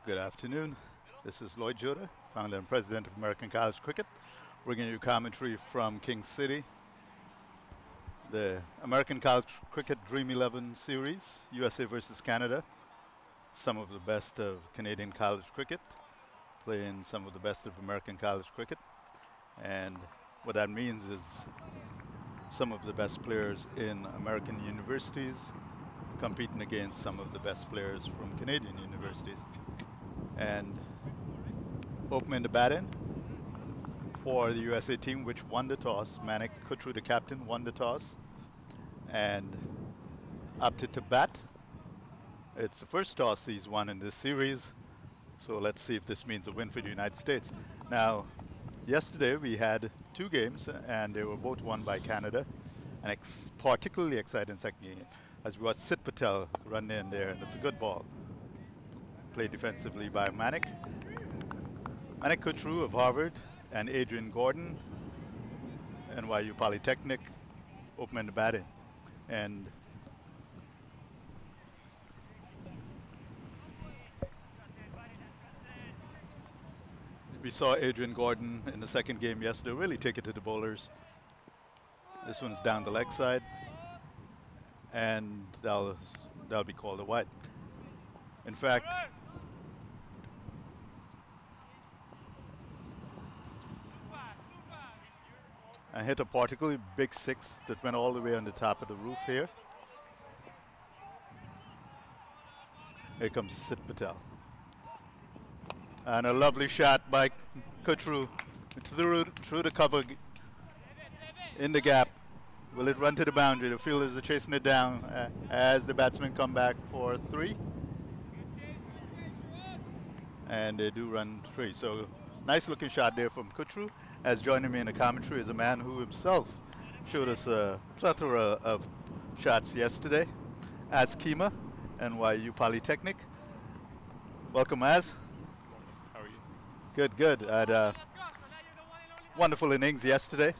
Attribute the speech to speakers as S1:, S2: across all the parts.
S1: Good afternoon. This is Lloyd Jodah, founder and president of American College Cricket, bringing you commentary from King City. The American College Cricket Dream 11 series, USA versus Canada. Some of the best of Canadian college cricket, playing some of the best of American college cricket. And what that means is some of the best players in American universities competing against some of the best players from Canadian universities. And opening the batting for the USA team, which won the toss. Manik Kutru, the captain, won the toss and opted to bat. It's the first toss he's won in this series, so let's see if this means a win for the United States. Now, yesterday we had two games, and they were both won by Canada. An particularly exciting second game, as we watched Sid Patel run in there, and it's a good ball. Played defensively by Manik. Manik Kutru of Harvard and Adrian Gordon, NYU Polytechnic, opening the batting. And we saw Adrian Gordon in the second game yesterday really take it to the bowlers. This one's down the leg side, and that'll be called a wide. In fact, I hit a particularly big six that went all the way on the top of the roof here. Here comes Sid Patel. And a lovely shot by Kutru through the cover in the gap. Will it run to the boundary? The fielders are chasing it down as the batsmen come back for three. And they do run three. So nice looking shot there from Kutru. As joining me in the commentary is a man who himself showed us a plethora of shots yesterday. Az Kima, NYU Polytechnic. Welcome, Az.
S2: How are you?
S1: Good, good. Had a wonderful innings yesterday.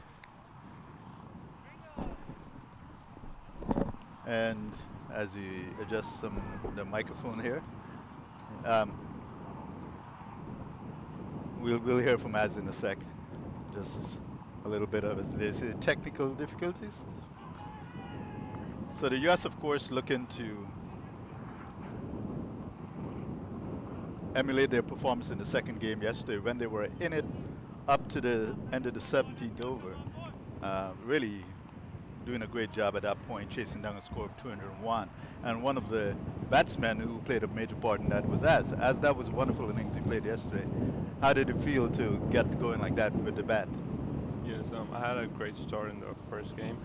S1: And as we adjust the microphone here, we'll hear from Az in a sec. Just a little bit of technical difficulties. So the U.S., of course, looking to emulate their performance in the second game yesterday when they were in it up to the end of the 17th over. Really doing a great job at that point, chasing down a score of 201. And one of the batsmen who played a major part in that was Az. Az, that was a wonderful innings he played yesterday. How did it feel to get going like that with the bat?
S2: Yes, I had a great start in the first game.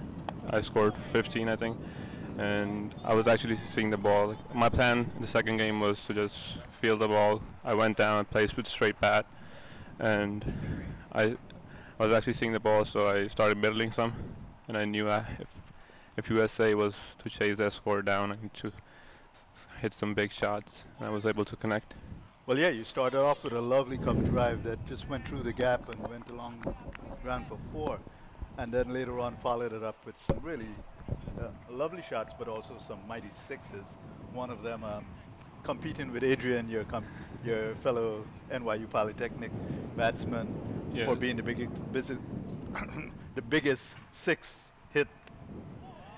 S2: I scored 15, I think, and I was actually seeing the ball. My plan in the second game was to just field the ball. I went down and played with straight bat, and I was actually seeing the ball, so I started middling some, and I knew if USA was to chase their score down and to hit some big shots, I was able to connect.
S1: Well, yeah, you started off with a lovely cover drive that just went through the gap and went along ground for four, and then later on followed it up with some really lovely shots, but also some mighty sixes. One of them competing with Adrian, your fellow NYU Polytechnic batsman,
S2: yes,
S1: for being the biggest six hit.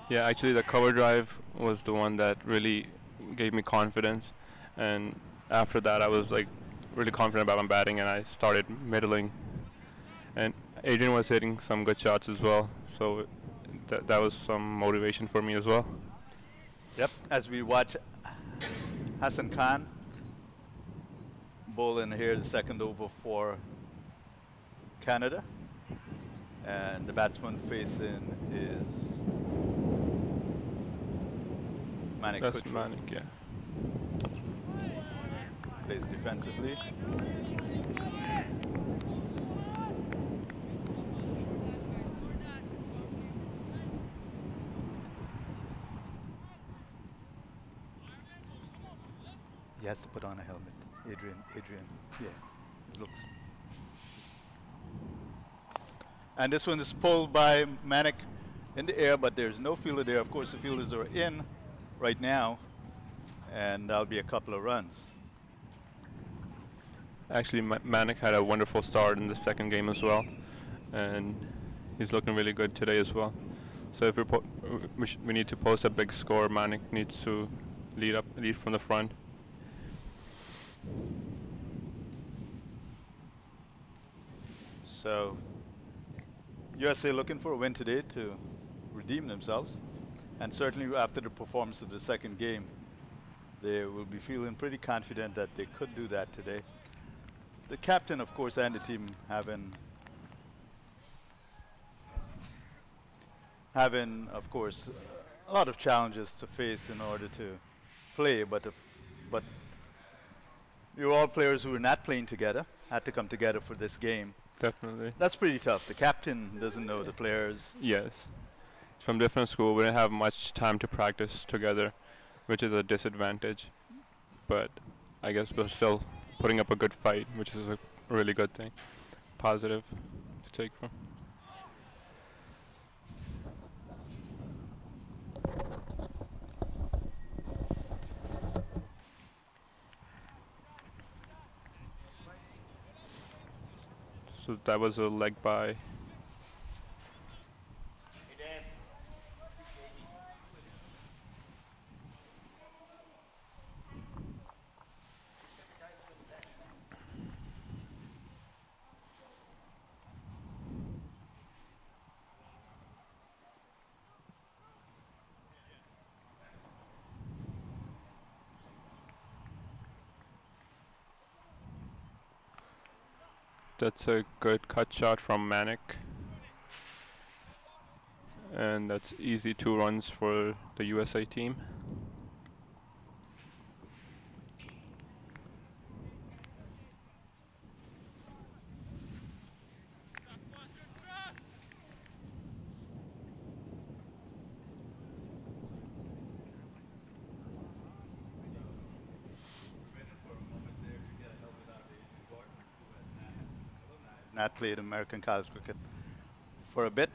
S2: Yeah, actually the cover drive was the one that really gave me confidence, and after that I was like really confident about my batting, and I started middling, and Adrian was hitting some good shots as well, so that was some motivation for me as well.
S1: Yep, as we watch Hassan Khan bowling here the second over for Canada, and the batsman facing is Manik
S2: That's
S1: Kutru.
S2: Manik, yeah.
S1: Plays defensively. He has to put on a helmet. Adrian, yeah, it looks. And this one is pulled by Manik in the air, but there's no fielder there. Of course, the fielders are in right now, and that'll be a couple of runs.
S2: Actually, Manik had a wonderful start in the second game as well, and he's looking really good today as well. So if we need to post a big score, Manik needs to lead from the front.
S1: So USA looking for a win today to redeem themselves, and certainly after the performance of the second game, they will be feeling pretty confident that they could do that today. The captain, of course, and the team having, of course, a lot of challenges to face in order to play, but you're all players who are not playing together, had to come together for this game.
S2: Definitely.
S1: That's pretty tough. The captain doesn't know the players.
S2: Yes. From different school, we didn't have much time to practice together, which is a disadvantage. But I guess we're still putting up a good fight, which is a really good thing, positive to take from. So that was a leg by. That's a good cut shot from Manik. And that's easy 2 runs for the USA team.
S1: Not played American college cricket for a bit,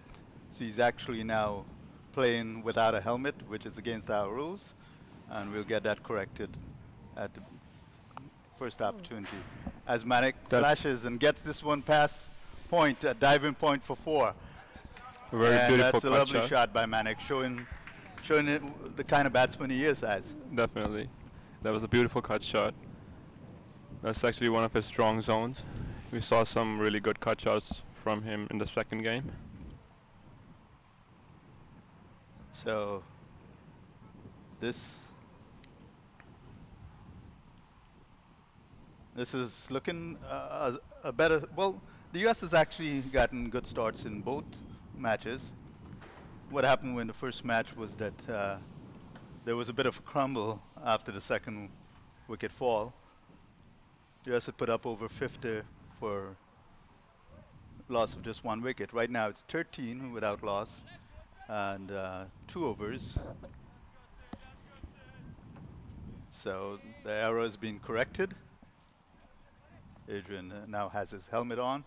S1: so he's actually now playing without a helmet, which is against our rules, and we'll get that corrected at the first opportunity. As Manik flashes and gets this one past point, a diving point for 4.
S2: Very
S1: and
S2: beautiful
S1: that's a
S2: cut
S1: lovely shot by Manik, showing the kind of batsman he is as.
S2: Definitely. That was a beautiful cut shot. That's actually one of his strong zones. We saw some really good cut shots from him in the second game.
S1: So this is looking a better. Well, the U.S. has actually gotten good starts in both matches. What happened when the first match was that there was a bit of a crumble after the second wicket fall. The U.S. had put up over 50 for loss of just 1 wicket. Right now it's 13 without loss and 2 overs. So the error has been corrected. Adrian now has his helmet on.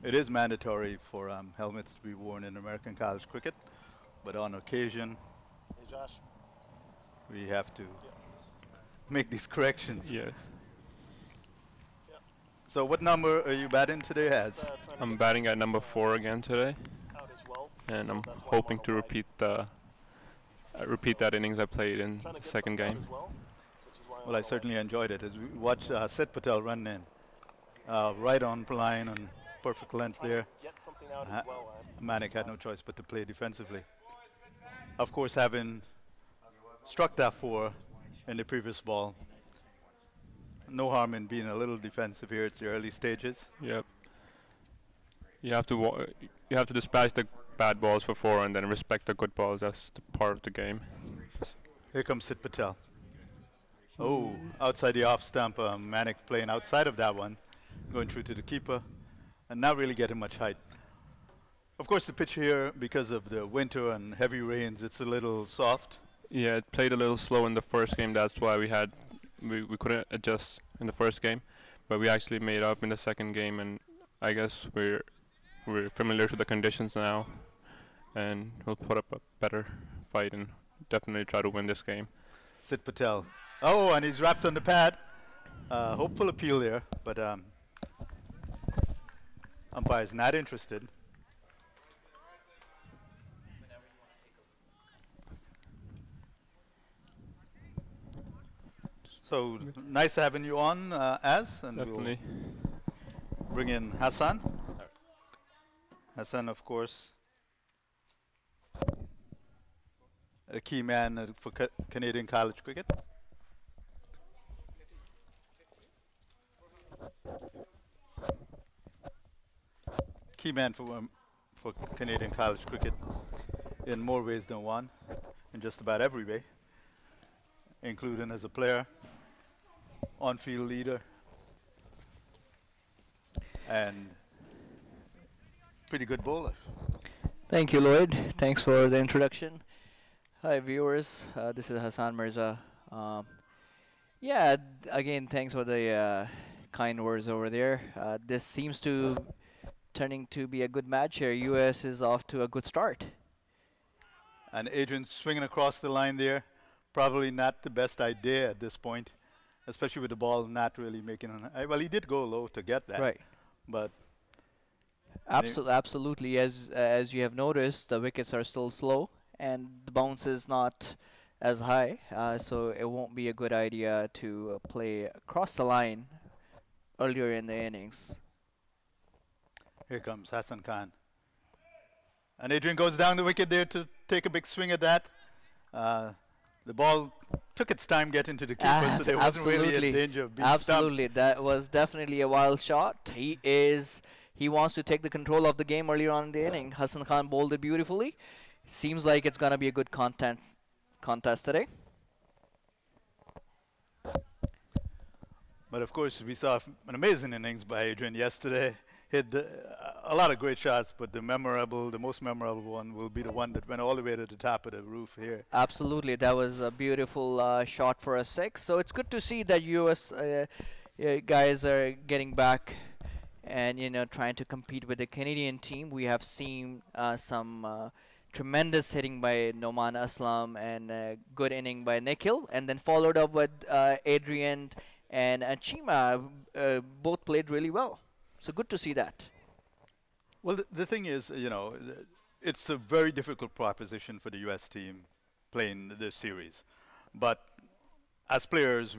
S1: It is mandatory for helmets to be worn in American college cricket, but on occasion,
S3: hey Josh,
S1: we have to make these corrections.
S2: Yes.
S1: So what number are you batting today, Has?
S2: I'm batting at number 4 again today,
S3: out as well.
S2: and
S3: So
S2: I'm
S3: that's why
S2: hoping
S3: I'm
S2: to
S3: on
S2: repeat that innings I played in
S3: trying to
S2: the
S3: get
S2: second
S3: something out
S2: game.
S3: as well, which is why I'm
S1: Well, I
S3: on
S1: certainly enjoyed it as we watched Sid Patel run in, right on line and perfect length
S3: trying to
S1: there.
S3: get something out as well.
S1: Manik had no choice but to play defensively. Of course, having struck that 4 in the previous ball, no harm in being a little defensive here. It's the early stages.
S2: Yep. You have to dispatch the bad balls for 4 and then respect the good balls. That's the part of the game.
S1: Here comes Sid Patel. Oh, outside the off stump, Manik playing outside of that one, going through to the keeper, and not really getting much height. Of course, the pitch here, because of the winter and heavy rains, it's a little soft.
S2: Yeah, it played a little slow in the first game. That's why we couldn't adjust in the first game, but we actually made up in the second game, and I guess we're familiar to the conditions now, and we'll put up a better fight and definitely try to win this game.
S1: Sid Patel. Oh, and he's wrapped on the pad. Hopeful appeal there, but umpire's not interested. So nice having you on, Az, and
S2: Definitely.
S1: we'll bring in Hassan. Hassan, of course, a key man for Canadian college cricket. Key man for Canadian college cricket in more ways than one, in just about every way, including as a player, on-field leader, and pretty good bowler.
S4: Thank you, Lloyd. Thanks for the introduction. Hi, viewers. This is Hassan Mirza. Again, thanks for the kind words over there. This seems to turning to be a good match here. U.S. is off to a good start.
S1: And Adrian swinging across the line there, probably not the best idea at this point, especially with the ball not really making well, he did go low to get that.
S4: Right.
S1: But
S4: Absolutely. As you have noticed, the wickets are still slow and the bounce is not as high, so it won't be a good idea to play across the line earlier in the innings.
S1: here comes Hassan Khan. And Adrian goes down the wicket there to take a big swing at that. The ball took its time getting to the keeper, so there wasn't really
S4: Absolutely.
S1: a danger of being
S4: Absolutely, that was definitely a wild shot. He wants to take the control of the game earlier on in the inning. Hassan Khan bowled it beautifully. Seems like it's gonna be a good contest today.
S1: But of course, we saw an amazing innings by Adrian yesterday. Hit a lot of great shots, but the most memorable one will be the one that went all the way to the top of the roof here.
S4: Absolutely, that was a beautiful shot for a six. So it's good to see that U.S. Guys are getting back and trying to compete with the Canadian team. We have seen some tremendous hitting by Noman Aslam and good inning by Nikhil, and then followed up with Adrian and Chima. Both played really well. So good to see that.
S1: Well, the thing is, it's a very difficult proposition for the U.S. team playing this series. But as players,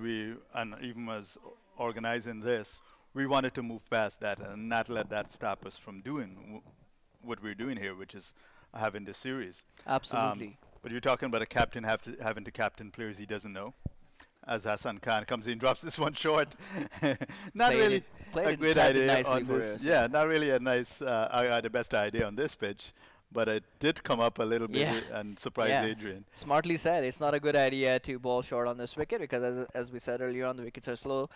S1: and even as organizing this, we wanted to move past that and not let that stop us from doing what we're doing here, which is having this series.
S4: Absolutely.
S1: But you're talking about a captain having to captain players he doesn't know. As Hassan Khan comes in, drops this one short. Not really a great idea on this. Yeah, not really a nice, the best idea on this pitch, but it did come up a little bit and surprised Adrian.
S4: Smartly said. It's not a good idea to bowl short on this wicket because, as we said earlier on, the wickets are slow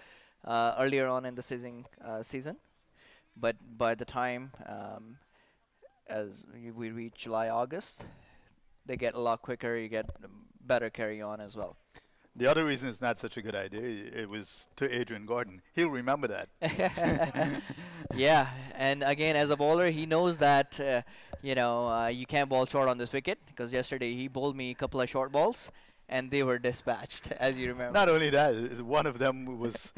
S4: earlier on in the season. But by the time as we reach July, August, they get a lot quicker. You get better carry on as well.
S1: The other reason it's not such a good idea, it was to Adrian Gordon. He'll remember that.
S4: Yeah, and again, as a bowler, he knows that you can't bowl short on this wicket because yesterday he bowled me a couple of short balls and they were dispatched, as you remember.
S1: Not only that, one of them was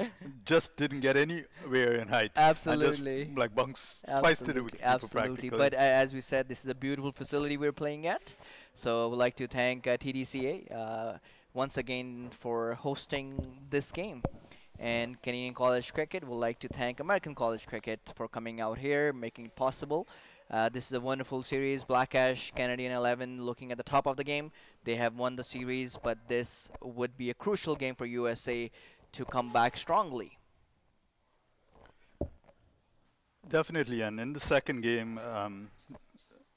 S1: just didn't get anywhere in height.
S4: Absolutely.
S1: And just like bunks twice to the wicket.
S4: Absolutely. But as we said, this is a beautiful facility we're playing at. So we'd like to thank TDCA once again for hosting this game. And Canadian College Cricket would like to thank American College Cricket for coming out here, making it possible. This is a wonderful series. Black Ash, Canadian 11 looking at the top of the game. They have won the series, but this would be a crucial game for USA to come back strongly.
S1: Definitely, and in the second game,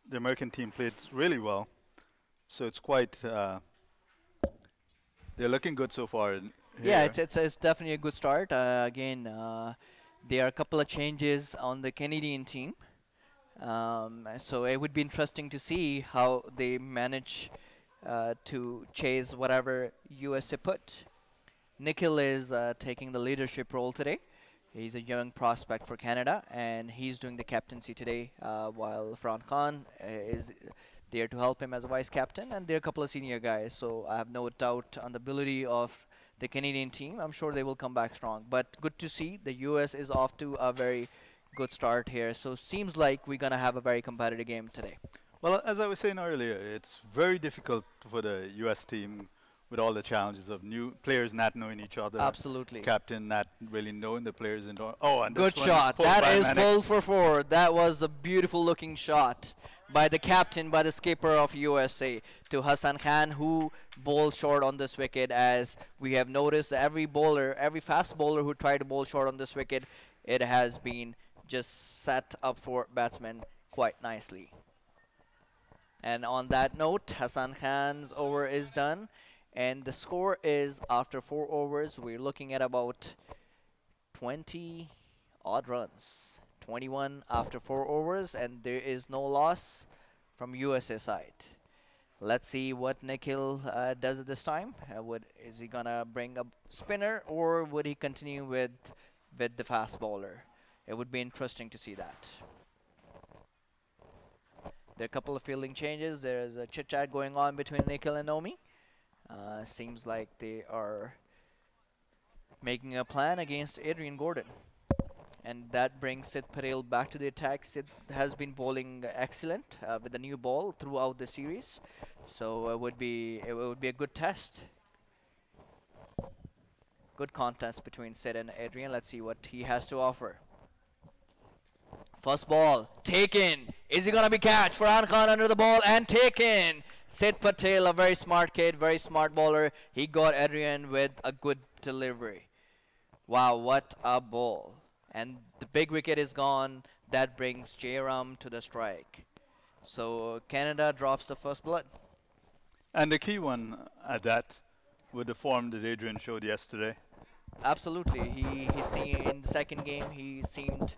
S1: the American team played really well. So it's quite... they're looking good so far.
S4: Yeah, it's definitely a good start. Again, there are a couple of changes on the Canadian team. So it would be interesting to see how they manage to chase whatever USA put. Nikhil is taking the leadership role today. He's a young prospect for Canada, and he's doing the captaincy today, while Farhan Khan is there to help him as a vice captain, and there are a couple of senior guys. So I have no doubt on the ability of the Canadian team. I'm sure they will come back strong. But good to see the U.S. is off to a very good start here. So seems like we're gonna have a very competitive game today.
S1: Well, as I was saying earlier, it's very difficult for the U.S. team with all the challenges of new players not knowing each other,
S4: Absolutely.
S1: captain not really knowing the players. Oh, and this
S4: Good
S1: one is
S4: shot.
S1: pulled
S4: That
S1: by
S4: is
S1: Manic.
S4: pulled for four. That was a beautiful looking shot by the captain, by the skipper of USA to Hassan Khan, who bowled short on this wicket. As we have noticed, every bowler, every fast bowler who tried to bowl short on this wicket, it has been just set up for batsmen quite nicely. And on that note, Hassan Khan's over is done. And the score is, after 4 overs, we're looking at about 20 odd runs. 21 after 4 overs, and there is no loss from USA side. Let's see what Nikhil does at this time. Is he gonna bring a spinner, or would he continue with the fast bowler? It would be interesting to see that. There are a couple of fielding changes. There's a chit chat going on between Nikhil and Nomi. Seems like they are making a plan against Adrian Gordon. And that brings Sid Patel back to the attack. Sid has been bowling excellent with the new ball throughout the series. So it would be a good test. Good contest between Sid and Adrian. Let's see what he has to offer. First ball taken. Is he gonna be catch? Farhan Khan under the ball and taken. Sid Patel, a very smart kid, very smart bowler. He got Adrian with a good delivery. Wow, what a ball. And the big wicket is gone. That brings Jairam to the strike. So Canada drops the first blood.
S1: And the key one at that, with the form that Adrian showed yesterday.
S4: Absolutely. In the second game he seemed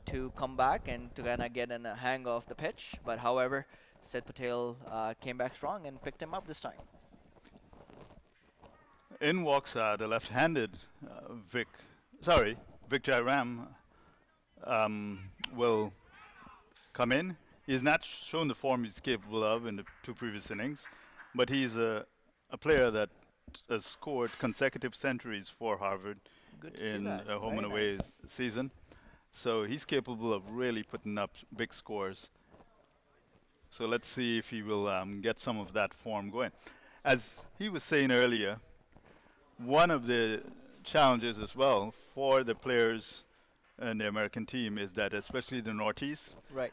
S4: to come back and to kind of get in a hang of the pitch. But however, Sid Patel came back strong and picked him up this time.
S1: In walks the left-handed Vic Jairam will come in. He's not shown the form he's capable of in the two previous innings, but he's a player that has scored consecutive centuries for Harvard
S4: Good to see
S1: in
S4: that.
S1: a home
S4: Very
S1: and away
S4: nice.
S1: season. So he's capable of really putting up big scores. So let's see if he will get some of that form going. As he was saying earlier, one of the challenges as well for the players and the American team is that, especially the Northeast,
S4: Right.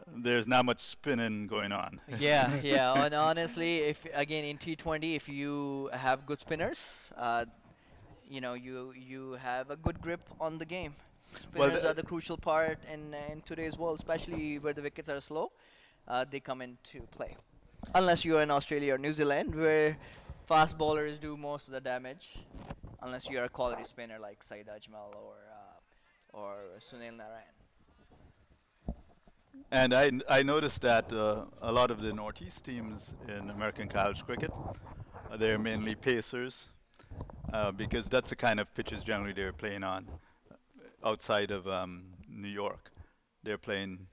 S1: there's not much spinning going on.
S4: Yeah, yeah. And honestly, if again in T20, if you have good spinners, you have a good grip on the game.
S1: Well,
S4: Spinners are the crucial part in today's world, especially where the wickets are slow. They come into play. Unless you are in Australia or New Zealand, where fast bowlers do most of the damage. Unless you are a quality spinner like Saeed Ajmal or Sunil Narayan.
S1: And I noticed that a lot of the Northeast teams in American college cricket, they're mainly pacers because that's the kind of pitches generally they're playing on outside of New York. They're playing.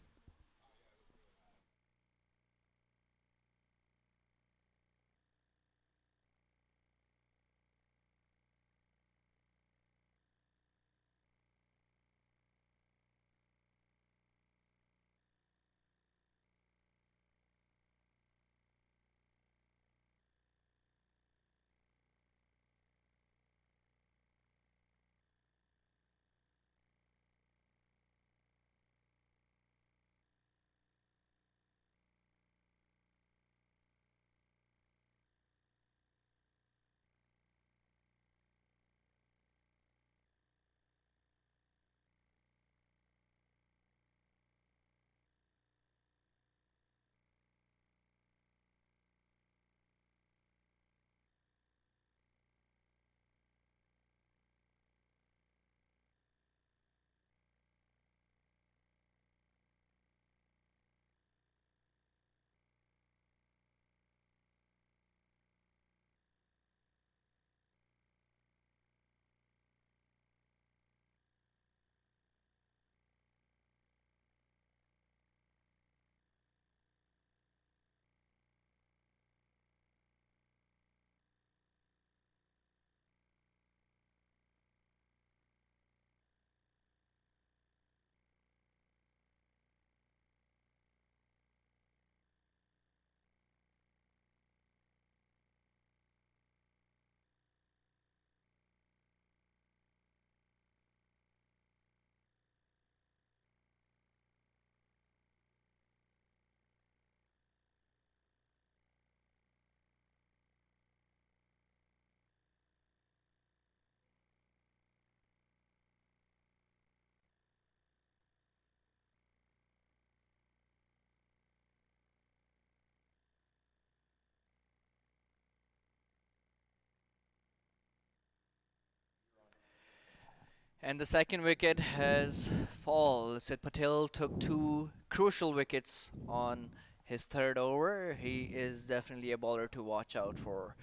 S4: And the second wicket has fall. Sid Patel took two crucial wickets on his third over. He is definitely a bowler to watch out for.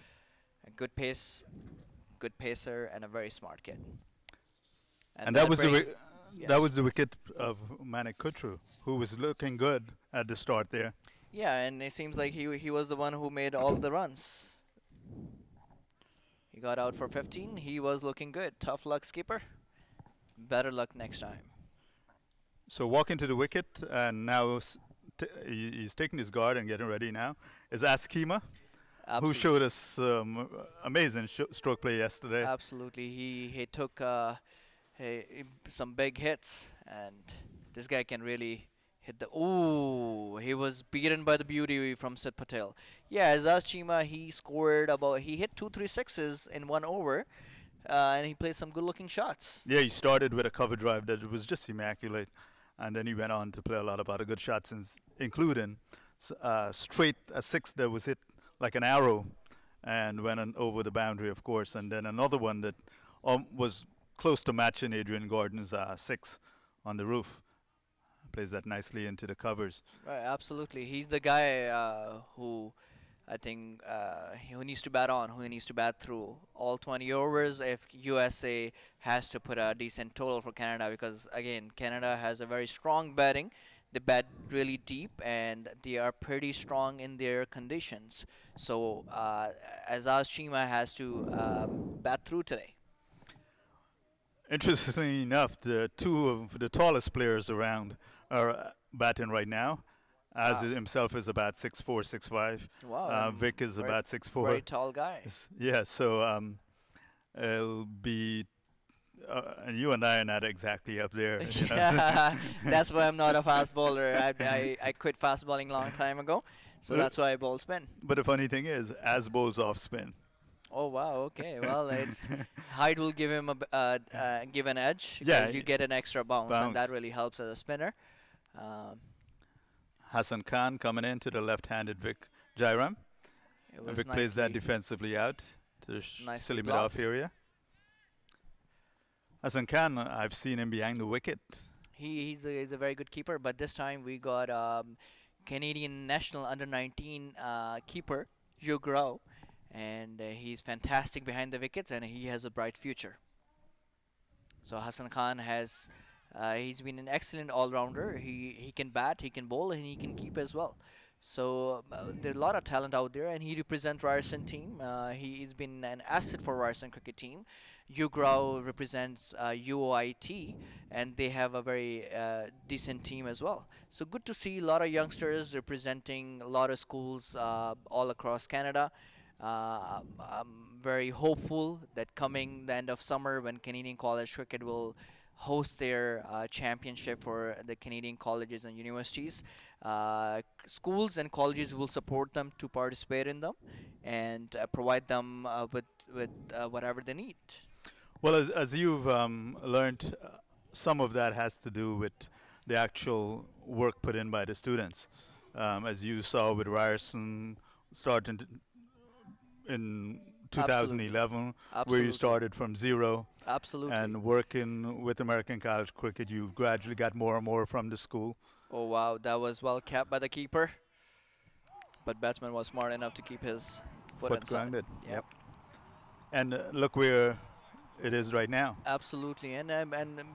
S4: A good pace, good pacer, and a very smart kid. And
S1: And that
S4: that
S1: was
S4: brings,
S1: that
S4: yes.
S1: was the wicket of Manik Kutru, who was looking good at the start there.
S4: Yeah, and it seems like he was the one who made all the runs. He got out for 15. He was looking good. Tough luck, skipper. Better luck next time.
S1: So walking to the wicket, and now he's taking his guard and getting ready now, is Askima, who
S4: Absolutely.
S1: showed us amazing stroke play yesterday.
S4: Absolutely. He took some big hits, and this guy can really hit the. Ooh, he was beaten by the beauty from Sid Patel. Yeah, Azaz Chima, he hit 2 3 6s in 1 over, and he played some good-looking shots.
S1: Yeah, he started with a cover drive that was just immaculate, and then he went on to play a lot of other good shots, including straight a six that was hit like an arrow and went over the boundary, of course, and then another one that was close to matching Adrian Gordon's six on the roof. Plays that nicely into the covers.
S4: Right, absolutely. He's the guy who I think who needs to bat on, who needs to bat through all 20 overs if USA has to put a decent total for Canada, because again, Canada has a very strong batting. They bat really deep and they are pretty strong in their conditions. So Azaz Chima has to bat through today.
S1: Interestingly enough, the two of the tallest players around are batting right now. Az
S4: Wow.
S1: himself is about 6'4", 6'5".
S4: Wow.
S1: Vic is
S4: very,
S1: about 6'4".
S4: very tall guy.
S1: Yeah, so it'll be, and you and I are not exactly up there. You know?
S4: Yeah, that's why I'm not a fast bowler. I quit fast bowling long time ago, so that's why I bowl spin.
S1: But the funny thing is, Az bowls off spin.
S4: Oh wow, okay. Well, it's height will give him give an edge because
S1: Yeah,
S4: you get an extra bounce, and that
S1: bounce.
S4: really helps as a spinner. Um,
S1: Hassan Khan coming in to the left-handed Vic Jairam.
S4: it
S1: And
S4: was
S1: Vic plays that
S4: nicely
S1: defensively out to the
S4: nicely
S1: silly mid-off
S4: blocked.
S1: area. Hassan Khan, I've seen him behind the wicket.
S4: He's a very good keeper, but this time we got Canadian national under 19 keeper Joe Grau, and he's fantastic behind the wickets, and he has a bright future. So Hassan Khan he's been an excellent all-rounder. He can bat, he can bowl, and he can keep as well. So there's a lot of talent out there, and he represents Ryerson team. He's been an asset for Ryerson cricket team. Hugh Grau represents UOIT, and they have a very decent team as well. So good to see a lot of youngsters representing a lot of schools all across Canada. I'm very hopeful that coming the end of summer, when Canadian College Cricket will host their championship for the Canadian colleges and universities, schools and colleges will support them to participate in them and provide them with whatever they need.
S1: Well, as you've learned, some of that has to do with the actual work put in by the students. As you saw with Ryerson starting in
S4: Absolutely.
S1: 2011, where
S4: Absolutely.
S1: you started from zero,
S4: Absolutely.
S1: and working with American College Cricket, you gradually got more and more from the school.
S4: Oh wow, that was well kept by the keeper, but batsman was smart enough to keep his foot inside.
S1: Grounded.
S4: Yep.
S1: And look where it is right now.
S4: Absolutely, and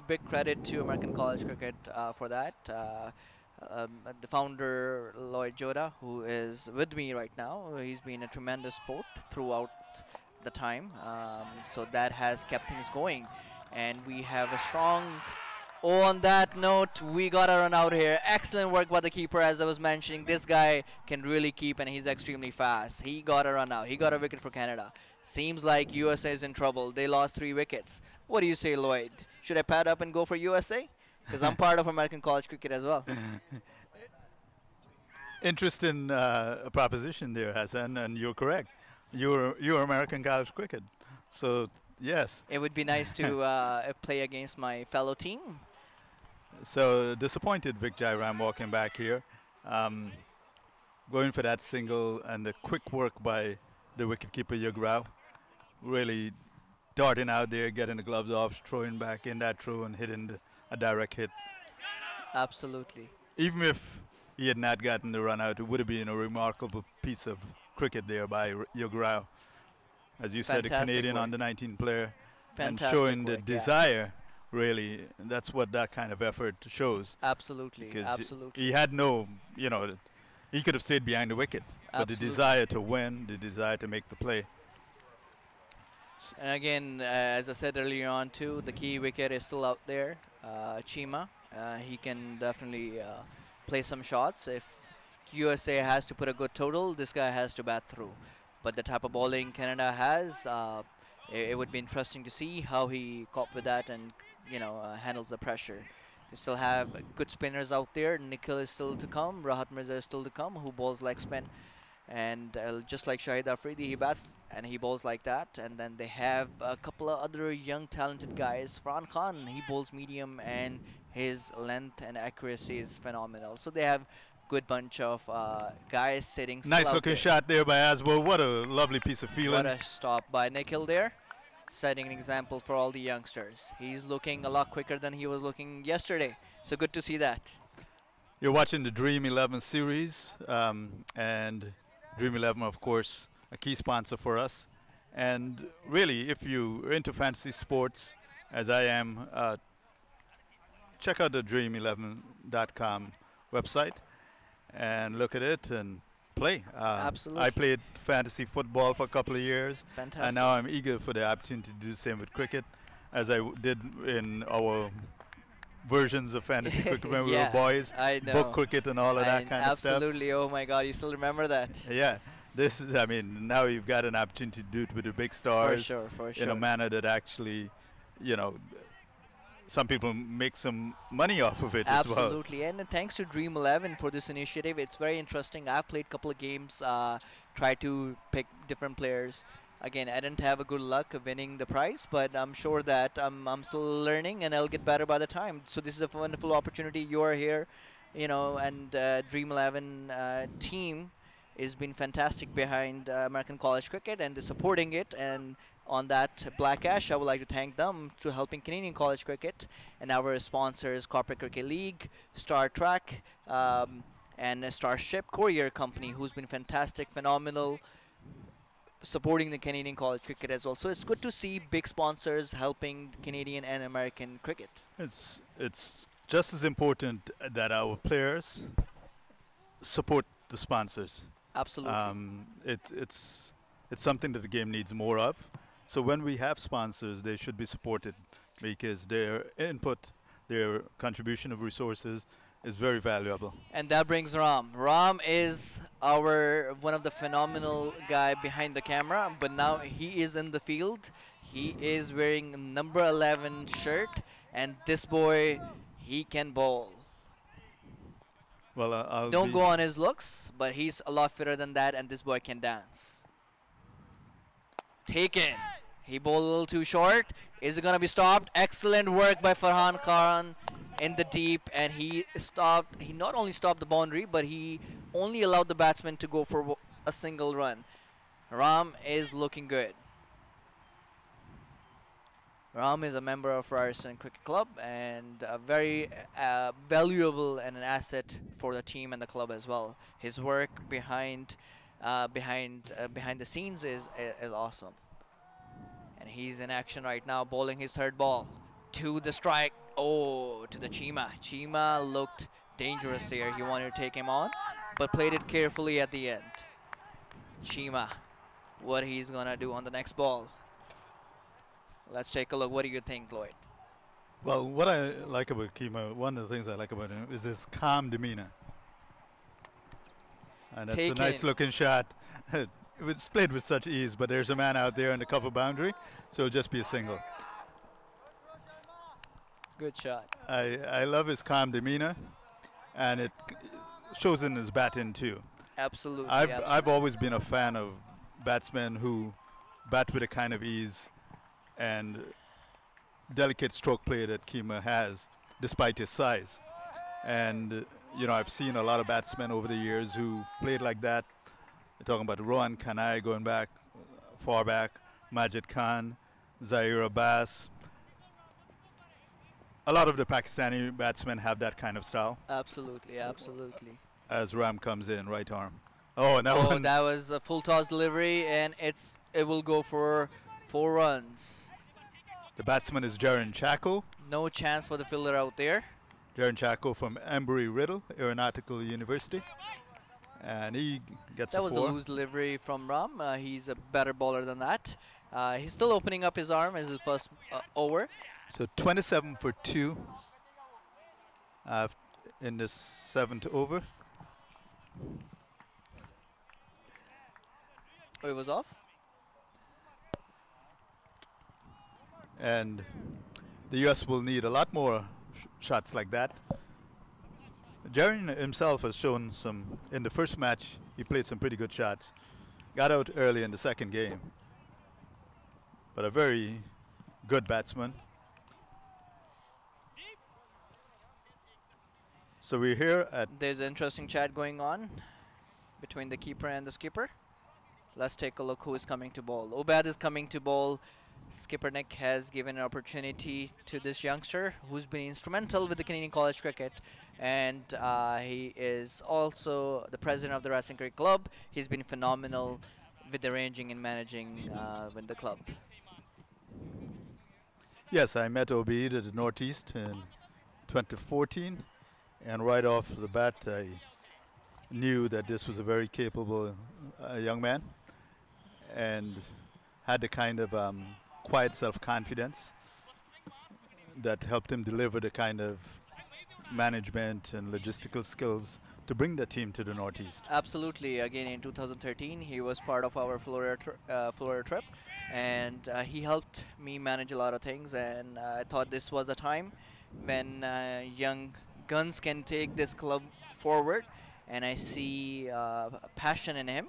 S4: big credit to American College Cricket for that. The founder Lloyd Jodah, who is with me right now, he's been a tremendous sport throughout the time. So that has kept things going, and we have a strong. Oh, on that note, we gotta run out here. Excellent work by the keeper, as I was mentioning. This guy can really keep, and he's extremely fast. He gotta run out. He got a wicket for Canada. Seems like USA is in trouble. They lost 3 wickets. What do you say, Lloyd? Should I pad up and go for USA? Because I'm part of American College Cricket as well.
S1: Interesting proposition there, Hassan, and you're correct. You're American College Cricket, so yes.
S4: It would be nice to play against my fellow team.
S1: So disappointed Vic Jairam walking back here, going for that single, and the quick work by the wicketkeeper Yagrao really darting out there, getting the gloves off, throwing back in that throw and hitting a direct hit.
S4: Absolutely.
S1: Even if he had not gotten the run out, it would have been a remarkable piece of cricket there by Yograo. As you said, a
S4: Fantastic
S1: Canadian
S4: work.
S1: under 19 player, and
S4: Fantastic
S1: showing the
S4: work, yeah.
S1: desire, really, that's what that kind of effort shows.
S4: Absolutely.
S1: Because
S4: Absolutely.
S1: he had no, he could have stayed behind the wicket, but the
S4: Absolutely.
S1: desire to win, the desire to make the play.
S4: And again, as I said earlier on too, the key wicket is still out there. Chima, he can definitely play some shots. If USA has to put a good total, this guy has to bat through. But the type of bowling Canada has, it would be interesting to see how he cope with that and handles the pressure. They still have good spinners out there. Nikhil is still to come. Rahat Mirza is still to come, who bowls leg spin. And just like Shahid Afridi, he bats and he bowls like that. And then they have a couple of other young talented guys. Farhan Khan, he bowls medium and his length and accuracy is phenomenal. So they have good bunch of guys sitting still
S1: Nice
S4: out
S1: looking
S4: there.
S1: shot there by Asbo. What a lovely piece of feeling.
S4: What a stop by Nikhil there, setting an example for all the youngsters. He's looking a lot quicker than he was looking yesterday. So good to see that.
S1: You're watching the Dream 11 series, and Dream 11, of course, a key sponsor for us. And really, if you're into fantasy sports, as I am, check out the dream11.com website and look at it and play.
S4: Absolutely.
S1: I played fantasy football for a couple of years,
S4: Fantastic.
S1: and now I'm eager for the opportunity to do the same with cricket, as I did in our versions of fantasy cricket when we were
S4: Yeah,
S1: boys,
S4: I know.
S1: book cricket and all of that kind of stuff.
S4: Absolutely. Oh my God, you still remember that?
S1: Yeah, this is, I mean, now you've got an opportunity to do it with the big stars
S4: For sure.
S1: in a manner that actually, some people make some money off of it as well.
S4: Absolutely, and thanks to Dream 11 for this initiative. It's very interesting. I've played a couple of games, tried to pick different players. Again, I didn't have a good luck of winning the prize, but I'm sure that I'm still learning and I'll get better by the time. So this is a wonderful opportunity. You are here, and Dream 11 team has been fantastic behind American college cricket and they're supporting it. And on that Black Ash, I would like to thank them to helping Canadian college cricket and our sponsors, Corporate Cricket League, Star Trek, and Starship Courier Company, who's been fantastic, phenomenal, supporting the Canadian college cricket as well. So it's good to see big sponsors helping Canadian and American cricket.
S1: It's just as important that our players support the sponsors.
S4: Absolutely.
S1: It's something that the game needs more of. So when we have sponsors, they should be supported because their input, their contribution of resources is very valuable.
S4: And that brings Ram. Ram is one of the phenomenal guy behind the camera, but now he is in the field. He is wearing number 11 shirt, and this boy, he can bowl.
S1: Well, I'll
S4: Don't go on his looks, but he's a lot fitter than that, and this boy can dance. Taken. He bowled a little too short. Is it going to be stopped? Excellent work by Farhan Khan in the deep, and he stopped. He not only stopped the boundary, but he only allowed the batsman to go for a single run. Ram is looking good. Ram is a member of Ryerson Cricket Club and a very valuable and an asset for the team and the club as well. His work behind the scenes is awesome. And he's in action right now, bowling his third ball to the strike. Oh, to the Chima. Chima looked dangerous here. He wanted to take him on, but played it carefully at the end. Chima, what he's gonna do on the next ball. Let's take a look. What do you think, Lloyd?
S1: Well, what I like about Kima, one of the things I like about him is his calm demeanor. And that's a nice looking shot. It's played with such ease, but there's a man out there in the cover boundary, so it'll just be a single.
S4: Good shot.
S1: I love his calm demeanor, and it shows in his batting too.
S4: Absolutely.
S1: I've always been a fan of batsmen who bat with a kind of ease and delicate stroke play that Kima has, despite his size. And I've seen a lot of batsmen over the years who played like that. We're talking about Rohan Kanai going back, far back, Majid Khan, Zaire Abbas. A lot of the Pakistani batsmen have that kind of style.
S4: Absolutely, absolutely.
S1: As Ram comes in, right arm. Oh, and that
S4: Oh,
S1: one.
S4: that was a full toss delivery, and it will go for 4 runs.
S1: The batsman is Jaron Chacko.
S4: No chance for the fielder out there.
S1: Jaron Chacko from Embry-Riddle Aeronautical University. And he gets
S4: That
S1: a
S4: was
S1: 4.
S4: a loose delivery from Ram. He's a better bowler than that. He's still opening up his arm as his first over.
S1: So 27 for 2 in this 7th over.
S4: Oh, it was off?
S1: And the U.S. will need a lot more shots like that. Jaron himself has shown some, in the first match, he played some pretty good shots. Got out early in the second game. But a very good batsman. So we're here at...
S4: There's an interesting chat going on between the keeper and the skipper. Let's take a look who is coming to bowl. Obad is coming to bowl. Skipper Nick has given an opportunity to this youngster who's been instrumental with the Canadian College Cricket, and he is also the president of the Wrestling Cricket Club. He's been phenomenal with arranging and managing with the club.
S1: Yes, I met Obeid at the Northeast in 2014, and right off the bat I knew that this was a very capable young man and had the kind of quiet self-confidence that helped him deliver the kind of management and logistical skills to bring the team to the Northeast.
S4: Absolutely. Again, in 2013, he was part of our Florida trip, and he helped me manage a lot of things. And I thought this was a time when young guns can take this club forward, and I see passion in him.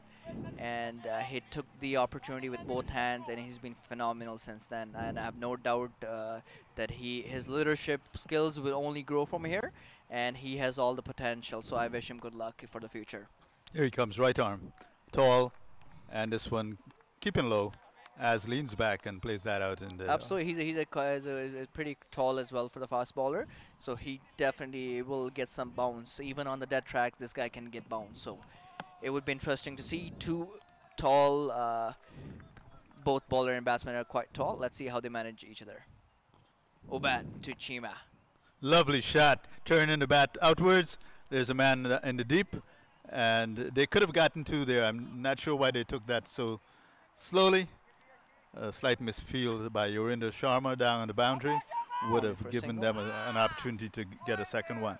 S4: And he took the opportunity with both hands, and he's been phenomenal since then. And I have no doubt that his leadership skills will only grow from here, and he has all the potential. So I wish him good luck for the future.
S1: Here he comes, right arm, tall, and this one keeping low, as leans back and plays that out in the.
S4: Absolutely, he's pretty tall as well for the fast bowler. So he definitely will get some bounce. Even on the dead track, this guy can get bounce. So it would be interesting to see two tall, both bowler and batsman are quite tall. Let's see how they manage each other. Obad to Chima.
S1: Lovely shot, turning the bat outwards. There's a man in the deep, and they could have gotten two there. I'm not sure why they took that so slowly. A slight misfield by Yurinder Sharma down on the boundary would have given them an opportunity to get a second one.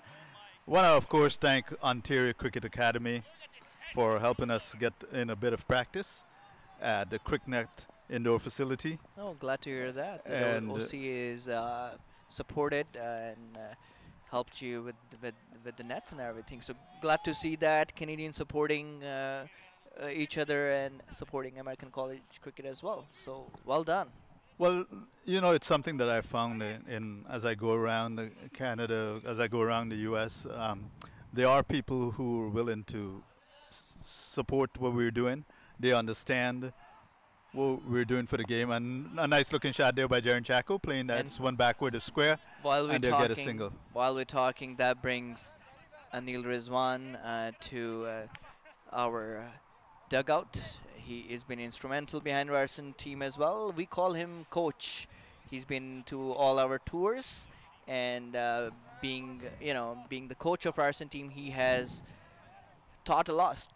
S1: Want to, of course, thank Ontario Cricket Academy for helping us get in a bit of practice at the Cricknet indoor facility.
S4: Oh, glad to hear that.
S1: And
S4: The OC is supported and helped you with the nets and everything. So glad to see that Canadians supporting each other and supporting American college cricket as well. So well done.
S1: Well, you know, it's something that I found in as I go around Canada, as I go around the U.S. There are people who are willing to support what we're doing. They understand what we're doing for the game, and a nice looking shot there by Jaron Chacko, playing that one backward of square, and they'll get a single.
S4: While we're talking, that brings Anil Rizwan to our dugout. He has been instrumental behind Ryerson team as well. We call him coach. He's been to all our tours, and being the coach of Ryerson team, he has taught a lot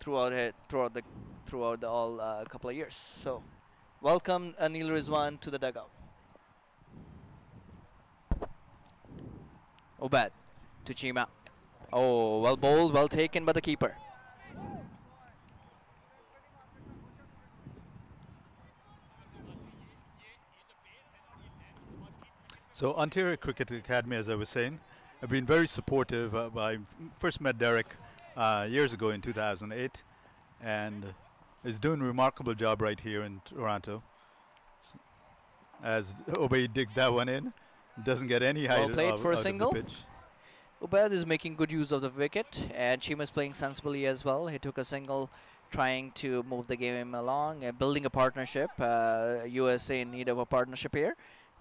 S4: throughout the couple of years. So welcome Anil Rizwan to the dugout. Obad to Chima. Oh, well bowled, well taken by the keeper.
S1: So Ontario Cricket Academy, as I was saying, have been very supportive. I first met Derek years ago in 2008, and is doing a remarkable job right here in Toronto. As Obey digs that one in, doesn't get any height
S4: Well played
S1: out
S4: for a
S1: of the
S4: single.
S1: pitch.
S4: Obad is making good use of the wicket, and Chima's playing sensibly as well. He took a single trying to move the game along, building a partnership. USA in need of a partnership here.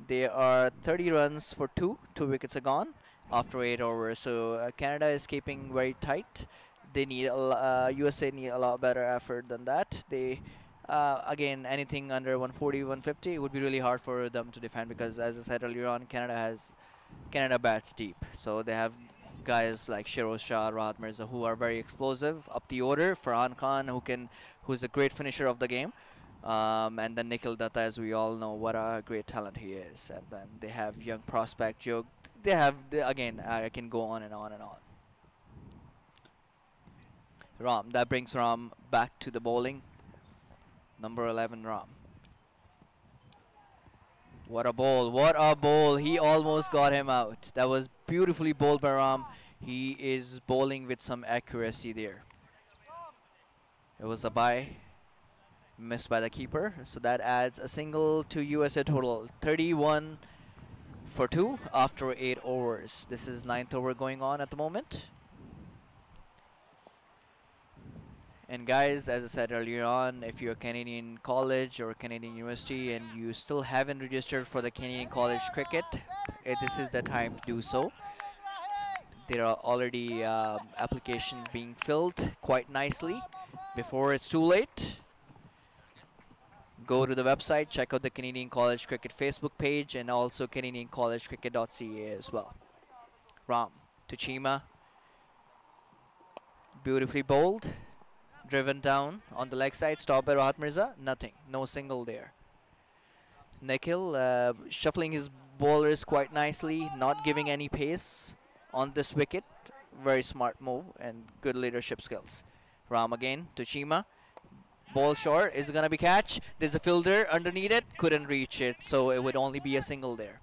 S4: They are 30 runs for two. 2 wickets are gone after 8 overs. So Canada is keeping very tight. They need USA need a lot better effort than that. They again, anything under 140, 150 would be really hard for them to defend because, as I said earlier on, Canada bats deep. So they have guys like Shiroz Shah, Rahat Mirza, who are very explosive up the order. Farhan Khan, who's a great finisher of the game. And then Nikhil Datta, as we all know, what a great talent he is. And then they have young prospect Joe. Again, I can go on and on and on. Ram, that brings Ram back to the bowling. Number 11, Ram. What a bowl, what a bowl. He almost got him out. That was beautifully bowled by Ram. He is bowling with some accuracy there. It was a bye, missed by the keeper. So that adds a single to USA total. 31 for 2 after 8 overs. This is 9th over going on at the moment. And guys, as I said earlier on, if you're a Canadian college or Canadian university and you still haven't registered for the Canadian college cricket, this is the time to do so. There are already applications being filled quite nicely before it's too late. Go to the website, check out the Canadian College Cricket Facebook page and also CanadianCollegeCricket.ca as well. Ram to Chima. Beautifully bowled. Driven down on the leg side, stopped by Rahat Mirza. Nothing, no single there. Nikhil shuffling his bowlers quite nicely, not giving any pace on this wicket. Very smart move and good leadership skills. Ram again to Chima. Ball short, is it gonna be catch? There's a fielder underneath it, couldn't reach it, so it would only be a single there.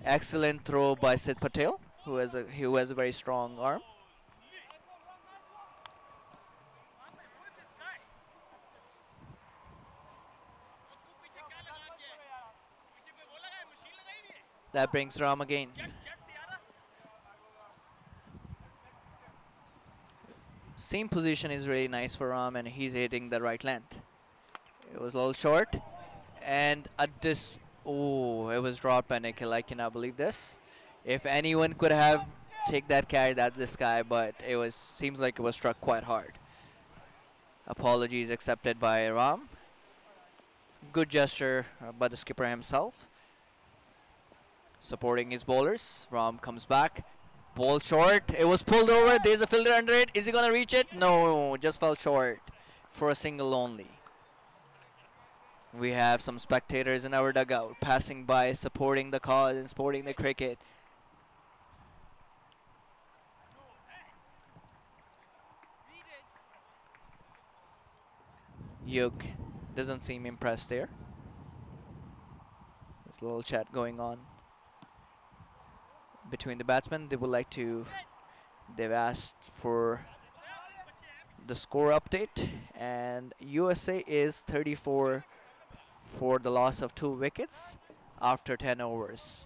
S4: Excellent throw by Sid Patel, who has a very strong arm. That brings Ram again. Same position is really nice for Ram and he's hitting the right length. It was a little short. And oh, it was dropped by Nikhil. I cannot believe this. If anyone could have take that carry, that's this guy, but seems like it was struck quite hard. Apologies accepted by Ram. Good gesture by the skipper himself. Supporting his bowlers. Ram comes back. Ball short. It was pulled over. There's a fielder under it. Is he going to reach it? No, just fell short for a single only. We have some spectators in our dugout passing by, supporting the cause and supporting the cricket. Yug doesn't seem impressed there. There's a little chat going on between the batsmen. They've asked for the score update, and USA is 34 for the loss of 2 wickets after 10 overs.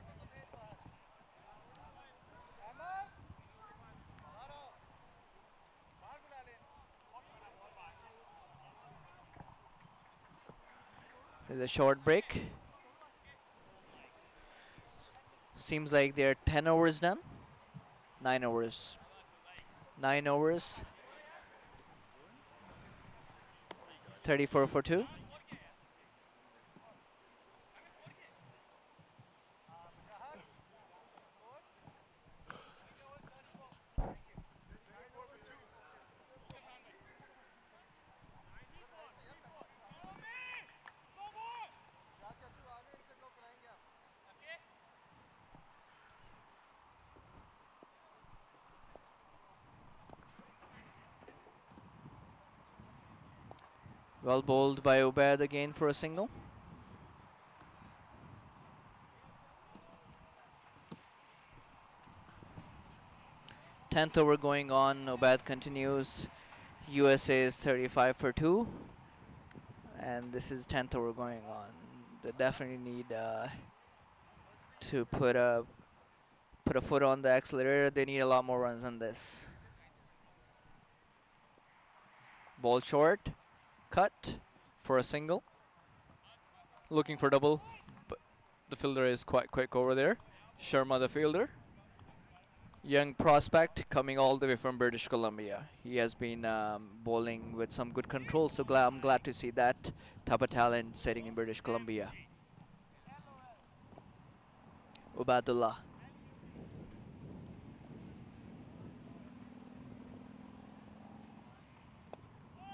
S4: There's a short break. Seems like they're 10 overs done. 9 overs. 9 overs. 34 for 2. Well bowled by Ubaid again for a single. Tenth over going on. Ubaid continues. USA is 35 for 2. And this is 10th over going on. They definitely need to put a foot on the accelerator. They need a lot more runs than this. Ball short, cut for a single. Looking for double, but the fielder is quite quick over there. Sharma, the fielder. Young prospect coming all the way from British Columbia. He has been bowling with some good control, so I'm glad to see that type of talent sitting in British Columbia. Ubadullah.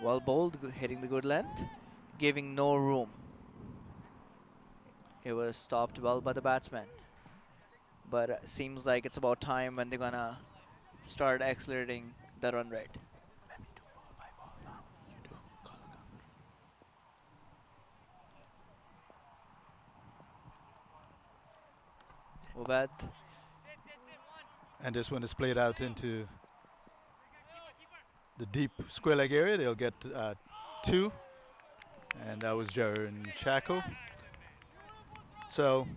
S4: Well bowled, hitting the good length, giving no room. It was stopped well by the batsman. But seems like it's about time when they're gonna start accelerating the run rate.
S1: Let me do ball by ball now. You do call the
S4: Ubad.
S1: And this one is played out into the deep square leg area. They'll get 2. And that was Jaren Chaco. So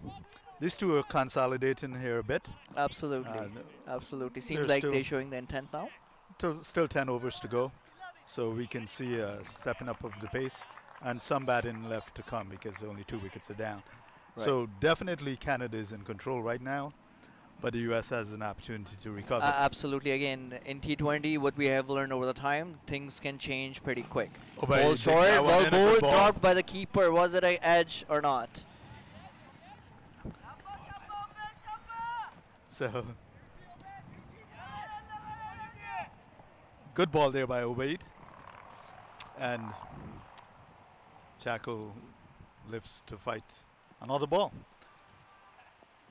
S1: these two are consolidating here a bit.
S4: Absolutely. Absolutely. Seems
S1: there's
S4: like
S1: still-
S4: they're showing the intent now.
S1: Still 10 overs to go. So we can see stepping up of the pace and some batting left to come because only 2 wickets are down.
S4: Right.
S1: So definitely Canada is in control right now, but the US has an opportunity to recover.
S4: Absolutely. Again, in T20, what we have learned over the time, things can change pretty quick.
S1: Oh, but
S4: Ball
S1: he takes
S4: short,
S1: that one
S4: well
S1: in, a good
S4: bowled,
S1: ball.
S4: dropped by the keeper. Was it an edge or not?
S1: So good ball there by Obaid. And Chaco lives to fight another ball.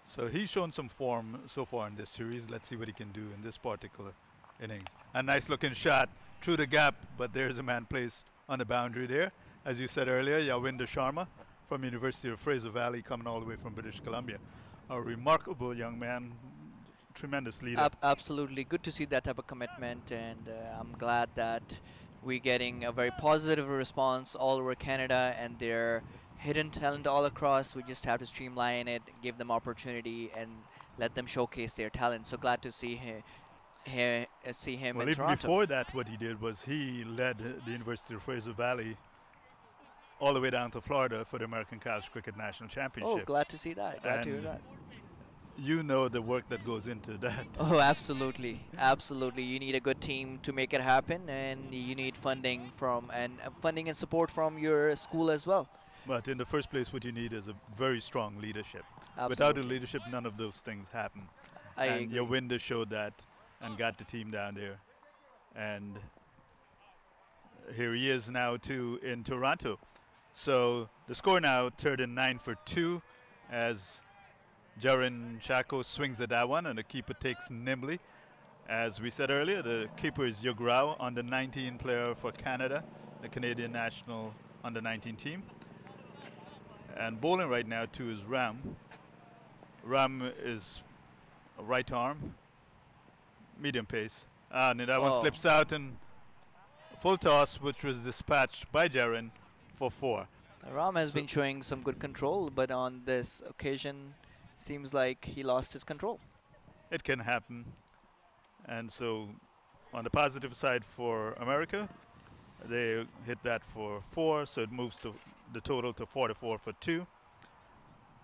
S1: So he's shown some form so far in this series. Let's see what he can do in this particular innings. A nice looking shot through the gap, but there's a man placed on the boundary there. As you said earlier, Yawinder Sharma from University of Fraser Valley, coming all the way from British Columbia. A remarkable young man, tremendous leader.
S4: Absolutely. Good to see that type of commitment, and I'm glad that we're getting a very positive response all over Canada, and their hidden talent all across. We just have to streamline it, give them opportunity, and let them showcase their talent. So glad to see see him
S1: Well,
S4: in
S1: even
S4: Toronto.
S1: before that, what he did was he led the University of Fraser Valley all the way down to Florida for the American College Cricket National
S4: Oh,
S1: Championship.
S4: glad to see that. Glad to hear
S1: And
S4: that.
S1: You know the work that goes into that.
S4: Oh, absolutely, absolutely. You need a good team to make it happen, and you need funding funding and support from your school as well.
S1: But in the first place, what you need is a very strong leadership.
S4: Absolutely.
S1: Without the leadership, none of those things happen.
S4: I
S1: And
S4: agree.
S1: Yawinder showed that and got the team down there. And here he is now too in Toronto. So the score now 39 for 2 as Jaren Chaco swings at that one and the keeper takes nimbly. As we said earlier, the keeper is Yugrao, under 19 player for Canada, the Canadian national under 19 team. And bowling right now too is Ram. Ram is a right arm, medium pace. And that one
S4: Oh.
S1: slips out and full toss, which was dispatched by Jaren for 4.
S4: Ram has
S1: So-
S4: been showing some good control, but on this occasion, seems like he lost his control.
S1: It can happen. And so on the positive side for America, they hit that for 4, so it moves to the total to 44 for 2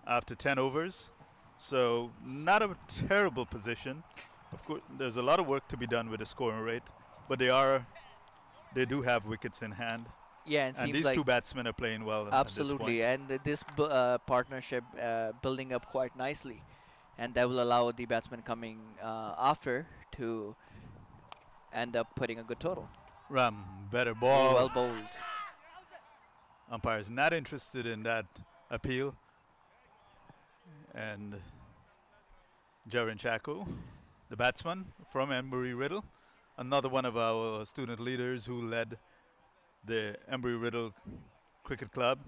S1: after 10 overs. So not a terrible position. Of course, there's a lot of work to be done with the scoring rate, but they do have wickets in hand.
S4: Yeah, it
S1: And
S4: seems
S1: these
S4: like
S1: two batsmen are playing well at this
S4: absolutely,
S1: point.
S4: and this partnership building up quite nicely, and that will allow the batsman coming after to end up putting a good total.
S1: Ram, better
S4: Oh,
S1: ball.
S4: well bowled.
S1: Umpires not interested in that appeal. And Jaren Chaco, the batsman from Embry-Riddle, another one of our student leaders who led the Embry-Riddle Cricket Club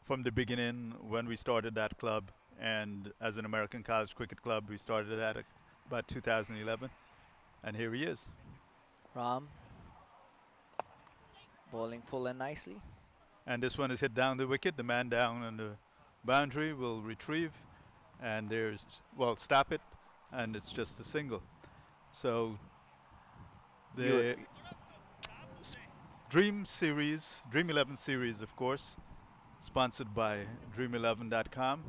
S1: from the beginning when we started that club. And as an American College Cricket Club, we started that at about 2011. And here he is.
S4: Ram bowling full and nicely.
S1: And this one is hit down the wicket. The man down on the boundary will retrieve. And there's, well, stop it. And it's just a single. So the Dream Series, Dream 11 Series, of course, sponsored by Dream11.com.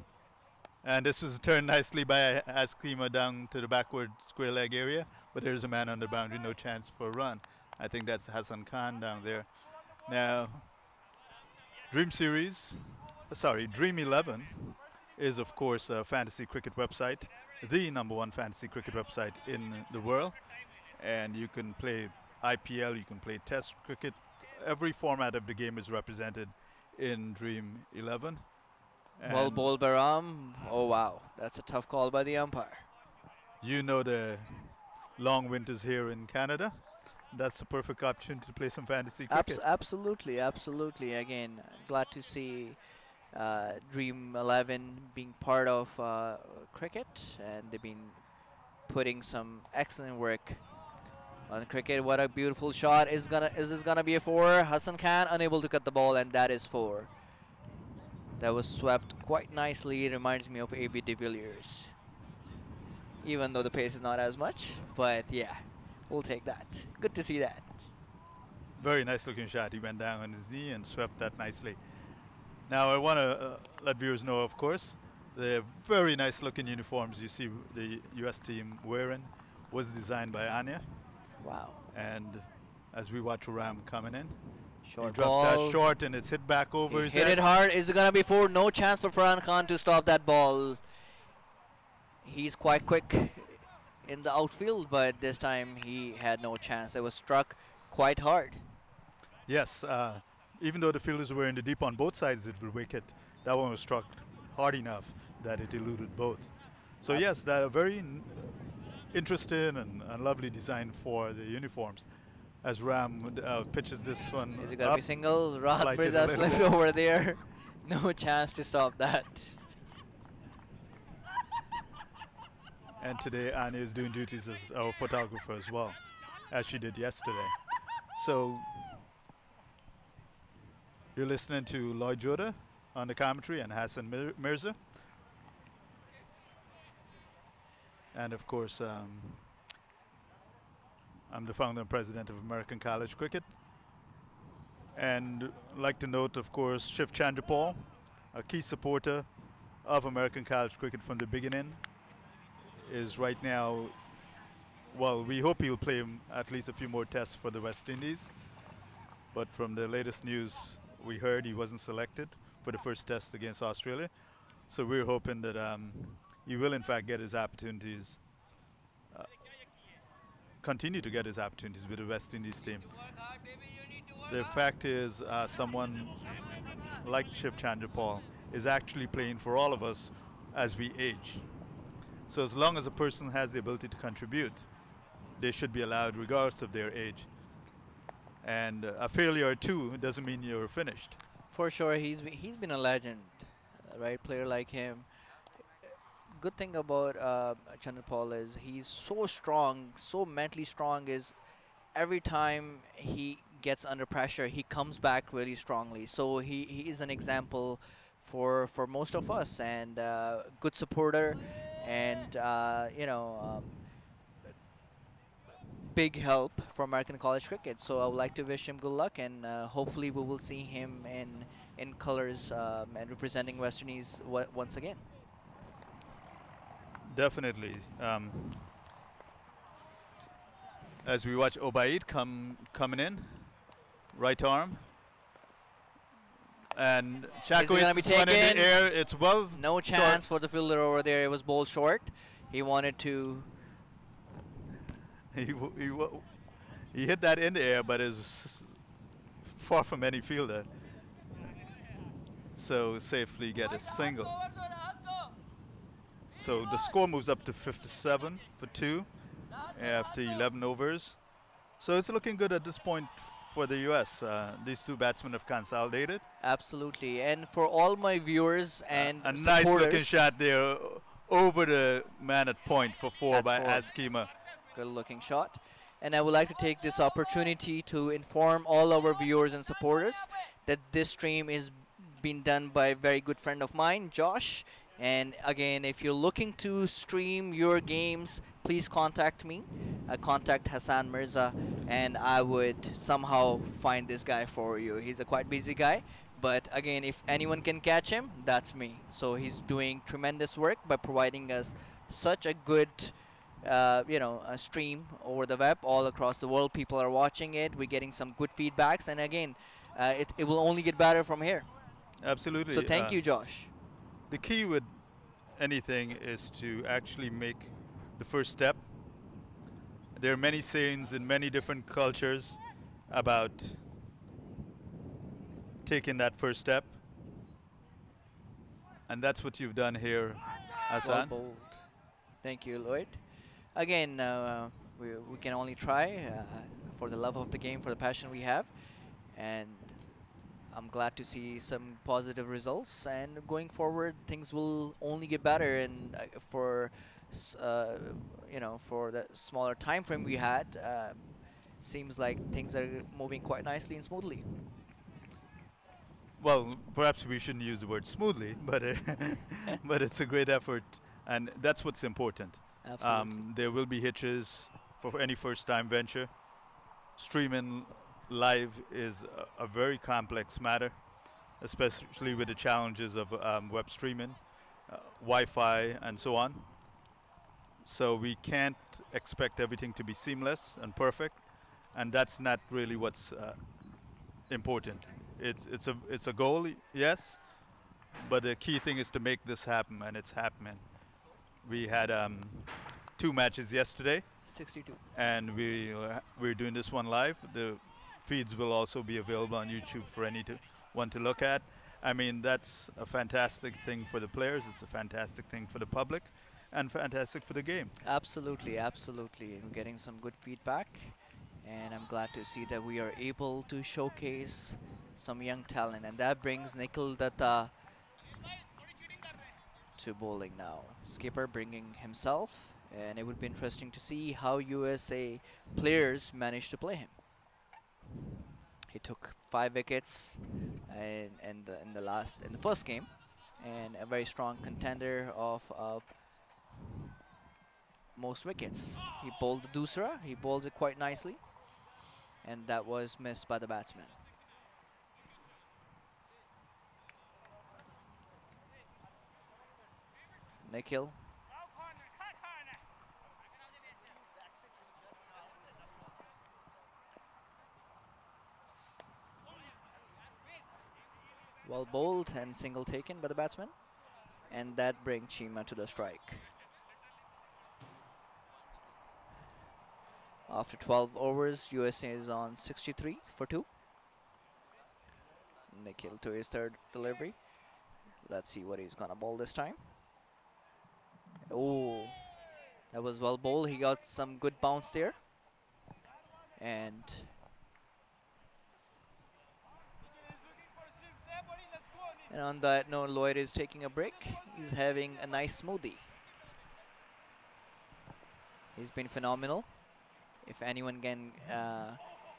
S1: And this was turned nicely by Askima down to the backward square leg area, but there's a man on the boundary, no chance for a run. I think that's Hassan Khan down there. Now, Dream 11 is, of course, a fantasy cricket website, the #1 fantasy cricket website in the world. And you can play IPL, you can play Test cricket. Every format of the game is represented in Dream 11.
S4: Well
S1: And
S4: bowled by Ram. Oh wow, that's a tough call by the umpire.
S1: you know the long winters here in Canada. That's a perfect opportunity to play some fantasy cricket.
S4: Absolutely, absolutely. Again, glad to see Dream 11 being part of cricket, and they've been putting some excellent work on cricket. What a beautiful shot! Is this gonna be a 4? Hassan Khan unable to cut the ball, and that is 4. That was swept quite nicely. It reminds me of A.B. de Villiers, even though the pace is not as much. But yeah, we'll take that. Good to see that.
S1: Very nice looking shot. He went down on his knee and swept that nicely. Now I want to let viewers know, of course, the very nice looking uniforms you see the US team wearing was designed by Anya.
S4: Wow.
S1: And as we watch Ram coming in,
S4: Short
S1: he drops
S4: ball.
S1: that short and it's hit back over
S4: He
S1: his
S4: hit
S1: head.
S4: it hard. Is it gonna be 4? No chance for Farhan Khan to stop that ball. He's quite quick in the outfield, but this time he had no chance. It was struck quite hard.
S1: Yes, even though the fielders were in the deep on both sides of the wicket, that one was struck hard enough that it eluded both. So yes, that a very interesting and lovely design for the uniforms. As Ram pitches this one
S4: Is it gonna
S1: up,
S4: be single? Rahat
S1: flighted a
S4: Mirza
S1: little
S4: slipped
S1: bit.
S4: over there. No chance to stop that.
S1: And today Anya is doing duties as our photographer as well, as she did yesterday. So you're listening to Lloyd Jodah on the commentary and Hassan Mirza. And of course, I'm the founder and president of American College Cricket. And I'd like to note, of course, Shiv Chandrapal, a key supporter of American College Cricket from the beginning, is right now, well, we hope he'll play at least a few more tests for the West Indies. But from the latest news, we heard he wasn't selected for the first test against Australia. So we're hoping that he will, in fact, get his opportunities, continue to get his opportunities with the West Indies team. The fact is, someone like Shiv Chandrapal is actually playing for all of us as we age. So as long as a person has the ability to contribute, they should be allowed regardless of their age. And a failure too doesn't mean you're finished.
S4: For sure, he's been a legend, right? Player like him. Good thing about Chandrapal is he's so strong, so mentally strong. Is every time he gets under pressure, he comes back really strongly. So he is an example for most of us, and good supporter, and big help for American college cricket. So I would like to wish him good luck, and hopefully we will see him in colors and representing West Indies once again.
S1: Definitely. As we watch Obaid coming in, right arm. And Chako
S4: gonna be
S1: is one in
S4: taken?
S1: the air. It's well
S4: No chance for the fielder over there. It was bowled short. He wanted to.
S1: He hit that in the air, but is far from any fielder. So safely get a single. So the score moves up to 57 for 2 after 11 overs. So it's looking good at this point for the U.S. These two batsmen have consolidated.
S4: Absolutely. And for all my viewers and
S1: a
S4: supporters,
S1: nice looking shot there over the man at point for 4
S4: That's
S1: by
S4: 4.
S1: Askima.
S4: good looking shot. And I would like to take this opportunity to inform all our viewers and supporters that this stream is being done by a very good friend of mine, Josh, And again, if you're looking to stream your games, please contact me. Contact Hassan Mirza, and I would somehow find this guy for you. He's a quite busy guy, but again, if anyone can catch him, that's me. So he's doing tremendous work by providing us such a good, a stream over the web all across the world. People are watching it. We're getting some good feedbacks, and again, it will only get better from here. So
S1: Absolutely.
S4: thank you, Josh.
S1: The key with anything is to actually make the first step. There are many sayings in many different cultures about taking that first step, and that's what you've done here,
S4: Well
S1: Hassan.
S4: bowled. Thank you, Lloyd. Again, we can only try for the love of the game, for the passion we have, and I'm glad to see some positive results. And going forward, things will only get better. And for the smaller time frame we had, seems like things are moving quite nicely and smoothly.
S1: Well, perhaps we shouldn't use the word smoothly, but but it's a great effort, and that's what's important.
S4: Absolutely.
S1: There will be hitches for any first-time venture. Streaming live is a very complex matter, especially with the challenges of web streaming, Wi-Fi, and so on. So we can't expect everything to be seamless and perfect, and that's not really what's important. It's a goal, yes, but the key thing is to make this happen, and it's happening. We had 2 matches yesterday,
S4: 62.
S1: and we're doing this one live. The feeds will also be available on YouTube for anyone to look at. I mean, that's a fantastic thing for the players. It's a fantastic thing for the public, and fantastic for the game.
S4: Absolutely, absolutely. We're getting some good feedback, and I'm glad to see that we are able to showcase some young talent, and that brings Nikhil Datta to bowling now. Skipper bringing himself, and it would be interesting to see how USA players managed to play him. He took 5 wickets in the first game, and a very strong contender of most wickets. He bowled the Dusra, he bowled it quite nicely, and that was missed by the batsman. Nikhil. Well bowled and single taken by the batsman, and that brings Chima to the strike. After 12 overs, USA is on 63 for 2. Nikhil to his third delivery. Let's see what he's gonna bowl this time. Oh, that was well bowled. He got some good bounce there. And on that note, Lloyd is taking a break. He's having a nice smoothie. He's been phenomenal. If anyone can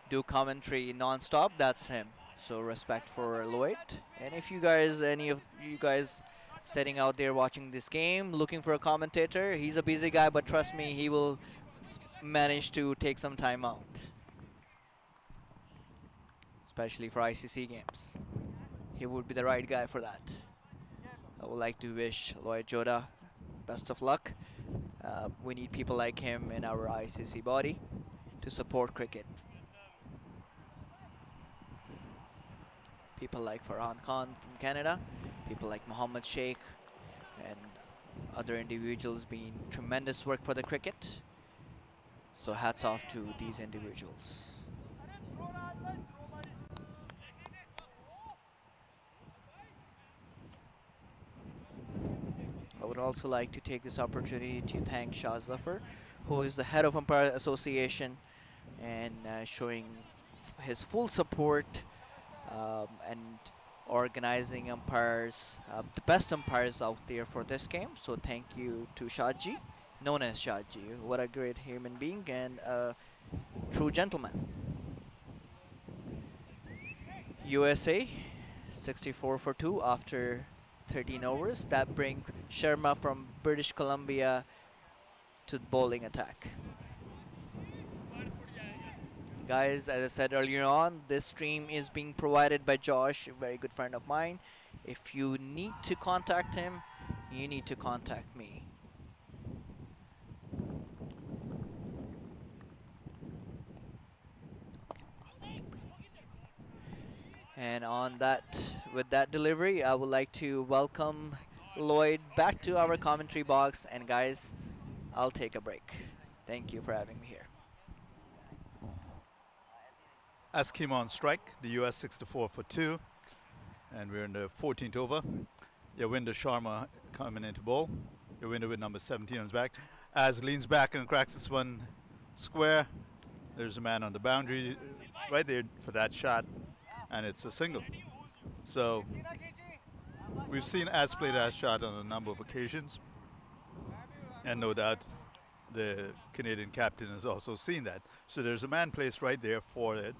S4: do commentary non-stop, that's him. So respect for Lloyd. And if any of you guys sitting out there watching this game, looking for a commentator, he's a busy guy, but trust me, he will manage to take some time out. Especially for ICC games. He would be the right guy for that. I would like to wish Lloyd Jodah best of luck. We need people like him in our ICC body to support cricket. People like Farhan Khan from Canada, people like Mohammed Sheikh, and other individuals doing tremendous work for the cricket. So hats off to these individuals. I would also like to take this opportunity to thank Shah Zafar, who is the head of Umpire Association, and showing his full support and organizing umpires, the best umpires out there for this game. So thank you to Shahji, known as Shahji. What a great human being and a true gentleman. USA 64 for 2 after 13 overs. That brings Sharma from British Columbia to the bowling attack. Guys, as I said earlier on, this stream is being provided by Josh, a very good friend of mine. If you need to contact him, you need to contact me. And on that, with that delivery, I would like to welcome Lloyd back to our commentary box. And guys, I'll take a break. Thank you for having me here.
S1: As came on strike, the US 64 for 2, and we're in the 14th over. Yawinder Sharma coming into bowl. Yawinder with number 17 on his back. As leans back and cracks this one square, there's a man on the boundary right there for that shot, and it's a single. So we've seen Az play that shot on a number of occasions, and no doubt the Canadian captain has also seen that. So there's a man placed right there for it.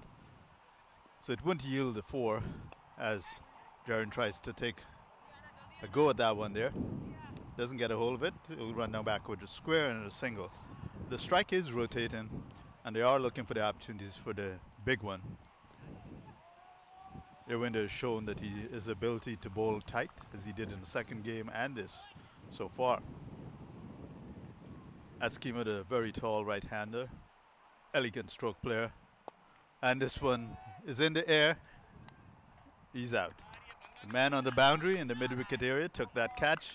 S1: So it wouldn't yield the 4 as Jaron tries to take a go at that one there. Doesn't get a hold of it. He'll run down back with a square and a single. The strike is rotating, and they are looking for the opportunities for the big one. Yawinder has shown that his ability to bowl tight, as he did in the second game and this so far. Askima, the very tall right-hander, elegant stroke player. And this one is in the air. He's out. The man on the boundary in the mid-wicket area took that catch.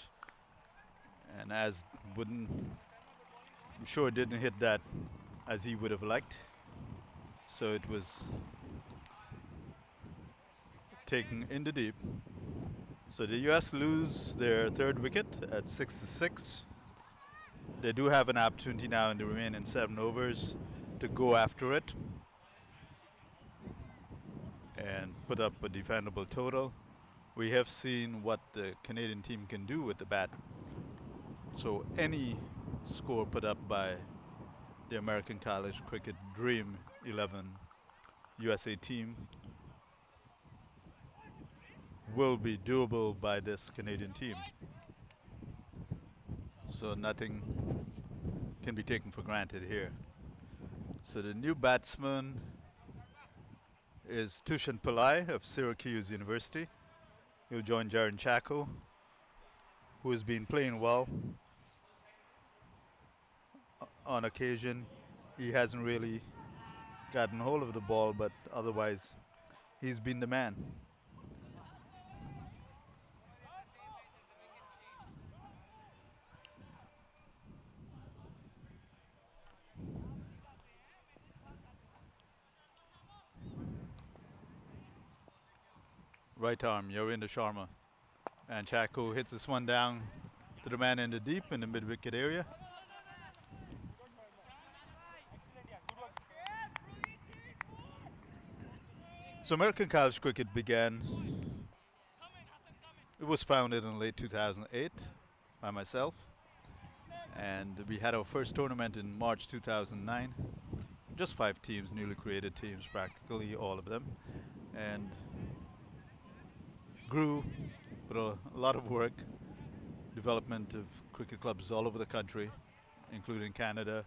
S1: And as wouldn't, I'm sure didn't hit that as he would have liked. So it was taken in the deep. So the US lose their 3rd wicket at 6-6. They do have an opportunity now in the remaining 7 overs to go after it and put up a defendable total. We have seen what the Canadian team can do with the bat. So any score put up by the American College Cricket Dream 11 USA team will be doable by this Canadian team. So nothing can be taken for granted here. So the new batsman is Tushan Pillai of Syracuse University. He'll join Jaron Chacko, who has been playing well. On occasion, he hasn't really gotten hold of the ball, but otherwise, he's been the man. Right arm, Yawinder Sharma. And Chacko hits this one down to the man in the deep in the mid-wicket area. So American college cricket began, it was founded in late 2008 by myself. And we had our first tournament in March 2009. Just 5 teams, newly created teams, practically all of them. And grew with a lot of work, development of cricket clubs all over the country, including Canada,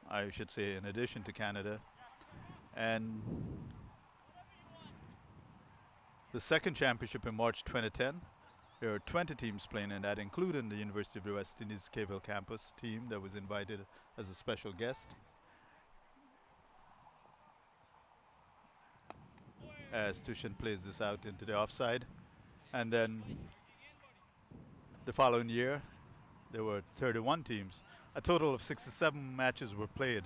S1: I should say in addition to Canada. And the second championship in March 2010, there are 20 teams playing in that, including the University of the West Indies Cavell campus team that was invited as a special guest. As Tushan plays this out into the offside. And then the following year, there were 31 teams. A total of 67 matches were played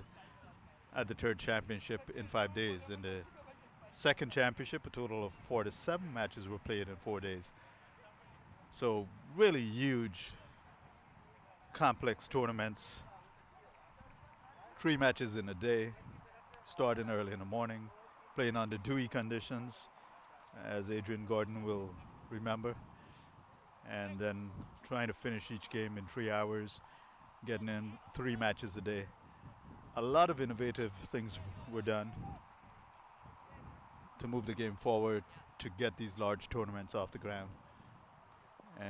S1: at the 3rd championship in 5 days. In the 2nd championship, a total of 47 matches were played in 4 days. So really huge, complex tournaments. 3 matches in a day, starting early in the morning, playing under dewy conditions, as Adrian Gordon will remember, and then trying to finish each game in 3 hours, getting in 3 matches a day. A lot of innovative things were done to move the game forward, to get these large tournaments off the ground.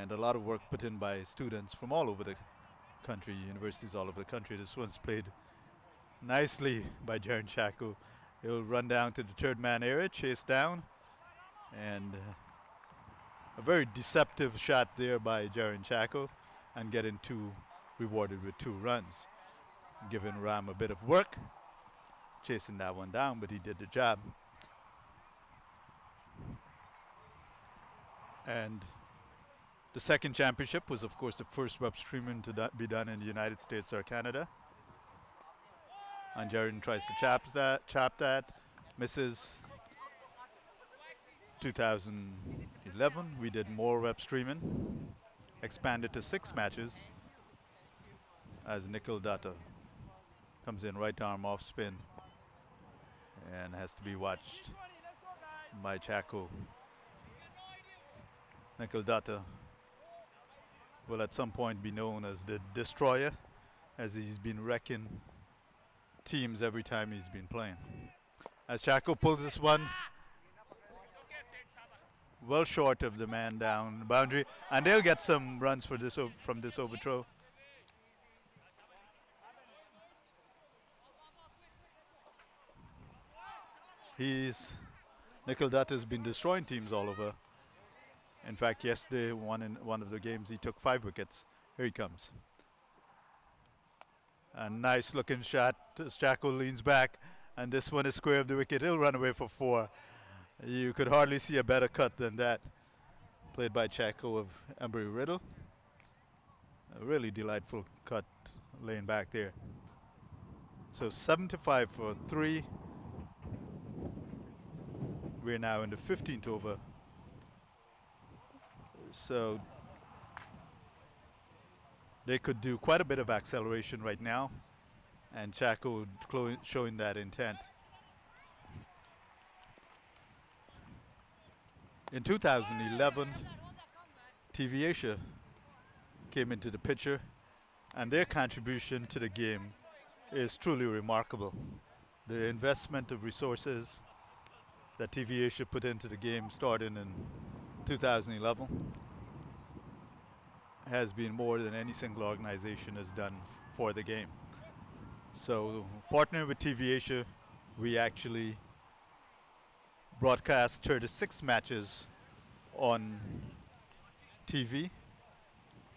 S1: and a lot of work put in by students from all over the country, universities all over the country. This one's played nicely by Jaron Chaco. He'll run down to the third man area, chase down, and a very deceptive shot there by Jaron Chaco, and getting rewarded with 2 runs, giving Ram a bit of work, chasing that one down, but he did the job. And the second championship was, of course, the first web streaming to be done in the United States or Canada. And Jaron tries to chop that, misses. 2011, we did more web streaming, expanded to 6 matches, as Nickel Data comes in right arm off spin and has to be watched by Chaco. Nickel Data will at some point be known as the Destroyer, as he's been wrecking teams every time he's been playing. As Chaco pulls this one well short of the man down the boundary, and they'll get some runs for this from this overthrow. Nickel Data has been destroying teams all over. In fact, yesterday, in one of the games, he took 5 wickets. Here he comes. A nice looking shot as Chaco leans back, and this one is square of the wicket. He'll run away for 4. You could hardly see a better cut than that, played by Chaco of Embry-Riddle. A really delightful cut laying back there. So 75 for 3. We're now in the 15th over. So they could do quite a bit of acceleration right now, and Chaco showing that intent. In 2011, TV Asia came into the picture, and their contribution to the game is truly remarkable. The investment of resources that TV Asia put into the game starting in 2011 has been more than any single organization has done for the game. So partnering with TV Asia, we actually broadcast 36 matches on TV,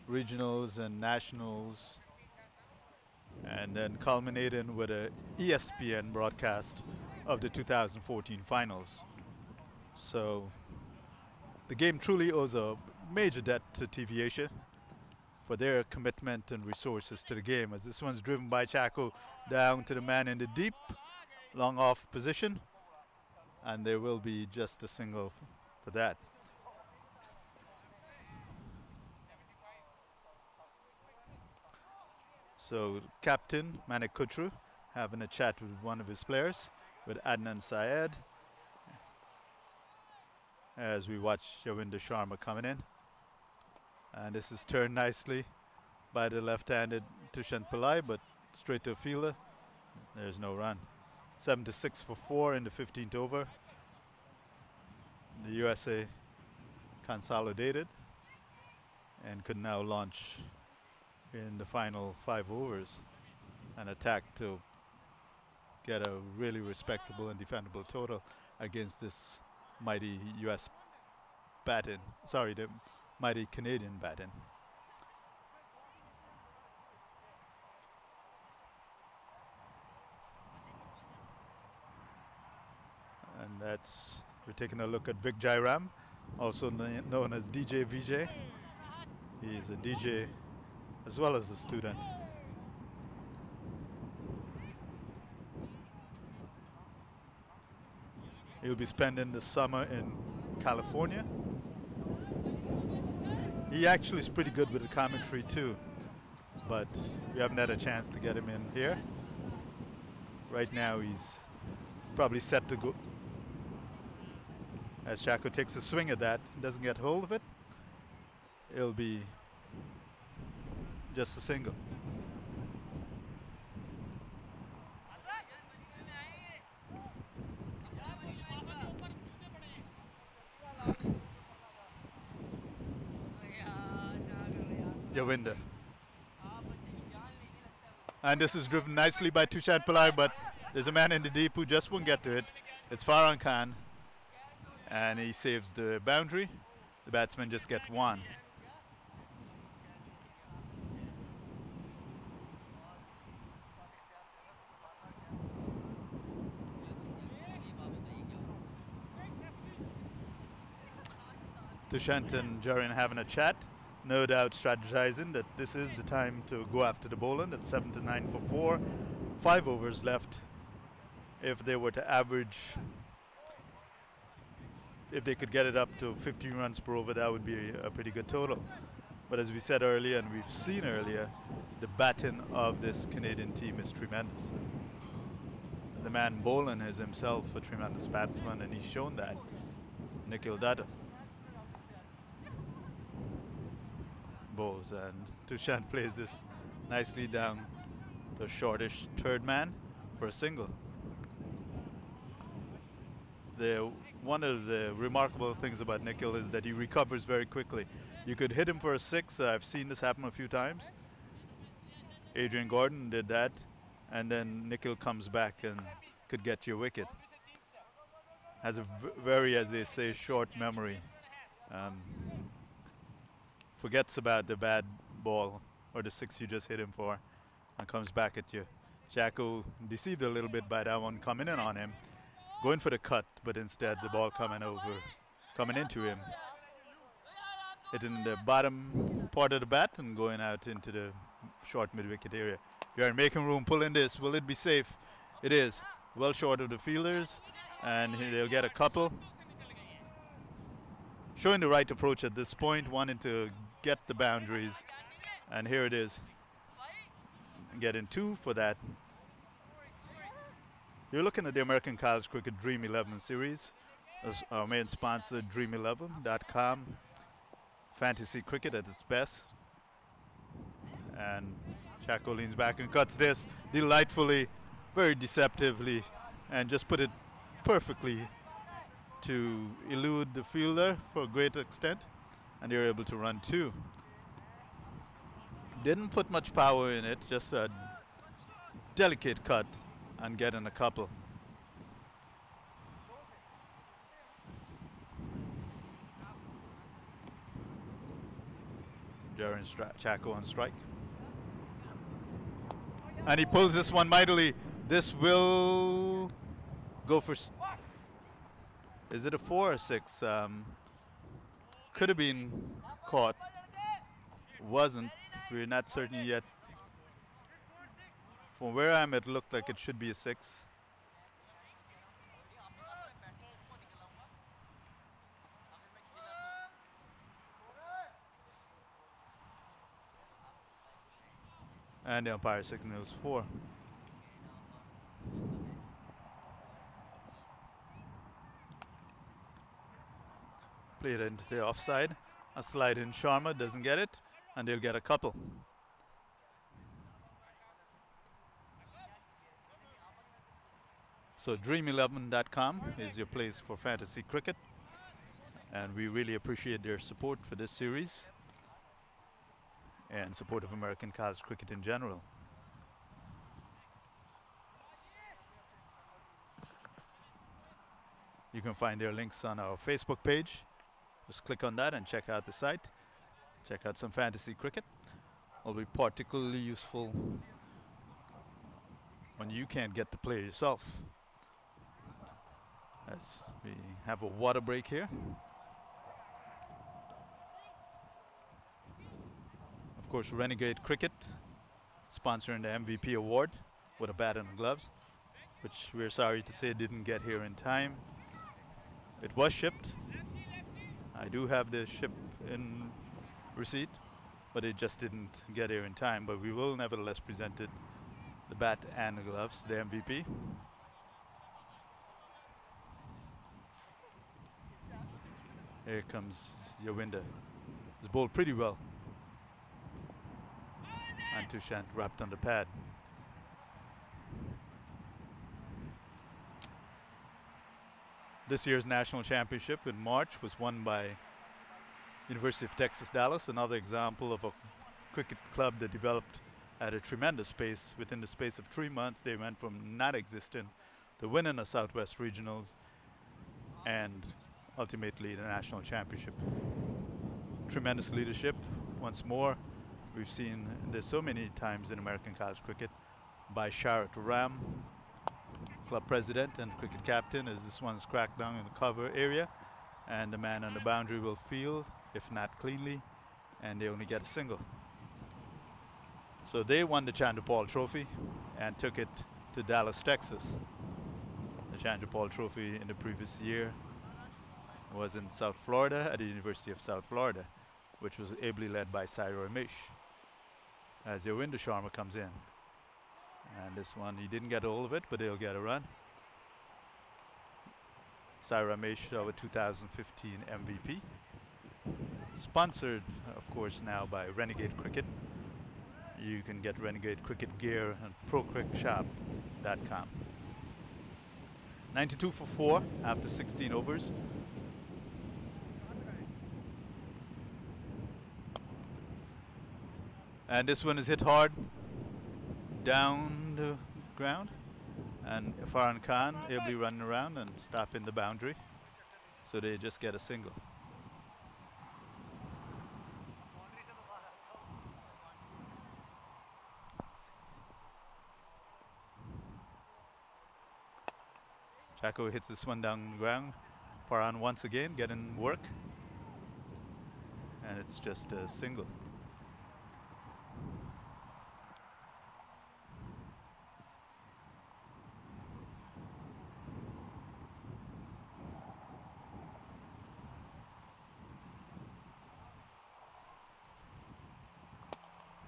S1: regionals and nationals, and then culminating with a ESPN broadcast of the 2014 finals. So the game truly owes a major debt to TV Asia for their commitment and resources to the game, as this one's driven by Chaco down to the man in the deep, long off position, and there will be just a single for that. So captain Manik Kutru having a chat with one of his players, with Adnan Syed, as we watch Jawinder Sharma coming in. And this is turned nicely by the left-handed Tushant Pillai, but straight to a fielder. There's no run. 76 for 4 in the 15th over. The USA consolidated and could now launch in the final 5 overs an attack to get a really respectable and defendable total against this mighty US batting. Sorry, the mighty Canadian batting. And we're taking a look at Vic Jairam, also known as DJ VJ. He's a DJ as well as a student. He'll be spending the summer in California. He actually is pretty good with the commentary too, but we haven't had a chance to get him in here. Right now he's probably set to go. As Chaco takes a swing at that, doesn't get hold of it, it'll be just a single. Yawinder. And this is driven nicely by Tushan Pillai, but there's a man in the deep who just won't get to it. It's Farhan Khan, and he saves the boundary. The batsmen just get one. Tushant and Jarin having a chat, no doubt strategizing that this is the time to go after the bowling. At 7-9 for 4, 5 overs left. If they were to average, if they could get it up to 15 runs per over, that would be a pretty good total. But as we said earlier, and we've seen earlier, the batting of this Canadian team is tremendous. The man bowling is himself a tremendous batsman, and he's shown that. Nikhil Dada bowls, and Tushant plays this nicely down the shortish third man for a single. One of the remarkable things about Nikhil is that he recovers very quickly. You could hit him for a 6. I've seen this happen a few times. Adrian Gordon did that, and then Nikhil comes back and could get you a wicket. Has a very, as they say, short memory. Forgets about the bad ball or the 6 you just hit him for and comes back at you. Jacko deceived a little bit by that one coming in on him, going for the cut, but instead the ball coming into him, hitting the bottom part of the bat and going out into the short mid-wicket area. You're making room, pulling this. Will it be safe? It is. Well short of the fielders, and they'll get a couple. Showing the right approach at this point, wanting to get the boundaries, and here it is. Getting 2 for that. You're looking at the American College Cricket Dream 11 series. As our main sponsor, Dream11.com. Fantasy cricket at its best. And Chaco leans back and cuts this delightfully, very deceptively, and just put it perfectly to elude the fielder for a great extent, and they're able to run 2. Didn't put much power in it, just a delicate cut and getting a couple. Jaron Chaco on strike. And he pulls this one mightily. This will go for... Is it a 4 or 6? Could have been caught. Wasn't. We're not certain yet. From where I'm, it looked like it should be a 6. And the umpire signals 4. Played into the offside. A slide in Sharma, doesn't get it, and they'll get a couple. So Dream11.com is your place for fantasy cricket, and we really appreciate their support for this series and support of American college cricket in general. You can find their links on our Facebook page. Just click on that and check out the site. Check out some fantasy cricket. It'll be particularly useful when you can't get to play yourself. As we have a water break here. Of course, Renegade Cricket sponsoring the MVP award with a bat and gloves, which we're sorry to say didn't get here in time. It was shipped. I do have the ship in receipt, but it just didn't get here in time. But we will nevertheless present it, the bat and the gloves, the MVP. Here comes Yawinder. It's bowled pretty well. And Tushant wrapped on the pad. This year's national championship in March was won by University of Texas, Dallas, another example of a cricket club that developed at a tremendous pace. Within the space of 3 months, they went from not existent to winning a Southwest Regionals and ultimately the national championship. Tremendous leadership. Once more, we've seen this so many times in American college cricket by Sharat Ram, club president and cricket captain, as this one's cracked down in the cover area, and the man on the boundary will field, if not cleanly, and they only get a single. So they won the Chandra Paul Trophy and took it to Dallas, Texas. The Chandra Paul Trophy in the previous year was in South Florida at the University of South Florida, which was ably led by Saira Ramesh. As Yowinder Sharma comes in. And this one, he didn't get all of it, but he'll get a run. Saira Ramesh, our 2015 MVP. Sponsored, of course, now by Renegade Cricket. You can get Renegade Cricket gear at procrickshop.com. 92 for 4 after 16 overs. And this one is hit hard down the ground, and Farhan Khan ably running around and stopping the boundary, so they just get a single. Chaco hits this one down the ground. Farhan once again getting work, and it's just a single.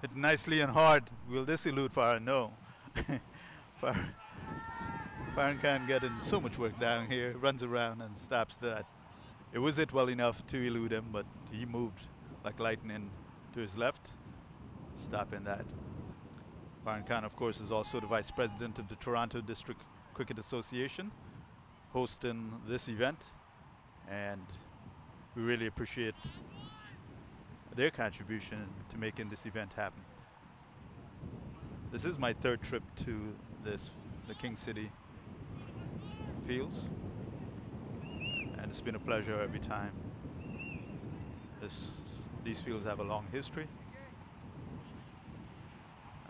S1: Hit nicely and hard. Will this elude Farhan? No. Farhan Khan getting so much work down here, runs around and stops that. It was hit well enough to elude him, but he moved like lightning to his left, stopping that. Farhan Khan, of course, is also the vice president of the Toronto District Cricket Association, hosting this event, and we really appreciate their contribution to making this event happen. This is my third trip to the King City fields, and it's been a pleasure every time. These fields have a long history,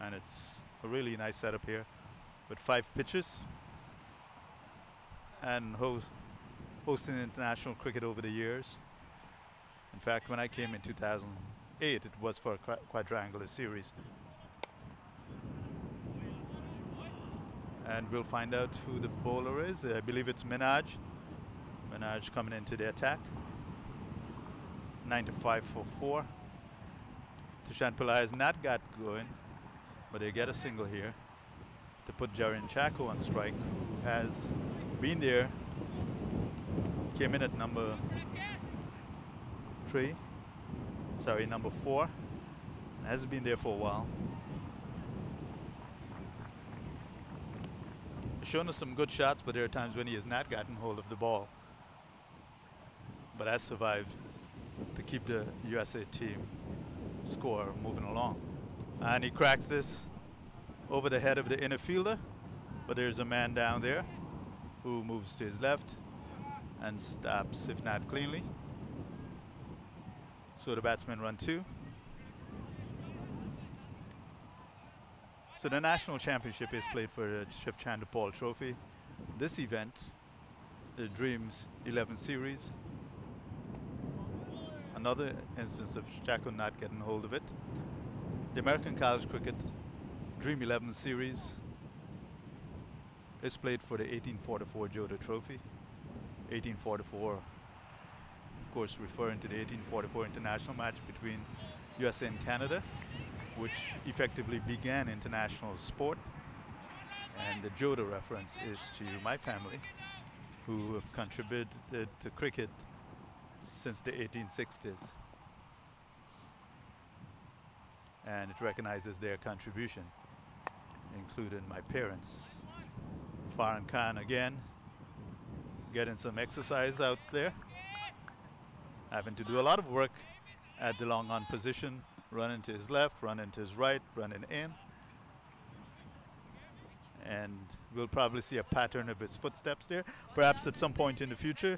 S1: and it's a really nice setup here with 5 pitches, and hosting international cricket over the years. In fact, when I came in 2008, it was for a quadrangular series. And we'll find out who the bowler is. I believe it's Minaj. Minaj coming into the attack. 9-5 for 4. Tushant Pillai has not got going, but they get a single here to put Jaren Chaco on strike, who has been there. Came in at number 4, and has been there for a while. He's shown us some good shots, but there are times when he has not gotten hold of the ball, but has survived to keep the USA team score moving along. And he cracks this over the head of the inner fielder, but there's a man down there who moves to his left and stops, if not cleanly. So the batsmen run 2. So the national championship is played for the Shiv Chandra Paul Trophy. This event, the Dreams 11 series, another instance of Chaco not getting hold of it. The American College Cricket Dream 11 series is played for the 1844 Jodah Trophy. 1844, of course, referring to the 1844 international match between USA and Canada, which effectively began international sport. And the Jodah reference is to my family, who have contributed to cricket since the 1860s. And it recognizes their contribution, including my parents. Farhan Khan again, getting some exercise out there, having to do a lot of work at the long on position Running to his left, running to his right, running in. And we'll probably see a pattern of his footsteps there. Perhaps at some point in the future,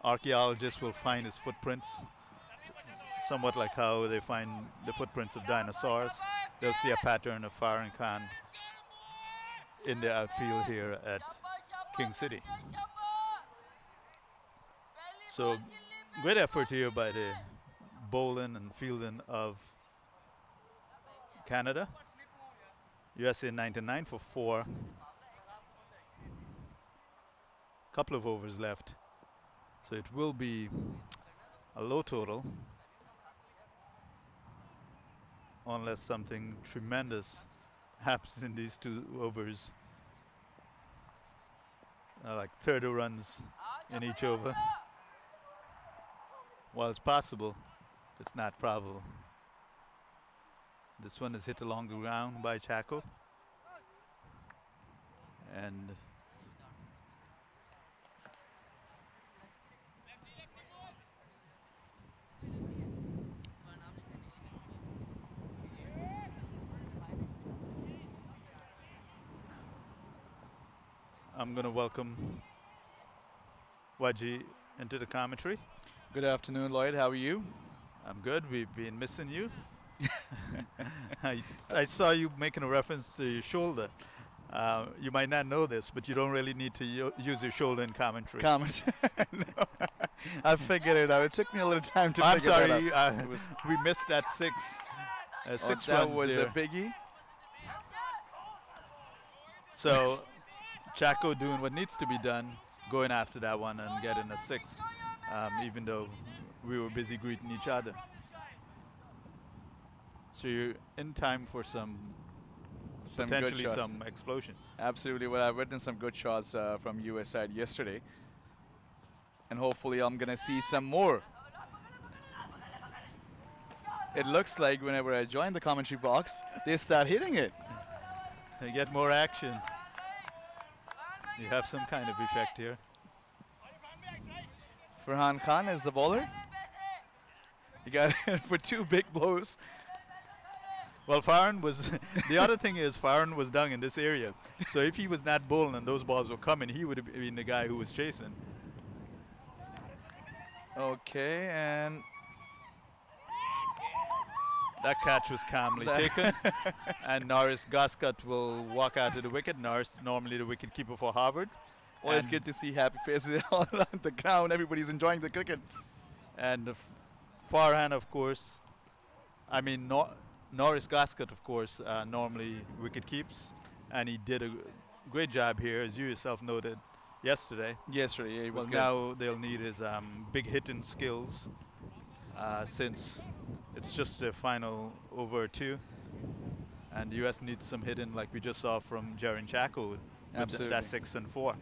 S1: archaeologists will find his footprints, somewhat like how they find the footprints of dinosaurs. They'll see a pattern of Farhan Khan in the outfield here at King City. So great effort here by the bowling and fielding of Canada. USA 99 for 4. Couple of overs left. So it will be a low total unless something tremendous happens in these 2 overs. Like 30 runs in each over. While it's possible, it's not probable. This one is hit along the ground by Chaco. And I'm going to welcome Waji into the commentary.
S5: Good afternoon, Lloyd. How are you?
S1: I'm good. We've been missing you. I saw you making a reference to your shoulder. You might not know this, but you don't really need to use your shoulder in commentary.
S5: No. I figured it out. It took me a little time to
S1: I'm
S5: figure
S1: sorry,
S5: that out.
S1: we missed that 6 runs
S5: that was
S1: there.
S5: a biggie.
S1: So Chaco doing what needs to be done, going after that one and getting a 6, even though we were busy greeting each other. So you're in time for some potentially
S5: good shots.
S1: some explosion.
S5: Absolutely. Well, I witnessed some good shots from US side yesterday. And hopefully I'm going to see some more. It looks like whenever I join the commentary box, they start hitting it.
S1: They get more action. You have some kind of effect here.
S5: Farhan Khan is the bowler. He got it for 2 big blows.
S1: Well, Farhan was, the other thing is Farhan was down in this area. So if he was not bowling and those balls were coming, he would have been the guy who was chasing.
S5: Okay, and
S1: that catch was calmly taken. And Norris Goscott will walk out to the wicket. Norris, normally the wicket keeper for Harvard.
S5: always good to see happy faces all around the ground. Everybody's enjoying the cricket.
S1: And Farhan, of course, I mean, Norris Goscott, of course, normally wicket keeps. And he did a great job here, as you yourself noted yesterday.
S5: Yesterday, yeah, he was
S1: Well,
S5: good.
S1: now they'll need his big hitting skills since it's just the final over 2. And the U.S. needs some hitting like we just saw from Jaron Chaco with
S5: Absolutely.
S1: that 6 and 4.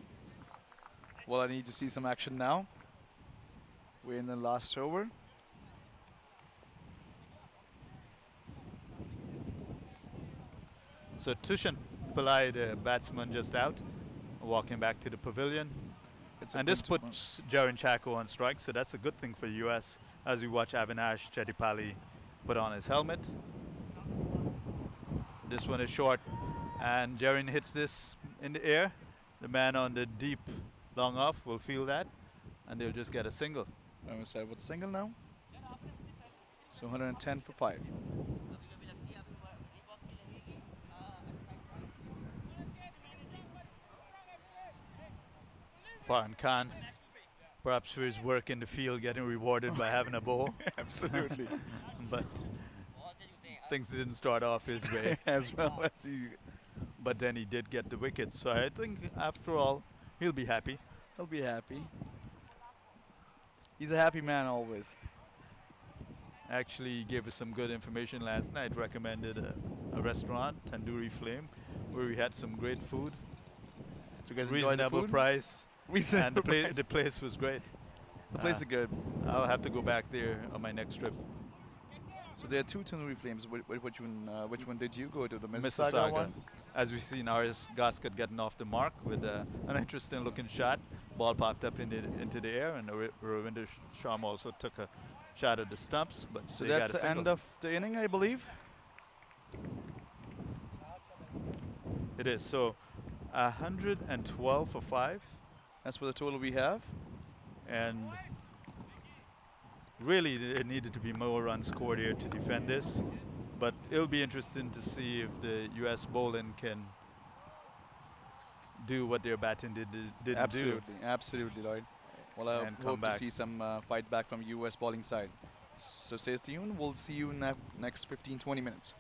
S5: Well, I need to see some action now. We're in the last over.
S1: So Tushan Pillai, the batsman, just out, walking back to the pavilion.
S5: It's a
S1: And this
S5: good
S1: puts Jaron Chaco on strike, so that's a good thing for the U.S. as we watch Avinash Chetipalli put on his helmet. This one is short, and Jaron hits this in the air. The man on the deep long off will feel that, and they'll just get a single.
S5: I'm side with single now. So 110 for 5.
S1: Farhan Khan, perhaps for his work in the field, getting rewarded by having a ball.
S5: Absolutely.
S1: But things didn't start off his way.
S5: As well as he,
S1: But then he did get the wicket. So I think, after all, he'll be happy.
S5: he'll be happy. He's a happy man always.
S1: Actually, he gave us some good information last night. Recommended a restaurant, Tandoori Flame, where we had some great food,
S5: So you guys enjoy the
S1: reasonable
S5: food?
S1: price, and
S5: Reasonable price.
S1: the place was great.
S5: The place is good.
S1: I'll have to go back there on my next trip.
S5: So there are 2 Tandoori Flames. Which one did you go to? The Mississauga one?
S1: As we see Norris Goscott getting off the mark with an interesting looking shot. Ball popped up into the air, and Ravinder Sharma also took a shattered the stumps, but
S5: So
S1: they got
S5: that's
S1: a
S5: the
S1: single.
S5: end of the inning, I believe.
S1: It is. So 112 for 5.
S5: That's what the total we have.
S1: And really, it needed to be more runs scored here to defend this. But it'll be interesting to see if the U.S. bowling can do what their batting didn't
S5: Absolutely, absolutely, Lloyd. Well, I
S1: and come
S5: hope to
S1: back.
S5: see some fight back from U.S. bowling side. So stay tuned. We'll see you in the next 15, 20 minutes.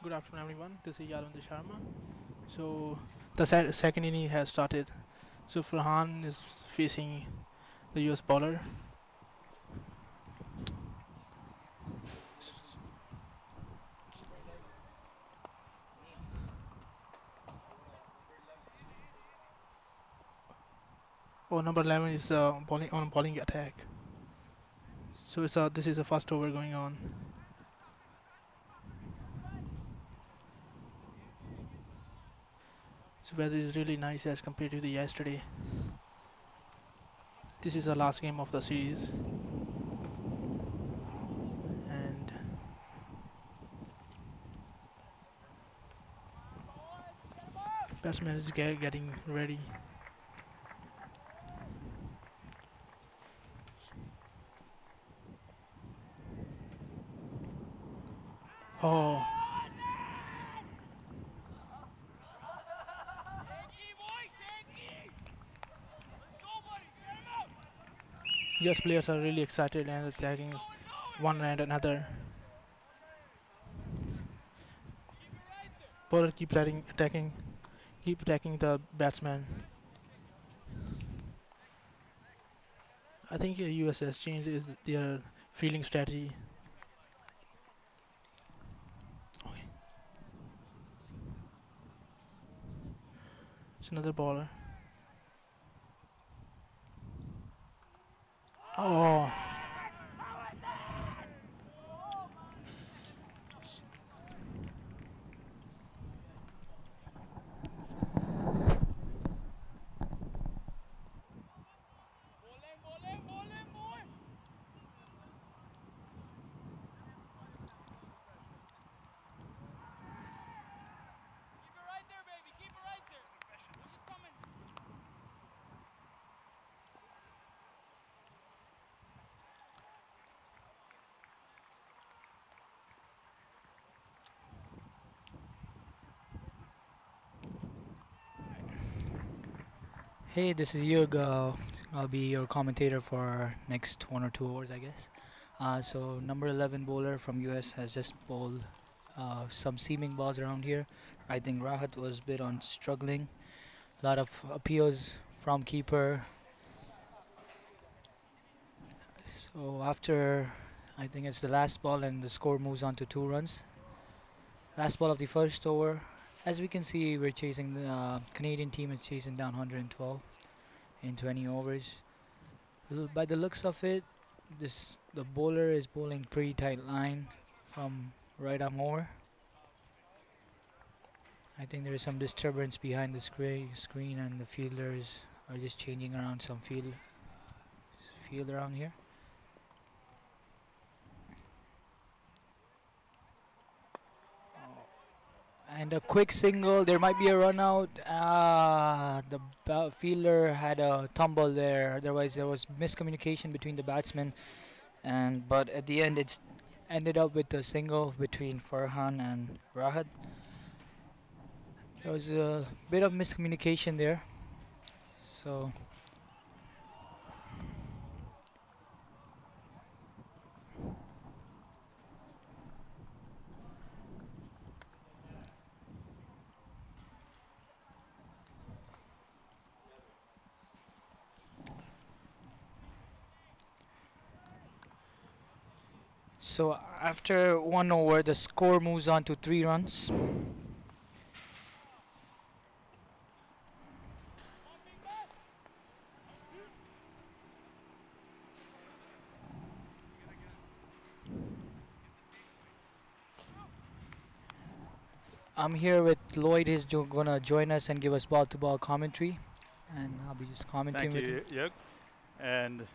S6: good afternoon, everyone. This is Yadon Sharma. So the second inning has started. So Farhan is facing the US bowler. Oh, number 11 is bowling on bowling attack. So this is the first over going on. So weather is really nice as compared to the yesterday. This is the last game of the series. And batsman is getting ready. Oh. Yes, players are really excited and attacking one and another. Bowler keep attacking the batsman. I think US has changed is their fielding strategy. Okay. It's another bowler. Oh.
S7: Hey, this is Yug. I'll be your commentator for next 1 or 2 hours, I guess. So number 11 bowler from US has just bowled some seaming balls around here. I think Rahat was a bit on struggling. A lot of appeals from keeper. So after, I think it's the last ball and the score moves on to 2 runs. Last ball of the first over. As we can see, we're chasing the Canadian team is chasing down 112 in 20 overs. By the looks of it, the bowler is bowling pretty tight line from right arm over. I think there is some disturbance behind the screen and the fielders are just changing around some field around here. And a quick single, there might be a run out. The fielder had a tumble there. Otherwise, there was miscommunication between the batsmen. But at the end, it's ended up with a single between Farhan and Rahat. There was a bit of miscommunication there. So after 1 over, the score moves on to 3 runs. I'm here with Lloyd. He's gonna join us and give us ball-to-ball commentary, and I'll be just commenting
S1: Thank
S7: with him.
S1: you, Yug. And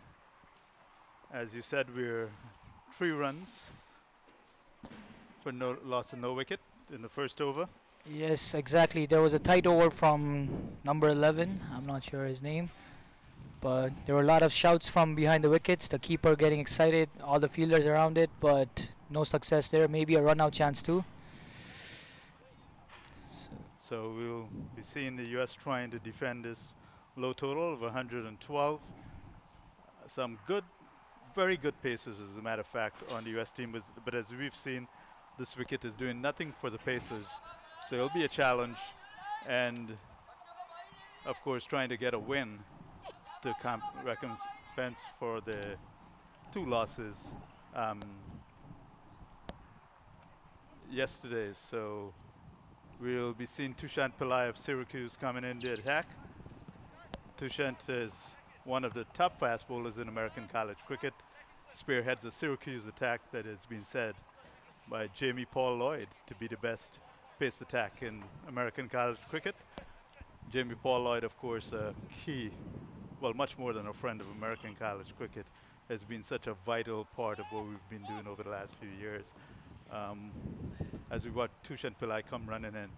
S1: as you said, we're 3 runs for no loss and no wicket in the first over.
S7: Yes, exactly. There was a tight over from number 11. I'm not sure his name. But there were a lot of shouts from behind the wickets. The keeper getting excited, all the fielders around it, but no success there. Maybe a run-out chance too.
S1: So we'll be seeing the US trying to defend this low total of 112. Some good, very good paces, as a matter of fact, on the US team. But as we've seen, this wicket is doing nothing for the Pacers. So it'll be a challenge, and of course trying to get a win to recompense for the 2 losses yesterday. So we'll be seeing Tushant Pillai of Syracuse coming in the attack. Tushant is one of the top fast bowlers in American college cricket. Spearheads the Syracuse attack that has been said by Jamie Paul Lloyd to be the best pace attack in American college cricket. Jamie Paul Lloyd, of course, a key, well, much more than a friend of American college cricket, has been such a vital part of what we've been doing over the last few years. As we watch Tushant Pillai come running in.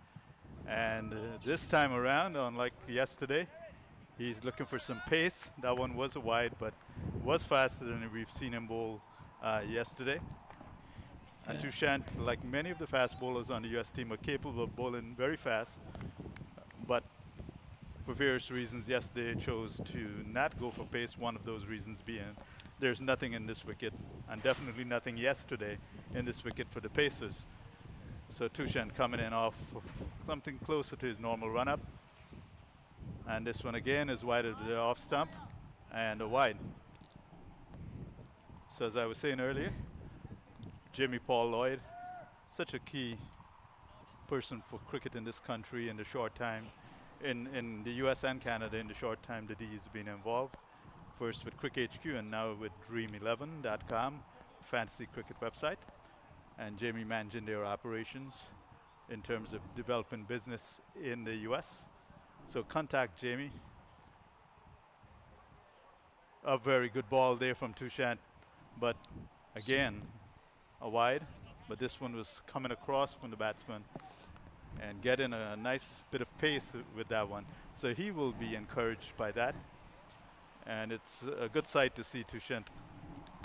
S1: And this time around, unlike yesterday, he's looking for some pace. That one was a wide, but was faster than we've seen him bowl yesterday. And Tushant, like many of the fast bowlers on the US team, are capable of bowling very fast, but for various reasons yesterday chose to not go for pace. One of those reasons being there's nothing in this wicket, and definitely nothing yesterday in this wicket for the Pacers. So Tushant coming in off something closer to his normal run-up. And this one again is wide of the off stump and a wide. So as I was saying earlier, Jimmy Paul Lloyd, such a key person for cricket in this country in the short time, in the US and Canada in the short time that he's been involved. First with Crick HQ and now with Dream11.com, fantasy cricket website. And Jamie managing their operations in terms of developing business in the US. So contact Jamie. A very good ball there from Tushant, but again, a wide. But this one was coming across from the batsman and getting a nice bit of pace with that one. So he will be encouraged by that. And it's a good sight to see Tushant.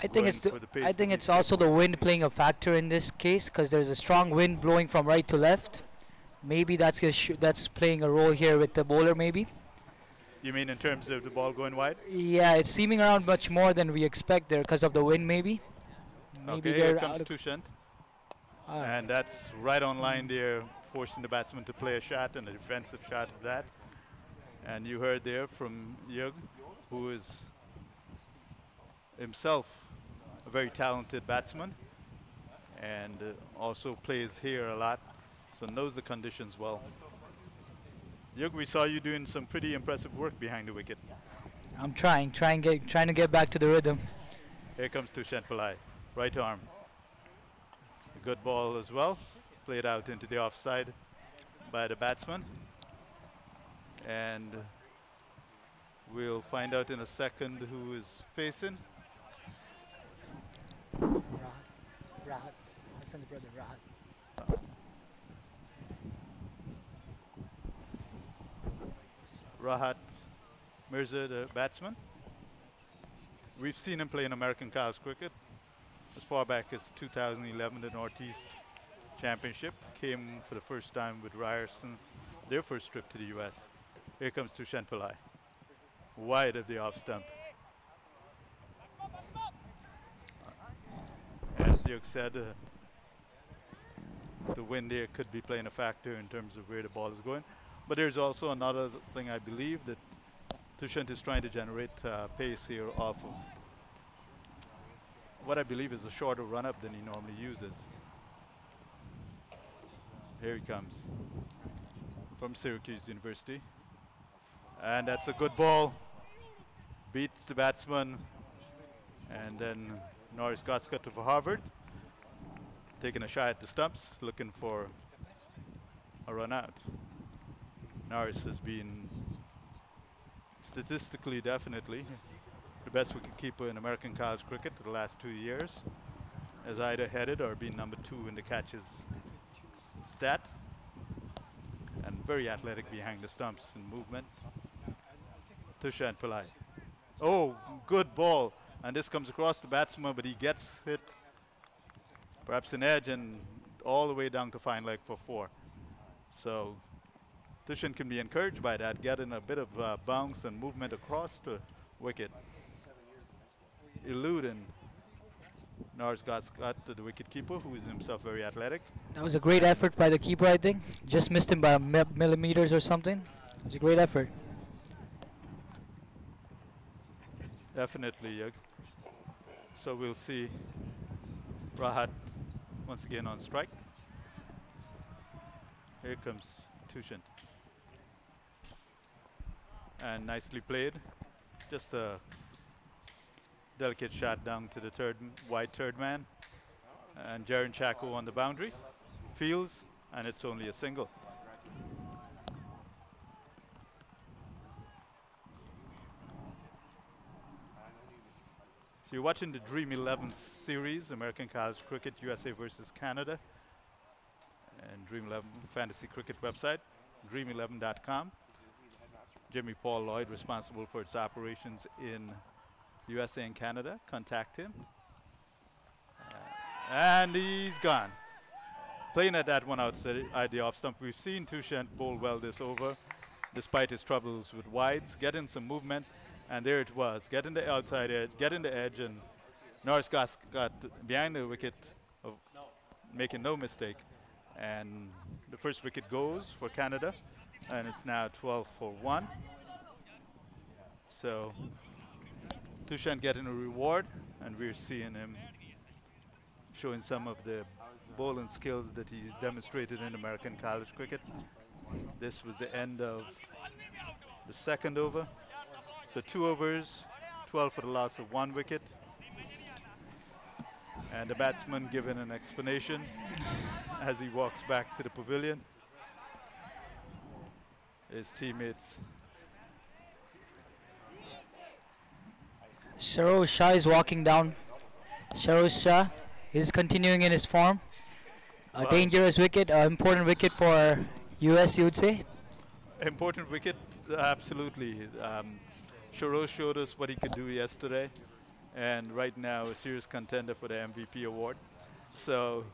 S7: I think it's also the wind playing a factor in this case, because there's a strong wind blowing from right to left. Maybe that's that's playing a role here with the bowler, maybe.
S1: You mean in terms of the ball going wide?
S7: Yeah, it's seeming around much more than we expect there because of the wind, maybe.
S1: Okay, here comes Tushant. And that's right on line there, forcing the batsman to play a shot and a defensive shot of that. And you heard there from Yug, who is himself a very talented batsman and also plays here a lot, so knows the conditions well. Yug, we saw you doing some pretty impressive work behind the wicket.
S7: I'm trying to get back to the rhythm.
S1: Here comes Tushant Pillai, right arm. A good ball as well, played out into the offside by the batsman. And we'll find out in a second who is facing.
S7: Rahat. Hassan's brother, Rahat.
S1: Rahat Mirza, the batsman. We've seen him play in American college cricket as far back as 2011, the Northeast Championship. Came for the first time with Ryerson, their first trip to the US. Here comes Tushant Pillai, wide of the off stump. As Yug said, the wind there could be playing a factor in terms of where the ball is going. But there's also another thing I believe that Tushant is trying to generate pace here off of what I believe is a shorter run-up than he normally uses. Here he comes from Syracuse University. And that's a good ball. Beats the batsman. And then Norris Goscutt of Harvard taking a shot at the stumps, looking for a run out. Norris has been statistically definitely the best wicketkeeper in American college cricket for the last 2 years, has either headed or been number 2 in the catches stat, and very athletic behind the stumps and movement. Tushant Pillai. Oh, good ball. And this comes across the batsman, but he gets hit, perhaps an edge, and all the way down to fine leg for 4. So Tushant can be encouraged by that, getting a bit of bounce and movement across the wicket, eluding Norris got to the wicketkeeper, who is himself very athletic.
S7: That was a great effort by the keeper, I think. Just missed him by millimeters or something. It was a great effort.
S1: Definitely. So we'll see Rahat once again on strike. Here comes Tushant. And nicely played. Just a delicate shot down to the wide third man. And Jaren Chacko on the boundary. Fields, and it's only a single. So you're watching the Dream 11 series, American College Cricket, USA versus Canada. And Dream 11 Fantasy Cricket website, dream11.com. Jimmy Paul Lloyd, responsible for its operations in USA and Canada. Contact him. And he's gone. Playing at that one outside the off stump. We've seen Tushant bowl well this over, despite his troubles with wides, getting some movement, and there it was, getting the outside edge, getting the edge, and Norris got behind the wicket, making no mistake. And the first wicket goes for Canada, and it's now 12 for 1. So Tushant getting a reward, and we're seeing him showing some of the bowling skills that he's demonstrated in American college cricket. This was the end of the second over. So 2 overs, 12 for the loss of 1 wicket. And the batsman giving an explanation as he walks back to the pavilion. His teammates.
S7: Sharoz Shah is walking down. Sharoz Shah is continuing in his form. A dangerous wicket, important wicket for US, you would say?
S1: Important wicket, absolutely. Sharoz showed us what he could do yesterday, and right now a serious contender for the MVP award. So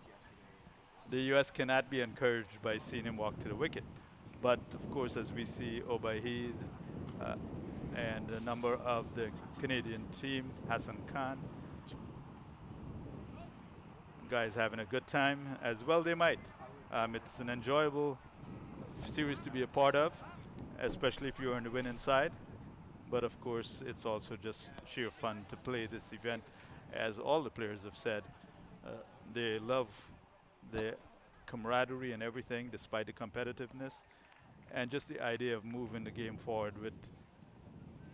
S1: the US cannot be encouraged by seeing him walk to the wicket. But of course, as we see Obaid and a number of the Canadian team, Hassan Khan, guys having a good time as well they might. It's an enjoyable series to be a part of, especially if you're on the winning side. But of course, it's also just sheer fun to play this event. As all the players have said, they love the camaraderie and everything despite the competitiveness, and just the idea of moving the game forward with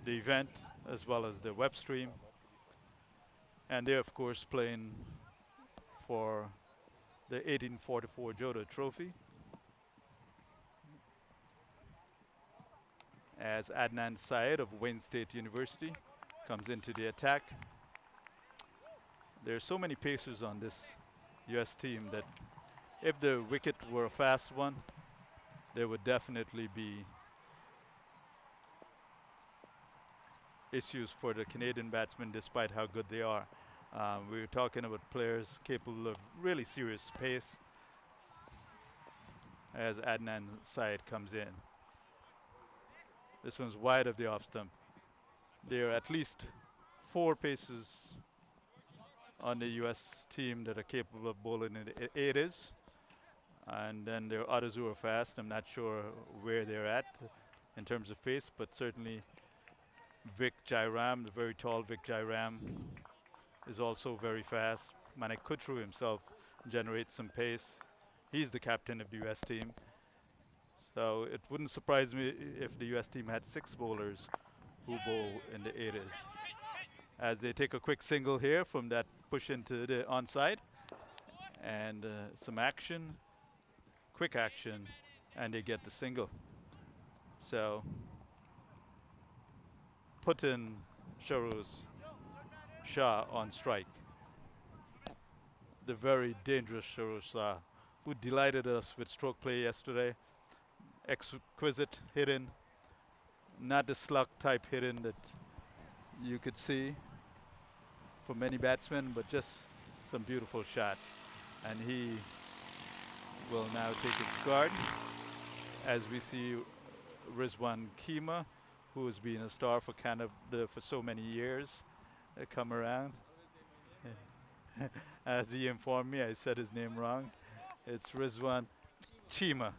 S1: the event as well as the web stream. And they're of course playing for the 1844 Jodah Trophy, as Adnan Syed of Wayne State University comes into the attack. There are so many pacers on this US team that if the wicket were a fast one, there would definitely be issues for the Canadian batsmen despite how good they are. We were talking about players capable of really serious pace as Adnan Syed comes in. This one's wide of the off stump. There are at least 4 paces on the US team that are capable of bowling in the 80s. And then there are others who are fast. I'm not sure where they're at in terms of pace, but certainly Vic Jairam, the very tall Vic Jairam, is also very fast. Manik Kutru himself generates some pace. He's the captain of the US team. So it wouldn't surprise me if the US team had 6 bowlers who bowl in the 80s. As they take a quick single here from that push into the onside. And some action, quick action, and they get the single. So put in Sharoz Shah on strike. The very dangerous Sharoz Shah, who delighted us with stroke play yesterday. Exquisite hitting, not the slug type hitting that you could see for many batsmen, but just some beautiful shots. And he will now take his guard as we see Rizwan Kima, who has been a star for Canada for so many years, come around. As he informed me, I said his name wrong. It's Rizwan Chima.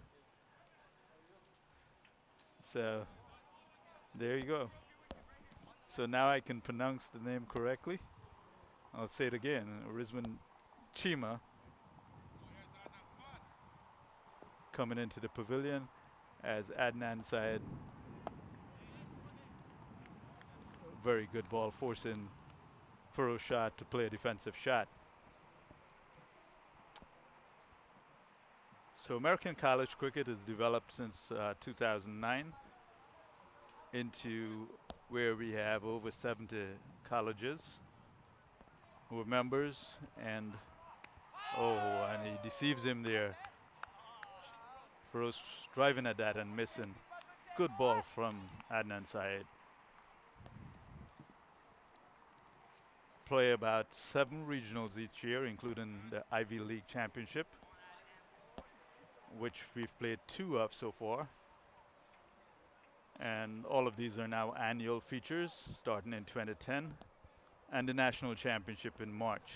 S1: So there you go. So now I can pronounce the name correctly. I'll say it again. Rizwan Chima coming into the pavilion as Adnan Syed. Very good ball, forcing Feroz Shah to play a defensive shot. So American college cricket has developed since 2009 into where we have over 70 colleges who are members, and and he deceives him there. Feroz driving at that and missing. Good ball from Adnan Syed. Play about 7 regionals each year, including the Ivy League Championship, which we've played 2 of so far. And all of these are now annual features starting in 2010, and the National Championship in March.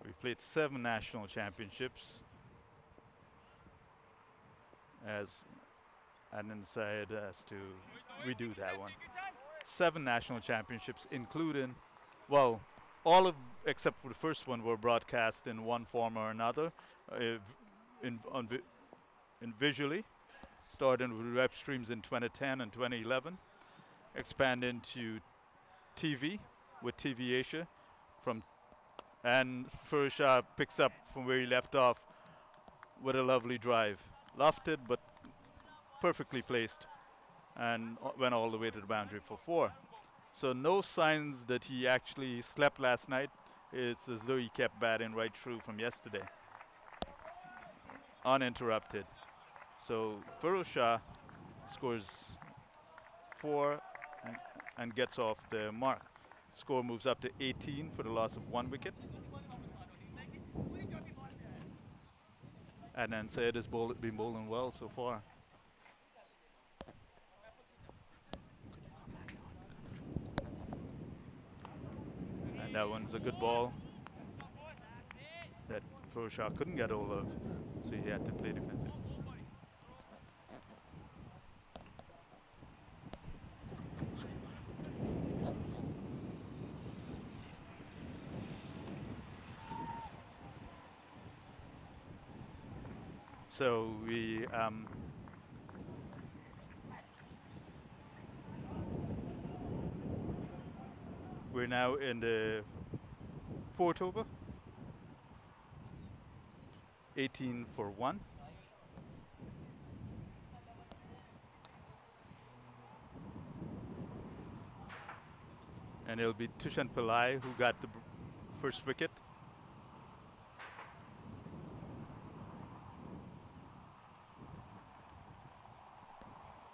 S1: We've played 7 national championships, as Adnan Syed has to redo that one. 7 national championships, including, well, all of except for the first one were broadcast in one form or another, in visually, starting with web streams in 2010 and 2011, expanding to TV with TV Asia, and Feroz Shah picks up from where he left off with a lovely drive, lofted but perfectly placed, and went all the way to the boundary for 4. So no signs that he actually slept last night. It's as though he kept batting right through from yesterday, uninterrupted. So Feroz Shah scores 4 and gets off the mark. Score moves up to 18 for the loss of 1 wicket. Adnan Syed has been bowling well so far. And that one's a good ball that Feroz Shah couldn't get hold of, so he had to play defensive. So we're now in the 4th over, 18 for 1. And it'll be Tushan Pillai who got the first wicket.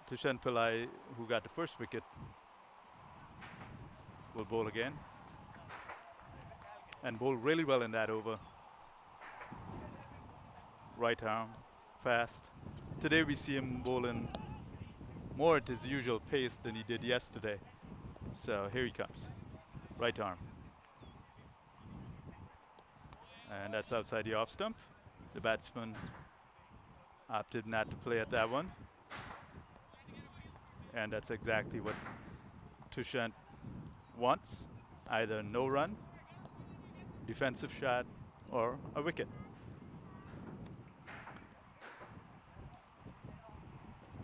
S1: Tushan Pillai, who got the first wicket, will bowl again. And bowl really well in that over. Right arm, fast. Today we see him bowling more at his usual pace than he did yesterday. So here he comes. Right arm. And that's outside the off stump. The batsman opted not to play at that one. And that's exactly what Tushant wants. Either no run, defensive shot, or a wicket.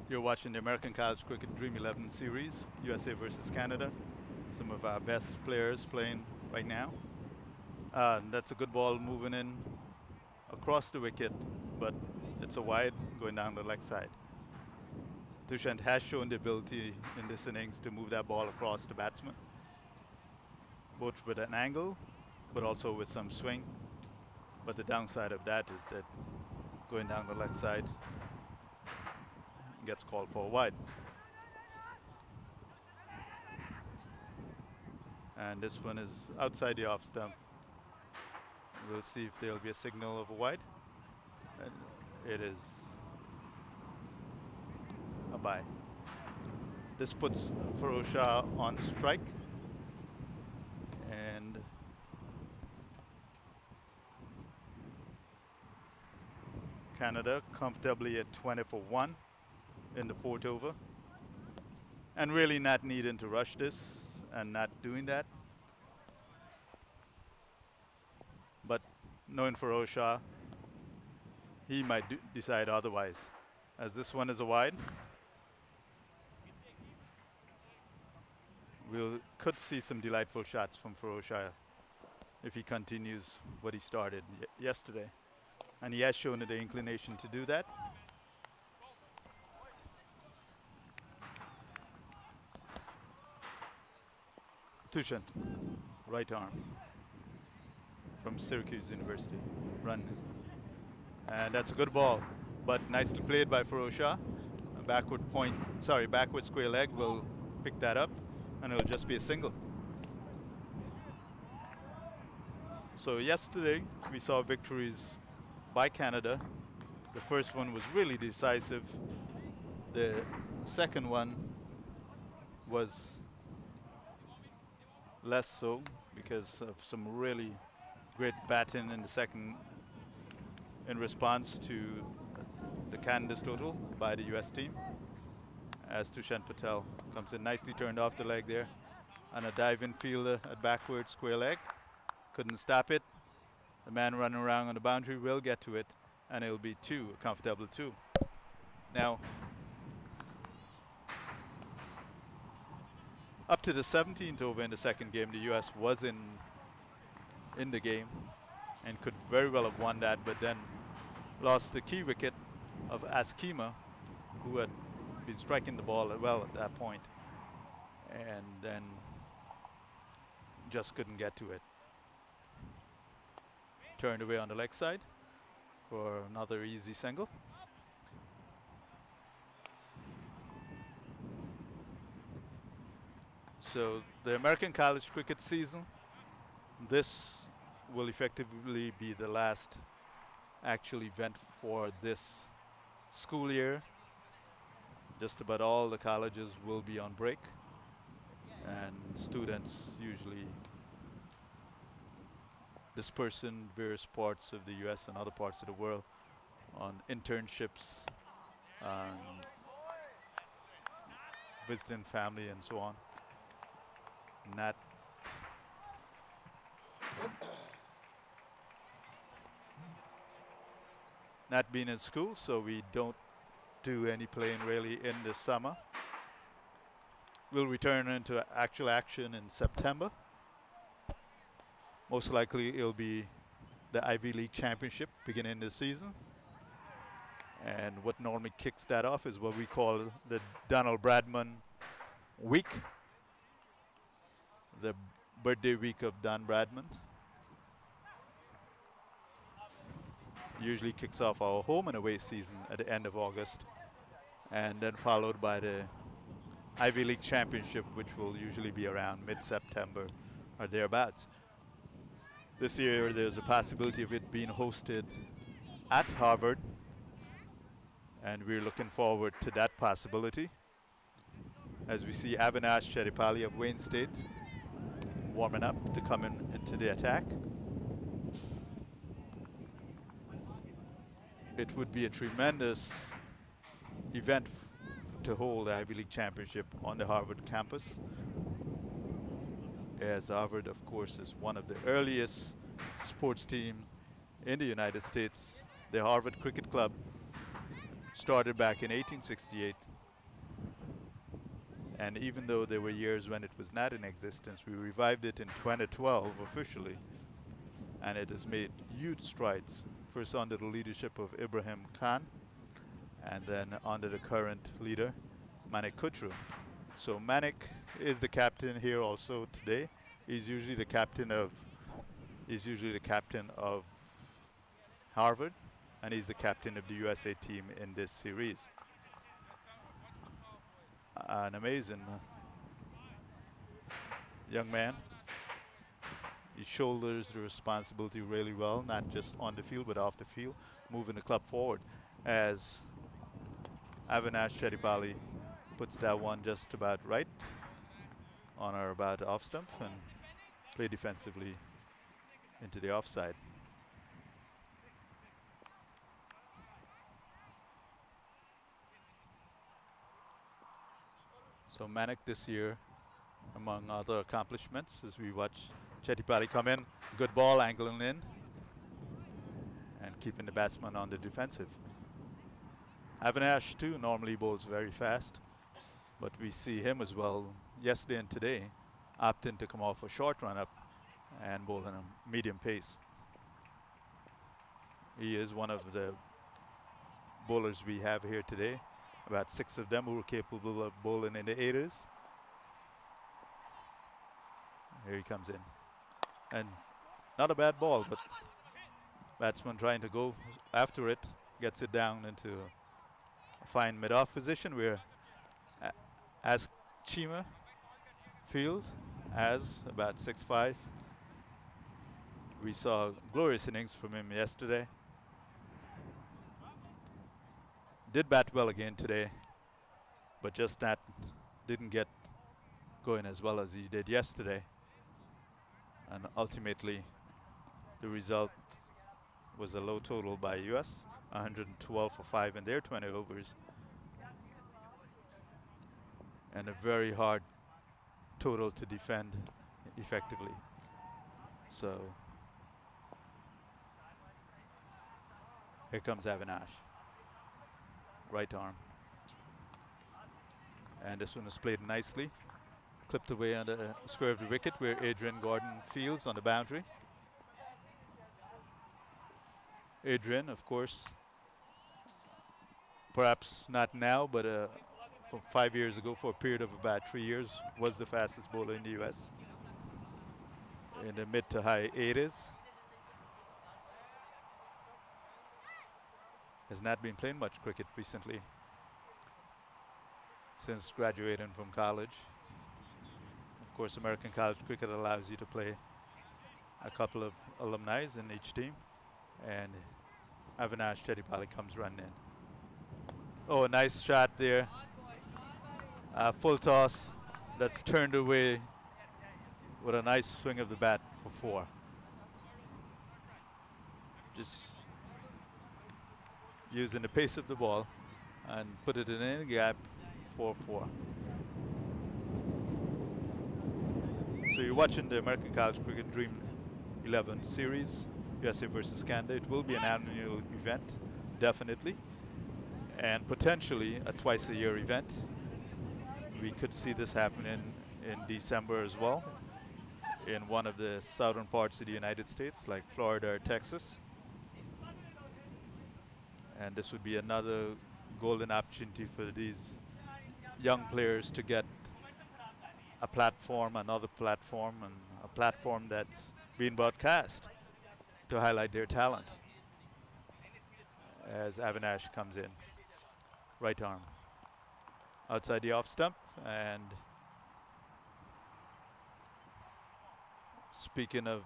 S1: You're watching the American College Cricket Dream 11 series, USA versus Canada. Some of our best players playing right now. That's a good ball moving in across the wicket, but it's a wide going down the leg side. Tushant has shown the ability in this innings to move that ball across the batsman, both with an angle, but also with some swing. But the downside of that is that going down the leg side gets called for a wide. And this one is outside the off stump. We'll see if there'll be a signal of a wide. And it is a bye. This puts Feroz Shah on strike. And Canada comfortably at 20 for 1 in the fourth over. And really not needing to rush this and not doing that. But knowing Feroz Shah, he might decide otherwise. As this one is a wide, we could see some delightful shots from Feroz Shah if he continues what he started yesterday. And he has shown the inclination to do that. Tushant, right arm from Syracuse University, run. And that's a good ball, but nicely played by Feroz Shah. A backward square leg will pick that up, and it'll just be a single. So yesterday, we saw victories by Canada. The first one was really decisive. The second one was less so because of some really great batting in the second in response to the Canada's total by the US team. As Tushant Patel comes in nicely turned off the leg there. And a dive-in fielder at backward square leg. Couldn't stop it. The man running around on the boundary will get to it, and it'll be two, a comfortable 2. Now, up to the 17th over in the second game, the US was in the game and could very well have won that, but then lost the key wicket of Askima, who had been striking the ball well at that point, and then just couldn't get to it. Turned away on the leg side for another easy single. So the American college cricket season, this will effectively be the last actual event for this school year. Just about all the colleges will be on break, and students usually disperse in various parts of the US and other parts of the world on internships, visiting family and so on. Not being in school, so we don't do any playing really in the summer. We'll return into actual action in September. Most likely it'll be the Ivy League Championship beginning this season. And what normally kicks that off is what we call the Donald Bradman week. The birthday week of Don Bradman. Usually kicks off our home and away season at the end of August, and then followed by the Ivy League Championship, which will usually be around mid-September or thereabouts. This year there's a possibility of it being hosted at Harvard, and we're looking forward to that possibility as we see Avinash Cheripalli of Wayne State warming up to come into the attack. It would be a tremendous event to hold the Ivy League Championship on the Harvard campus, as Harvard, of course, is one of the earliest sports teams in the United States. The Harvard Cricket Club started back in 1868, and even though there were years when it was not in existence, we revived it in 2012 officially, and it has made huge strides. First under the leadership of Ibrahim Khan, and then under the current leader, Manik Kutru. So Manik is the captain here also today. He's usually the captain of Harvard, and he's the captain of the USA team in this series. An amazing young man. He shoulders the responsibility really well, not just on the field, but off the field, moving the club forward, as Avinash Cheripalli puts that one just about right on or about off stump and play defensively into the offside. So Manik this year, among other accomplishments, as we watch Chetipati come in, good ball angling in and keeping the batsman on the defensive. Avinash too normally bowls very fast, but we see him as well yesterday and today opting to come off a short run up and bowl in a medium pace. He is one of the bowlers we have here today, about 6 of them who are capable of bowling in the 80s. Here he comes in. And not a bad ball, but batsman trying to go after it, gets it down into a fine mid-off position where as Chima fields as about 6'5". We saw glorious innings from him yesterday. Did bat well again today, but just that didn't get going as well as he did yesterday. And ultimately, the result was a low total by US, 112 for 5 in their 20 overs. And a very hard total to defend effectively. So here comes Avinash. Right arm. And this one is played nicely. Clipped away on the square of the wicket where Adrian Gordon fields on the boundary. Adrian, of course, perhaps not now, but from 5 years ago, for a period of about 3 years, was the fastest bowler in the US in the mid to high 80s. Has not been playing much cricket recently since graduating from college. Of course, American college cricket allows you to play a couple of alumni in each team, and Avinash Chetipati comes running in. Oh, a nice shot there. Full toss that's turned away with a nice swing of the bat for 4. Just using the pace of the ball and put it in any gap for 4. So you're watching the American College Cricket Dream 11 series, USA versus Canada. It will be an annual event, definitely, and potentially a twice-a-year event. We could see this happening in December as well in one of the southern parts of the United States, like Florida or Texas. And this would be another golden opportunity for these young players to get a platform, another platform, and a platform that's being broadcast to highlight their talent. As Avinash comes in, right arm outside the off stump, and speaking of,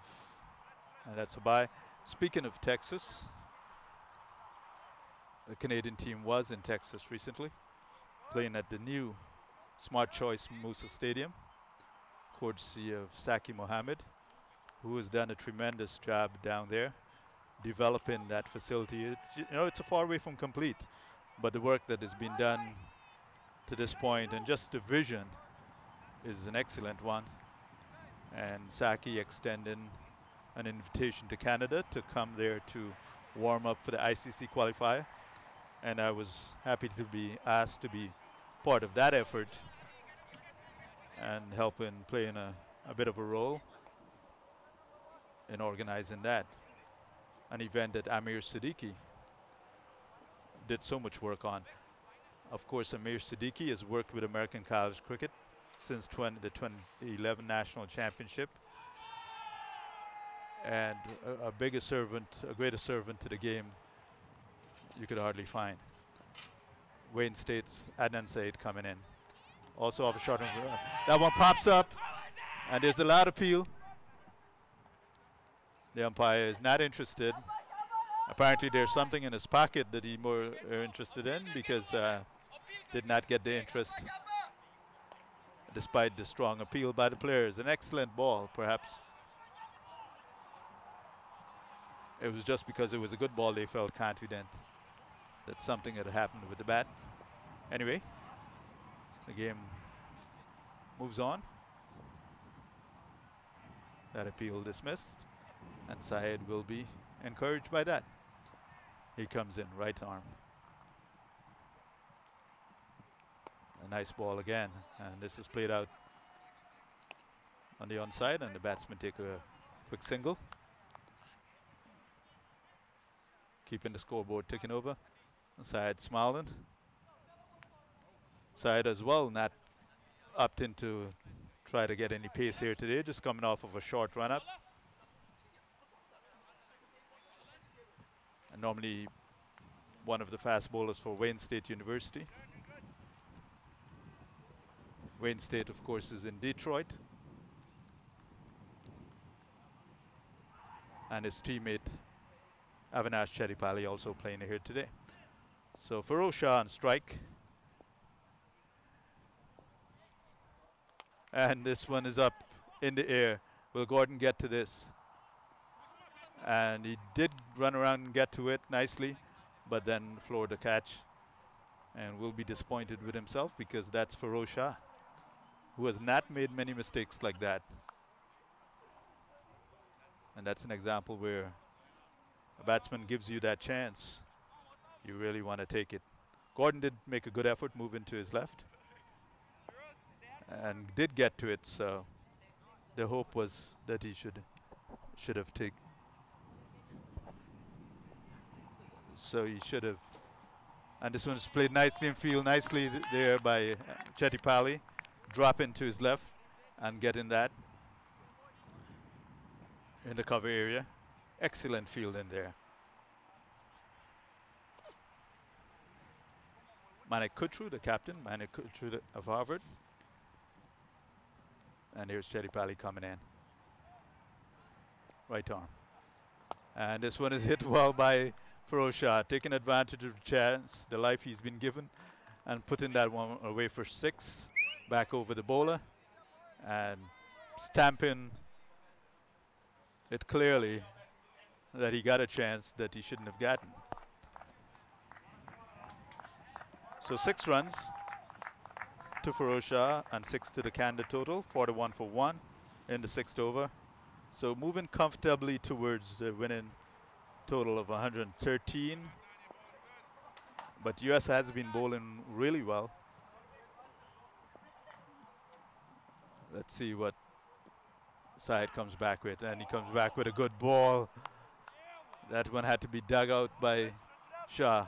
S1: and that's a bye. Speaking of Texas, the Canadian team was in Texas recently, playing at the new Smart Choice Musa Stadium, courtesy of Saki Mohammed, who has done a tremendous job down there, developing that facility. It's a far way from complete, but the work that has been done to this point and just the vision is an excellent one. And Saki extending an invitation to Canada to come there to warm up for the ICC qualifier. And I was happy to be asked to be part of that effort and helping playing a bit of a role in organizing that. An event that Amir Siddiqui did so much work on. Of course, Amir Siddiqui has worked with American College Cricket since the 2011 National Championship, and a bigger servant, a greater servant to the game you could hardly find. Wayne State's Adnan Said coming in. Also off a short one. That one pops up, and there's a loud appeal. The umpire is not interested. Apparently there's something in his pocket that he's more interested in, because did not get the interest despite the strong appeal by the players. An excellent ball, perhaps. It was just because it was a good ball they felt confident that something had happened with the bat. Anyway, the game moves on. That appeal dismissed. And Syed will be encouraged by that. He comes in, right arm. A nice ball again. And this is played out on the onside, and the batsman take a quick single. Keeping the scoreboard ticking over. Syed smiling. Syed as well not opting to try to get any pace here today, just coming off of a short run up. And normally one of the fast bowlers for Wayne State University. Wayne State, of course, is in Detroit. And his teammate Avinash Chetipalli also playing here today. So Feroz Shah on strike. And this one is up in the air. Will Gordon get to this? And he did run around and get to it nicely, but then floored the catch and will be disappointed with himself, because that's Feroz Shah, who has not made many mistakes like that. And that's an example where a batsman gives you that chance. You really want to take it. Gordon did make a good effort moving to his left and did get to it, so the hope was that he should have taken. So he should have. And this one's played nicely in field, nicely there by Chetipalli. Drop into his left and get in that in the cover area. Excellent field in there. Manik Kutru, the captain, Manik Kutru of Harvard. And here's Chetipalli coming in. Right arm. And this one is hit well by Feroz Shah, taking advantage of the chance, the life he's been given, and putting that one away for 6, back over the bowler, and stamping it clearly that he got a chance that he shouldn't have gotten. So 6 runs to Feroz Shah and 6 to the Canada total, 41 for 1 in the 6th over. So moving comfortably towards the winning total of 113. But US has been bowling really well. Let's see what Syed comes back with. And he comes back with a good ball. That one had to be dug out by Shah.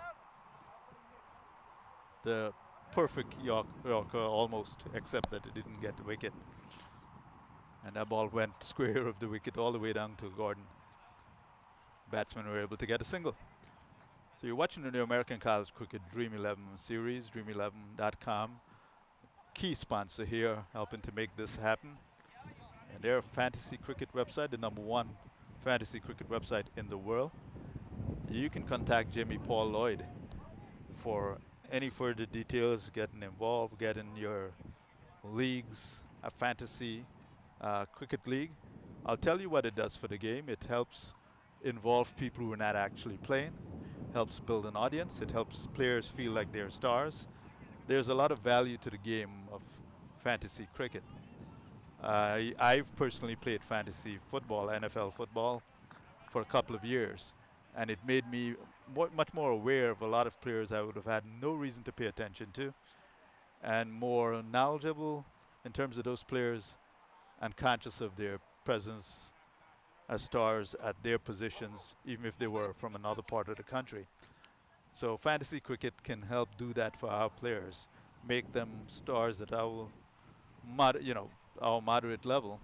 S1: The perfect Yorker almost, except that it didn't get the wicket. And that ball went square of the wicket all the way down to Gordon. Batsmen were able to get a single. So you're watching the American College Cricket Dream 11 series, dream11.com. Key sponsor here, helping to make this happen. And they're a fantasy cricket website, the #1 fantasy cricket website in the world. You can contact Jimmy Paul Lloyd for any further details, getting involved, getting your leagues, a fantasy cricket league. I'll tell you what it does for the game. It helps involve people who are not actually playing, helps build an audience, it helps players feel like they're stars. There's a lot of value to the game of fantasy cricket. I've personally played fantasy football, NFL football, for a couple of years, and it made me much more aware of a lot of players I would have had no reason to pay attention to, and more knowledgeable in terms of those players and conscious of their presence as stars at their positions, even if they were from another part of the country. So fantasy cricket can help do that for our players, make them stars at our, our moderate level,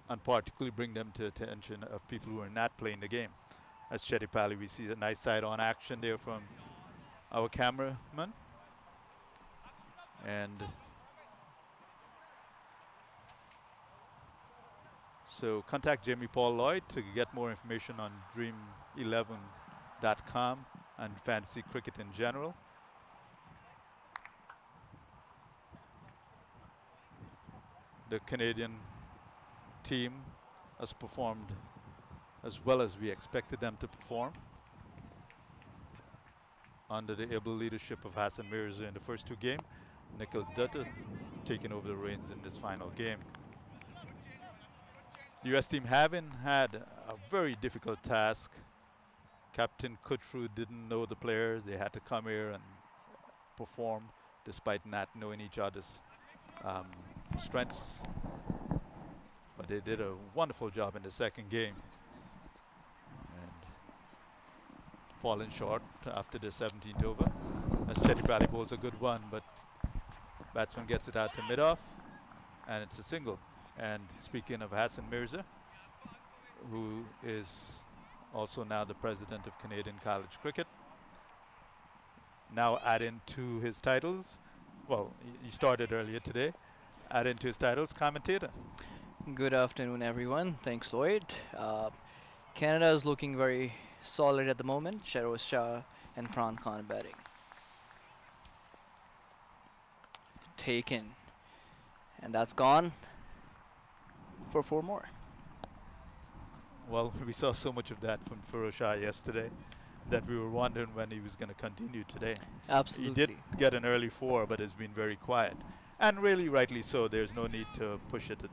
S1: and particularly bring them to attention of people who are not playing the game. As Chetipalli, we see a nice side-on action there from our cameraman. And so contact Jamie Paul Lloyd to get more information on dream11.com and fantasy cricket in general. The Canadian team has performed as well as we expected them to perform under the able leadership of Hassan Mirza in the first 2 games. Nikhil Dutta taking over the reins in this final game. The US team having had a very difficult task. Captain Kutru didn't know the players. They had to come here and perform despite not knowing each other's strengths. But they did a wonderful job in the second game. And falling short after the 17th over. As Chetty Bradley bowls a good one, but batsman gets it out to mid-off, and it's a single. And speaking of Hassan Mirza, who is also now the president of Canadian College Cricket, now adding to his titles, well, he started earlier today, adding to his titles, commentator.
S4: Good afternoon, everyone. Thanks, Lloyd. Canada is looking very solid at the moment. Sheroz Shah and Fran Khan batting. Taken. And that's gone for 4 more.
S1: Well, we saw so much of that from Feroz Shah yesterday that we were wondering when he was going to continue today.
S4: Absolutely.
S1: He did get an early 4, but has been very quiet. And really rightly so. There's no need to push it to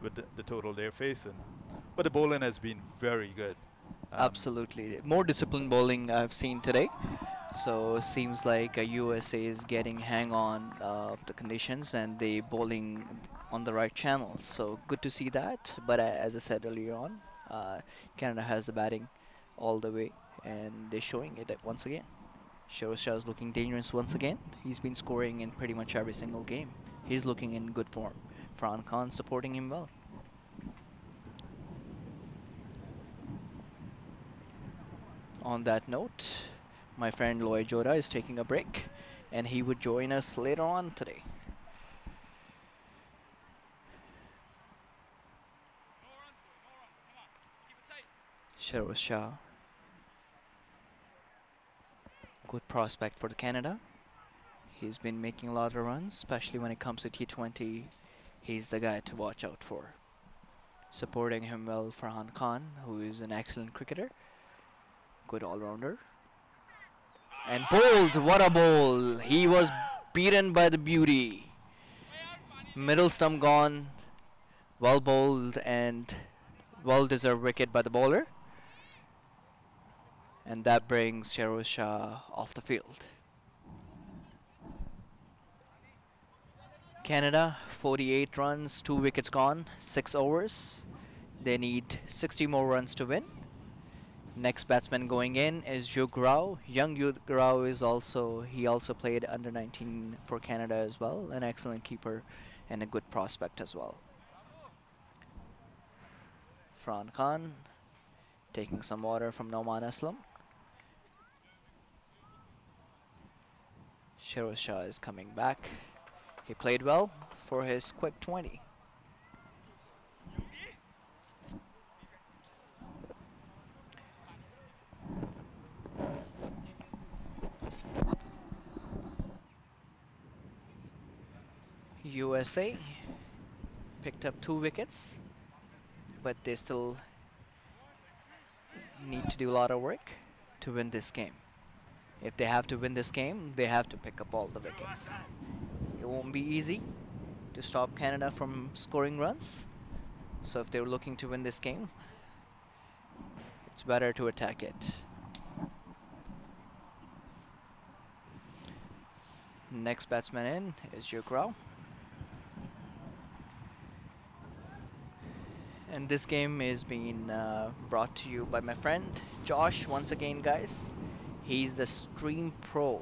S1: with the total they're facing. But the bowling has been very good.
S4: Absolutely. More disciplined bowling I've seen today. So seems like USA is getting hang on of the conditions and they bowling on the right channels. So good to see that. But as I said earlier on, Canada has the batting all the way and they're showing it once again. Sheroz Shah is looking dangerous once again. He's been scoring in pretty much every single game. He's looking in good form. Fran Khan supporting him well. On that note, my friend Lloyd Jodah is taking a break and he would join us later on today. Sheroz Shah. Good prospect for the Canada. He's been making a lot of runs, especially when it comes to T20. He's the guy to watch out for. Supporting him well, Farhan Khan, who is an excellent cricketer. Good all-rounder. And bowled, what a bowl. He was beaten by the beauty. Middle stump gone. Well bowled and well-deserved wicket by the bowler. And that brings Sheroz Shah off the field. Canada, 48 runs, 2 wickets gone, 6 overs. They need 60 more runs to win. Next batsman going in is Jodah. Young Jodah is he also played under 19 for Canada as well. An excellent keeper and a good prospect as well. Fran Khan taking some water from Noman Aslam. Sheroz Shah is coming back. He played well for his quick 20. USA picked up 2 wickets, but they still need to do a lot of work to win this game. If they have to win this game, they have to pick up all the wickets. It won't be easy to stop Canada from scoring runs. So if they're looking to win this game, it's better to attack it. Next batsman in is Jodah. And this game is being brought to you by my friend Josh. Once again, guys, he's the Stream Pro.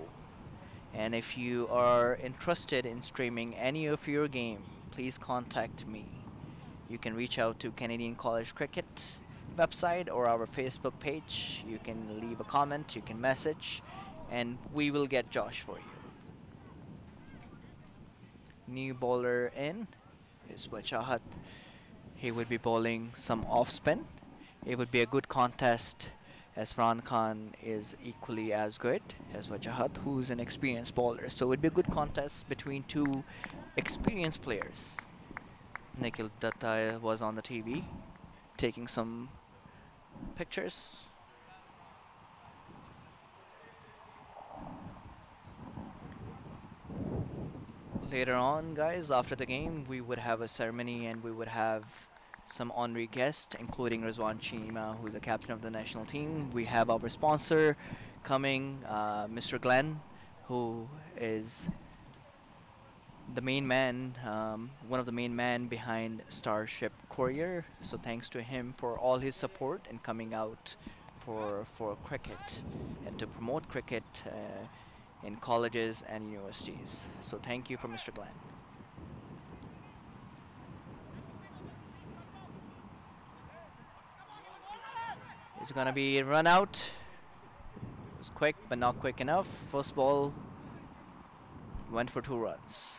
S4: And if you are interested in streaming any of your game, please contact me. You can reach out to Canadian College Cricket website or our Facebook page. You can leave a comment, you can message, and we will get Josh for you. New bowler in is Wajahat. He would be bowling some off spin. It would be a good contest as Fran Khan is equally as good as Wajahat, who is an experienced bowler. So it would be a good contest between 2 experienced players. Nikhil Datta was on the TV taking some pictures. Later on, guys, after the game, we would have a ceremony and we would have some honorary guests, including Rizwan Chima, who's the captain of the national team. We have our sponsor coming, Mr. Glenn, who is the main man, one of the main men behind Starship Courier. So thanks to him for all his support and coming out for cricket and to promote cricket in colleges and universities. So thank you for Mr. Glenn. It's gonna be a run out. It's quick, but not quick enough. First ball went for 2 runs.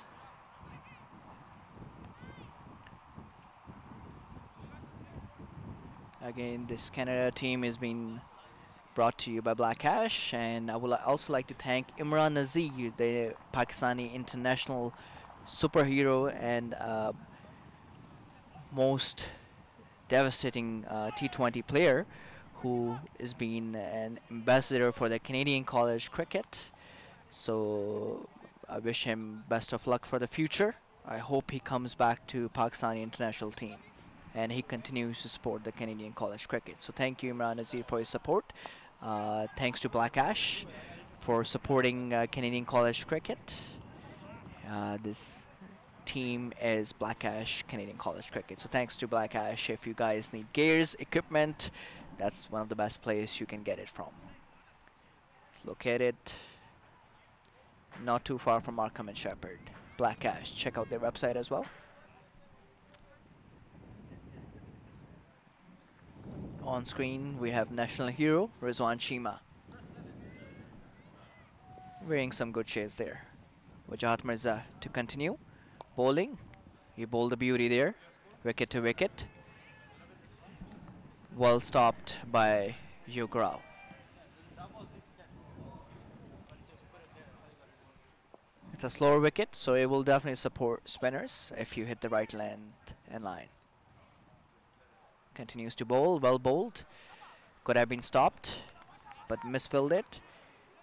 S4: Again, this Canada team is being brought to you by Black Ash, and I would also like to thank Imran Nazir, the Pakistani international superhero and most devastating T20 player, who is being an ambassador for the Canadian college cricket. So I wish him best of luck for the future. I hope he comes back to Pakistani international team and he continues to support the Canadian college cricket. So thank you, Imran Nazir, for his support. Thanks to Black Ash for supporting Canadian college cricket. This team is Black Ash Canadian College Cricket. So thanks to Black Ash. If you guys need gears, equipment, that's one of the best places you can get it from. It's located not too far from Markham and Shepherd. Black Ash. Check out their website as well. On screen, we have national hero Rizwan Chima, wearing some good shades there. Wajahat Mirza to continue. Bowling. He bowled a beauty there. Wicket to wicket. Well stopped by Yugrao. It's a slower wicket, so it will definitely support spinners if you hit the right length and line. Continues to bowl, well bowled. Could have been stopped, but misfilled it.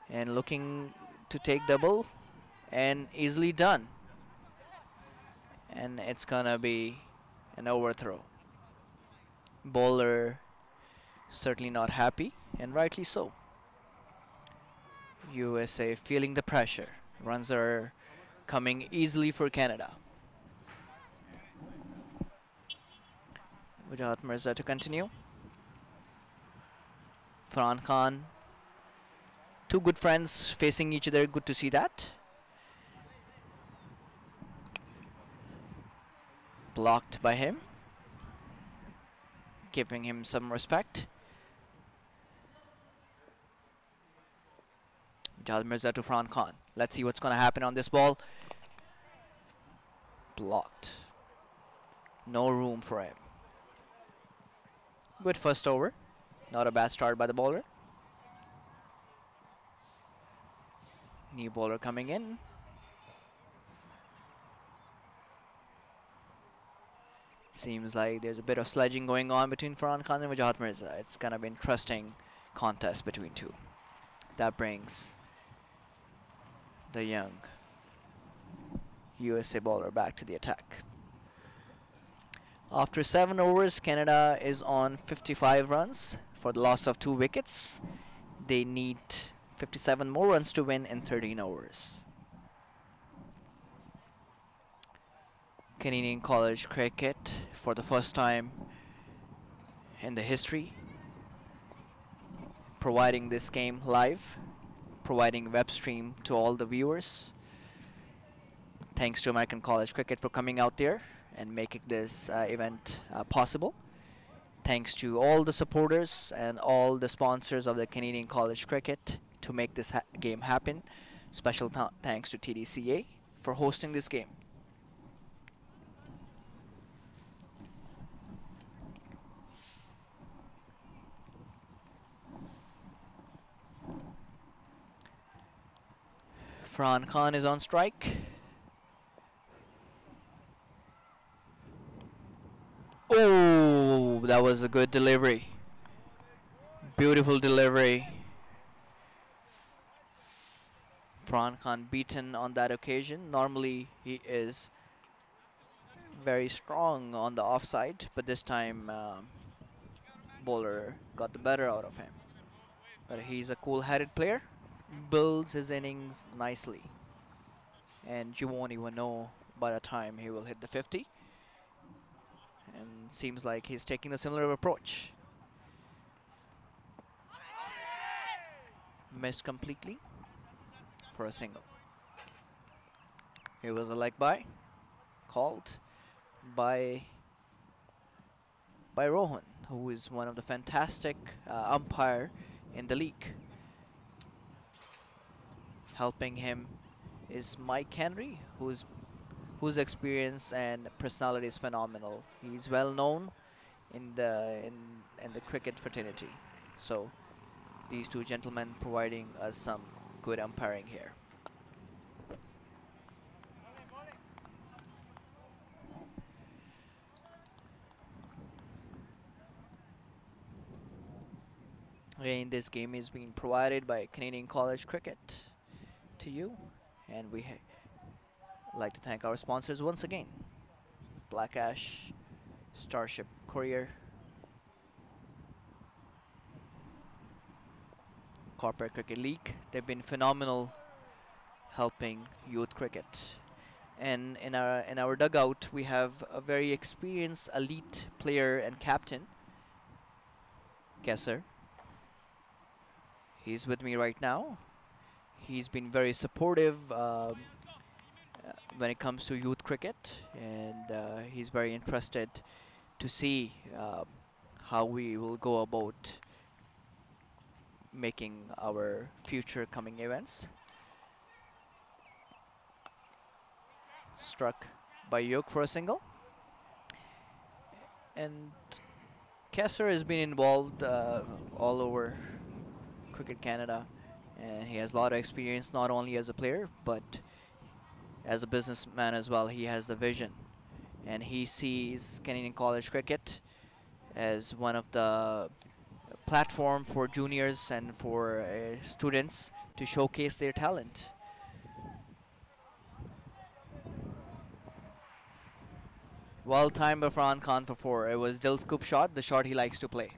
S4: And looking to take double, and easily done. And it's gonna be an overthrow. Bowler certainly not happy, and rightly so. USA feeling the pressure. Runs are coming easily for Canada. Wajahat Mirza to continue. Farhan Khan. 2 good friends facing each other. Good to see that. Blocked by him. Giving him some respect. Wajahat Mirza to Farhan Khan. Let's see what's going to happen on this ball. Blocked. No room for him. Good first over. Not a bad start by the bowler. New bowler coming in. Seems like there's a bit of sledging going on between Farhan Khan and Wajahat Mirza. It's gonna be an interesting contest between two. That brings the young USA bowler back to the attack. After 7 overs, Canada is on 55 runs for the loss of 2 wickets. They need 57 more runs to win in 13 overs. Canadian college cricket for the first time in the history, providing this game live, providing web stream to all the viewers. Thanks to American College Cricket for coming out there and making this event possible. Thanks to all the supporters and all the sponsors of the Canadian College Cricket to make this game happen. Special thanks to TDCA for hosting this game. Farhan Khan is on strike. Oh, that was a good delivery. Beautiful delivery Farhan Khan beaten on that occasion. Normally he is very strong on the offside, but this time bowler got the better out of him. But he's a cool-headed player, builds his innings nicely, and you won't even know by the time he will hit the 50. And seems like he's taking a similar approach. Missed completely for a single. It was a leg by, called by Rohan, who is one of the fantastic umpire in the league. Helping him is Mike Henry, whose experience and personality is phenomenal. He's well known in the cricket fraternity. So these two gentlemen providing us some good umpiring here. Again, this game is being provided by Canadian College Cricket to you, and we like to thank our sponsors once again. Black Ash, Starship Courier, Corporate Cricket League. They've been phenomenal helping youth cricket. And in our dugout, we have a very experienced elite player and captain, Kesser. He's with me right now. He's been very supportive when it comes to youth cricket, and he's very interested to see how we will go about making our future coming events. Struck by Yoke for a single. And Kesser has been involved all over Cricket Canada, and he has a lot of experience not only as a player but as a businessman as well. He has the vision, and he sees Canadian College Cricket as one of the platform for juniors and for students to showcase their talent. Well timed by Farhan Khan for 4. It was Dill's scoop shot, the shot he likes to play.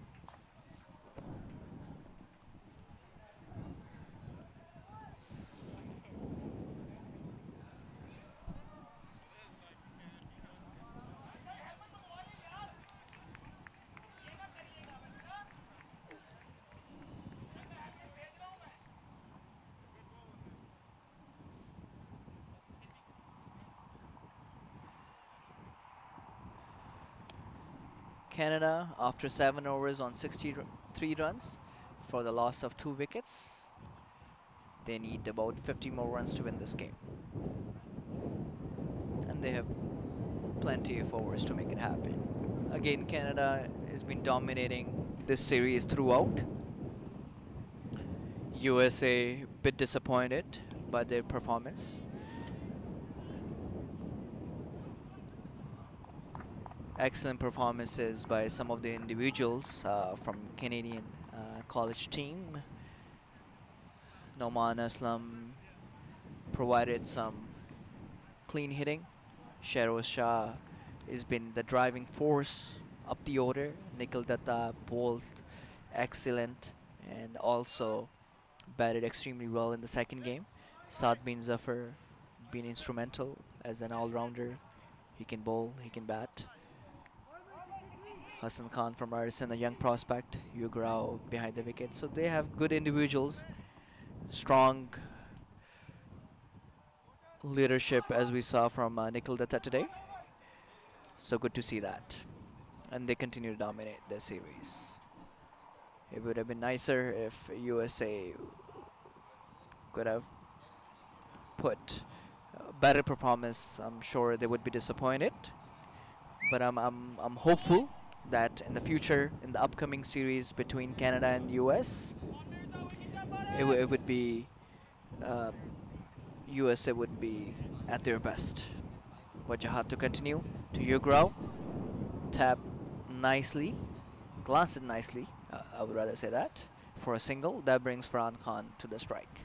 S4: Canada, after 7 overs on 63 runs for the loss of 2 wickets, they need about 50 more runs to win this game. And they have plenty of overs to make it happen. Again, Canada has been dominating this series throughout. USA a bit disappointed by their performance. Excellent performances by some of the individuals from Canadian college team. Noman Aslam provided some clean hitting. Sheroz Shah has been the driving force up the order. Nikhil Datta bowled excellent and also batted extremely well in the second game. Saad bin Zafar been instrumental as an all-rounder. He can bowl, he can bat. Hassan Khan from Artisan, a young prospect. Yugrao behind the wicket. So they have good individuals. Strong leadership as we saw from Nikhil Datta today. So good to see that. And they continue to dominate the series. It would have been nicer if USA could have put a better performance. I'm sure they would be disappointed. But I'm hopeful that in the future, in the upcoming series between Canada and US, it would be USA would be at their best. Wajahat to continue to Yugrao, tap nicely, glanced it nicely, I would rather say that, for a single. That brings Farhan Khan to the strike.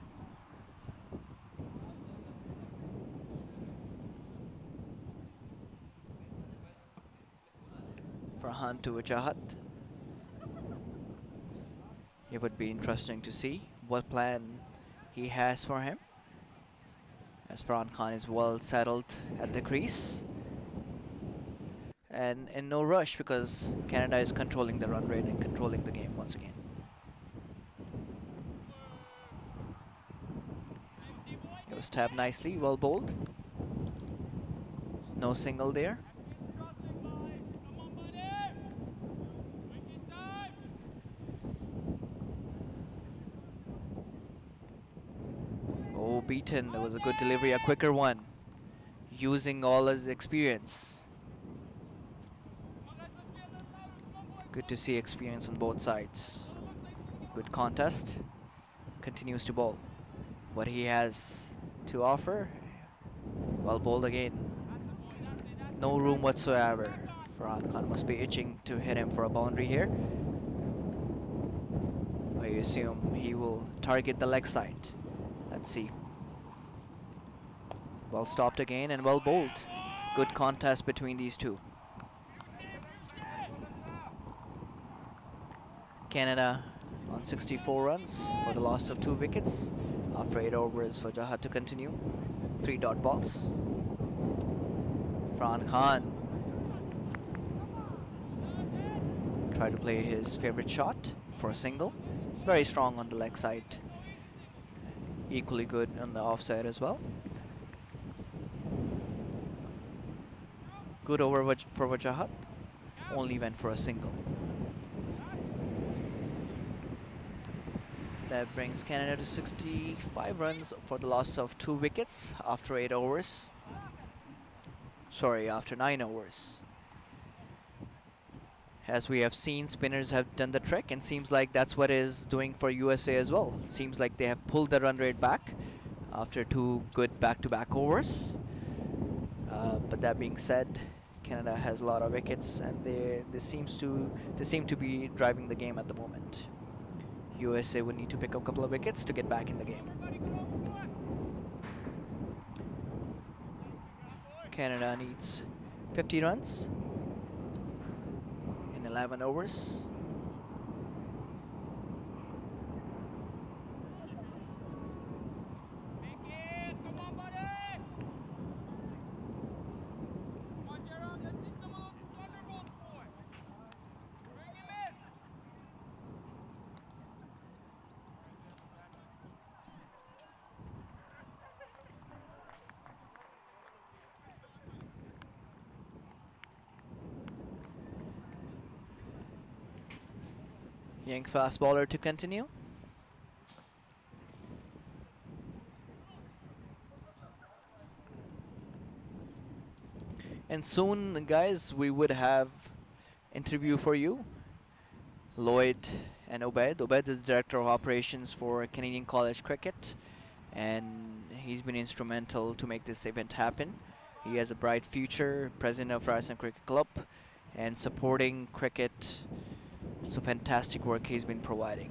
S4: Farhan to Wajahat. It would be interesting to see what plan he has for him, as Farhan Khan is well settled at the crease. And in no rush because Canada is controlling the run rate and controlling the game once again. It was tapped nicely, well bowled. No single there. Oh, beaten. It was a good delivery, a quicker one. Using all his experience. Good to see experience on both sides. Good contest. Continues to bowl. What he has to offer. Well bowled again. No room whatsoever. Farhan Khan must be itching to hit him for a boundary here. I assume he will target the leg side. Let's see. Well stopped again and well bowled. Good contest between these two. Canada on 64 runs for the loss of 2 wickets after 8 overs for Jodah to continue. 3 dot balls. Farhan Khan tried to play his favorite shot for a single. It's very strong on the leg side. Equally good on the offside as well. Good over for Wajahat. Only went for a single. That brings Canada to 65 runs for the loss of 2 wickets after 8 overs. Sorry, after 9 overs. As we have seen, spinners have done the trick, and seems like that's what is doing for USA as well. Seems like they have pulled the run rate back after 2 good back-to-back overs. But that being said, Canada has a lot of wickets, and they seem to be driving the game at the moment. USA would need to pick up a couple of wickets to get back in the game. Canada needs 50 runs in 11 overs. Young fast bowler to continue. And soon, guys, we would have interview for you. Lloyd and Obed. Obed is the Director of Operations for Canadian College Cricket, and he's been instrumental to make this event happen. He has a bright future, president of Ryerson Cricket Club, and supporting cricket. So fantastic work he's been providing.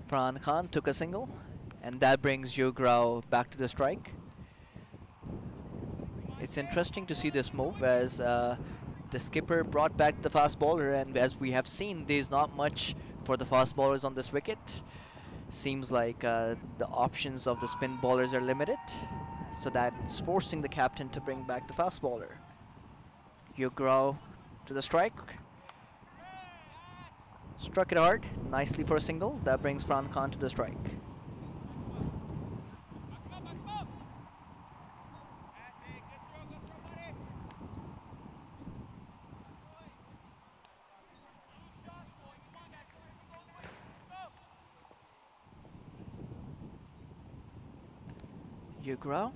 S4: Farhan Khan took a single, and that brings Jodah back to the strike. It's interesting to see this move as the skipper brought back the fast bowler, and as we have seen, there's not much for the fast bowlers on this wicket. Seems like the options of the spin bowlers are limited. So that's forcing the captain to bring back the fast bowler. Jodah to the strike. Struck it hard, nicely for a single. That brings Farhan Khan to the strike. Jodah.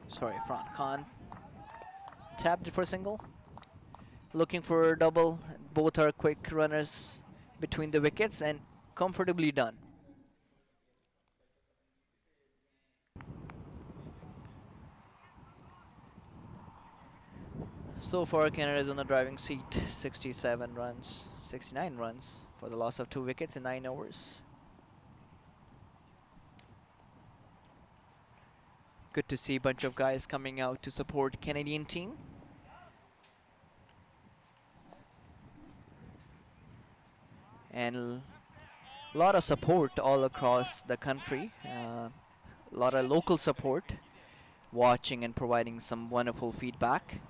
S4: Sorry, Farhan Khan tapped it for a single. Looking for a double. Both are quick runners between the wickets and comfortably done. So far, Canada is on the driving seat. 67 runs, 69 runs for the loss of 2 wickets in 9 overs. Good to see a bunch of guys coming out to support Canadian team. And a lot of support all across the country. A lot of local support, watching and providing some wonderful feedback.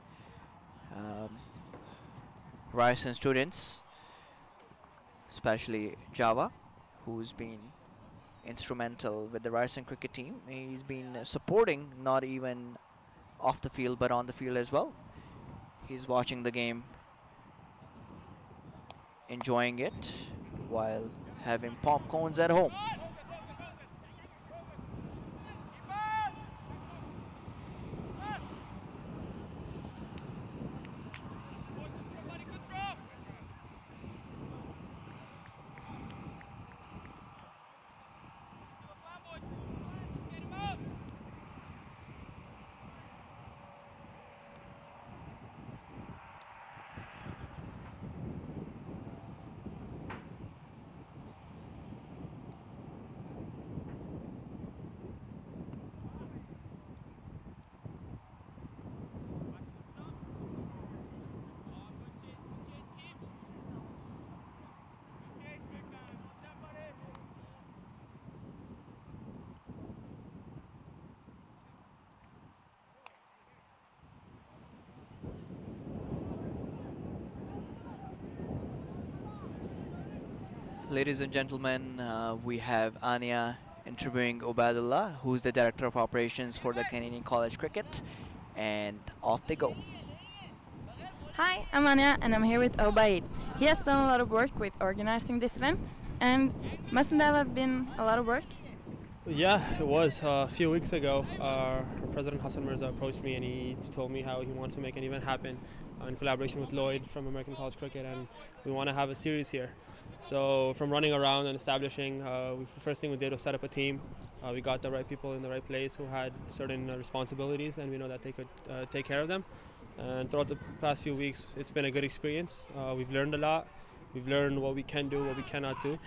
S4: Ryerson students, especially Java, who's been instrumental with the Ryerson cricket team. He's been supporting, not even off the field, but on the field as well. He's watching the game, enjoying it, while having popcorns at home. Ladies and gentlemen, we have Anya interviewing Obadullah, who's the Director of Operations for the Canadian College Cricket, and off they go.
S8: Hi, I'm Anya and I'm here with Obaid. He has done a lot of work with organizing this event, and mustn't that have been a lot of work?
S9: Yeah, it was. A few weeks ago, our President Hassan Mirza approached me and he told me how he wants to make an event happen in collaboration with Lloyd from American College Cricket, and we want to have a series here. So from running around and establishing, the first thing we did was set up a team. We got the right people in the right place who had certain responsibilities, and we know that they could take care of them. And throughout the past few weeks, it's been a good experience. We've learned a lot. We've learned what we can do, what we cannot do.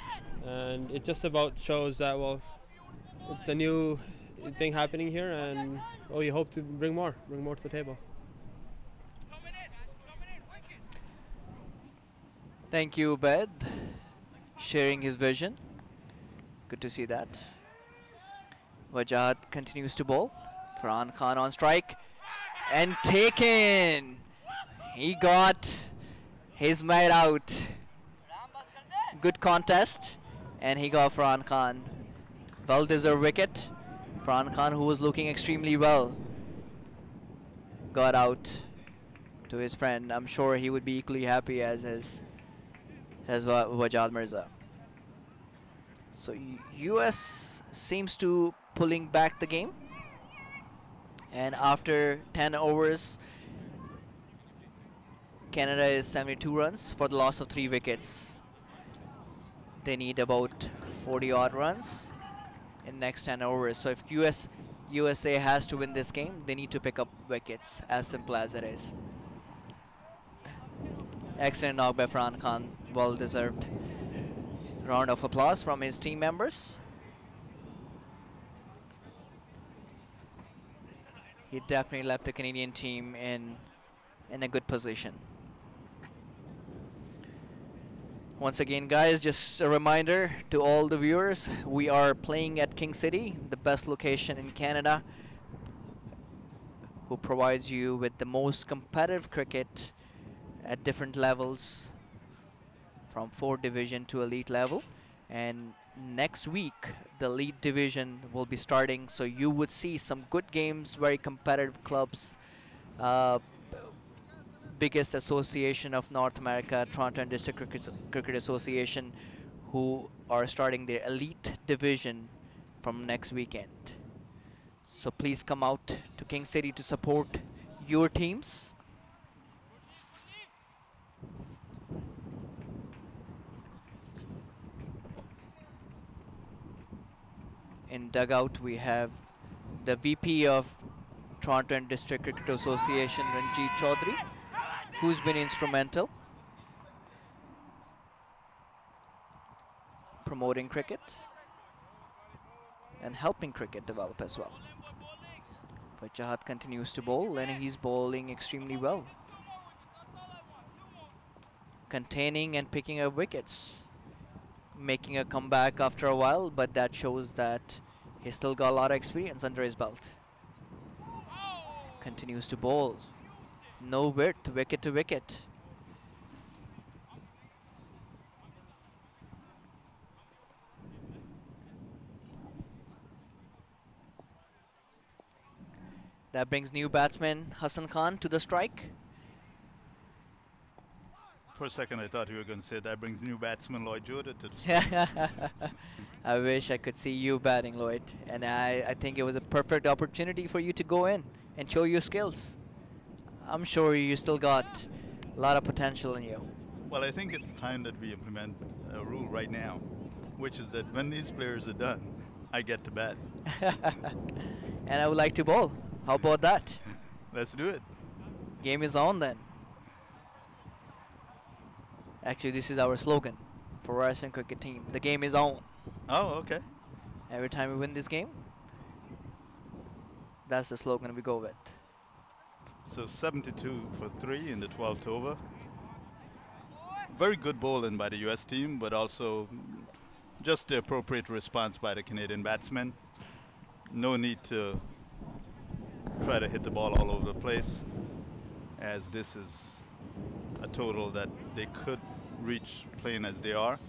S9: And it just about shows that, well, it's a new thing happening here, and we hope to bring more to the table.
S4: Thank you, Ubed, sharing his vision. Good to see that. Wajahat continues to bowl. Farhan Khan on strike and taken. He got his mate out. Good contest, and he got Farhan Khan. Well-deserved wicket. Farhan Khan, who was looking extremely well, got out to his friend. I'm sure he would be equally happy as Wajad Mirza. So US seems to pulling back the game, and after 10 overs, Canada is 72 runs for the loss of 3 wickets. They need about 40 odd runs in next 10 overs. So if USA has to win this game, they need to pick up wickets. As simple as it is. Excellent knock by Farhan Khan. Well deserved. Round of applause from his team members. He definitely left the Canadian team in a good position. Once again, guys, just a reminder to all the viewers, we are playing at King City, the best location in Canada, who provides you with the most competitive cricket at different levels, from 4th division to elite level. And next week, the elite division will be starting, so you would see some good games, very competitive clubs. Biggest association of North America, Toronto and District Cricket Association, who are starting their elite division from next weekend. So please come out to King City to support your teams. In dugout, we have the VP of Toronto and District Cricket Association, Ranjit Chaudhary, who's been instrumental promoting cricket and helping cricket develop as well. But Jahat continues to bowl, and he's bowling extremely well. Containing and picking up wickets. Making a comeback after a while, but that shows that he's still got a lot of experience under his belt. Continues to bowl. No width, wicket to wicket. That brings new batsman Hassan Khan to the strike.
S1: For a second, I thought you were going to say that brings new batsman Lloyd Jodah to the strike.
S4: I wish I could see you batting, Lloyd. And I think it was a perfect opportunity for you to go in and show your skills. I'm sure you still got a lot of potential in you.
S1: Well, I think it's time that we implement a rule right now, which is that when these players are done, I get to bat.
S4: And I would like to bowl. How about that?
S1: Let's do it.
S4: Game is on then. Actually, this is our slogan for our Ryerson cricket team. The game is on.
S1: Oh, okay.
S4: Every time we win this game, that's the slogan we go with.
S1: So 72 for 3 in the 12th over. Very good bowling by the US team, but also just the appropriate response by the Canadian batsmen. No need to try to hit the ball all over the place, as this is a total that they could reach playing as they are.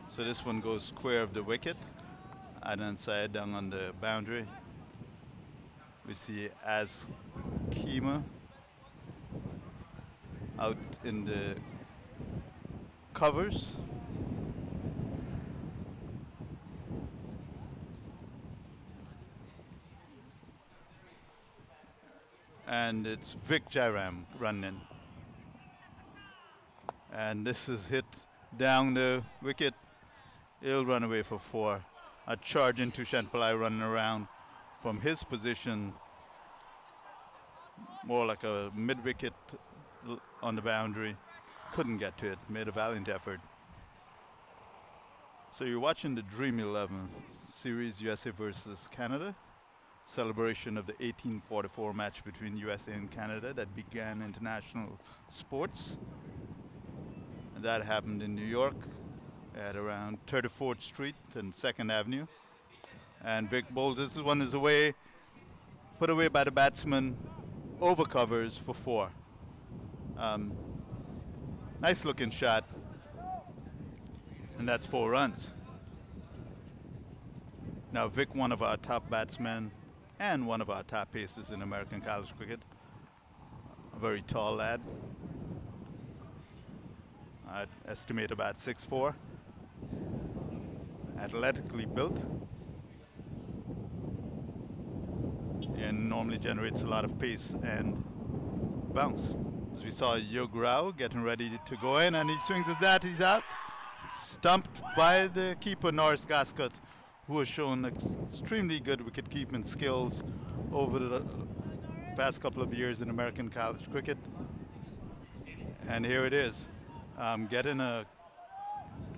S1: So this one goes square of the wicket. Adnan Syed down on the boundary. We see As Kima out in the covers. And it's Vic Jairam running. And this is hit down the wicket. He'll run away for 4. A charge into Shanpalai running around from his position, more like a mid-wicket on the boundary. Couldn't get to it, made a valiant effort. So you're watching the Dream 11 series, USA versus Canada. Celebration of the 1844 match between USA and Canada that began international sports. And that happened in New York at around 34th Street and 2nd Avenue. And Vic bowls. This one is away, put away by the batsman, over covers for 4. Nice looking shot. And that's 4 runs. Now Vic, one of our top batsmen and one of our top paces in American college cricket. A very tall lad. I'd estimate about 6'4". Athletically built. And normally generates a lot of pace and bounce. As we saw Yug Rao getting ready to go in, and he swings at that, he's out. Stumped by the keeper, Norris Gascott, who has shown extremely good wicket-keeping skills over the past couple of years in American college cricket. And here it is, getting a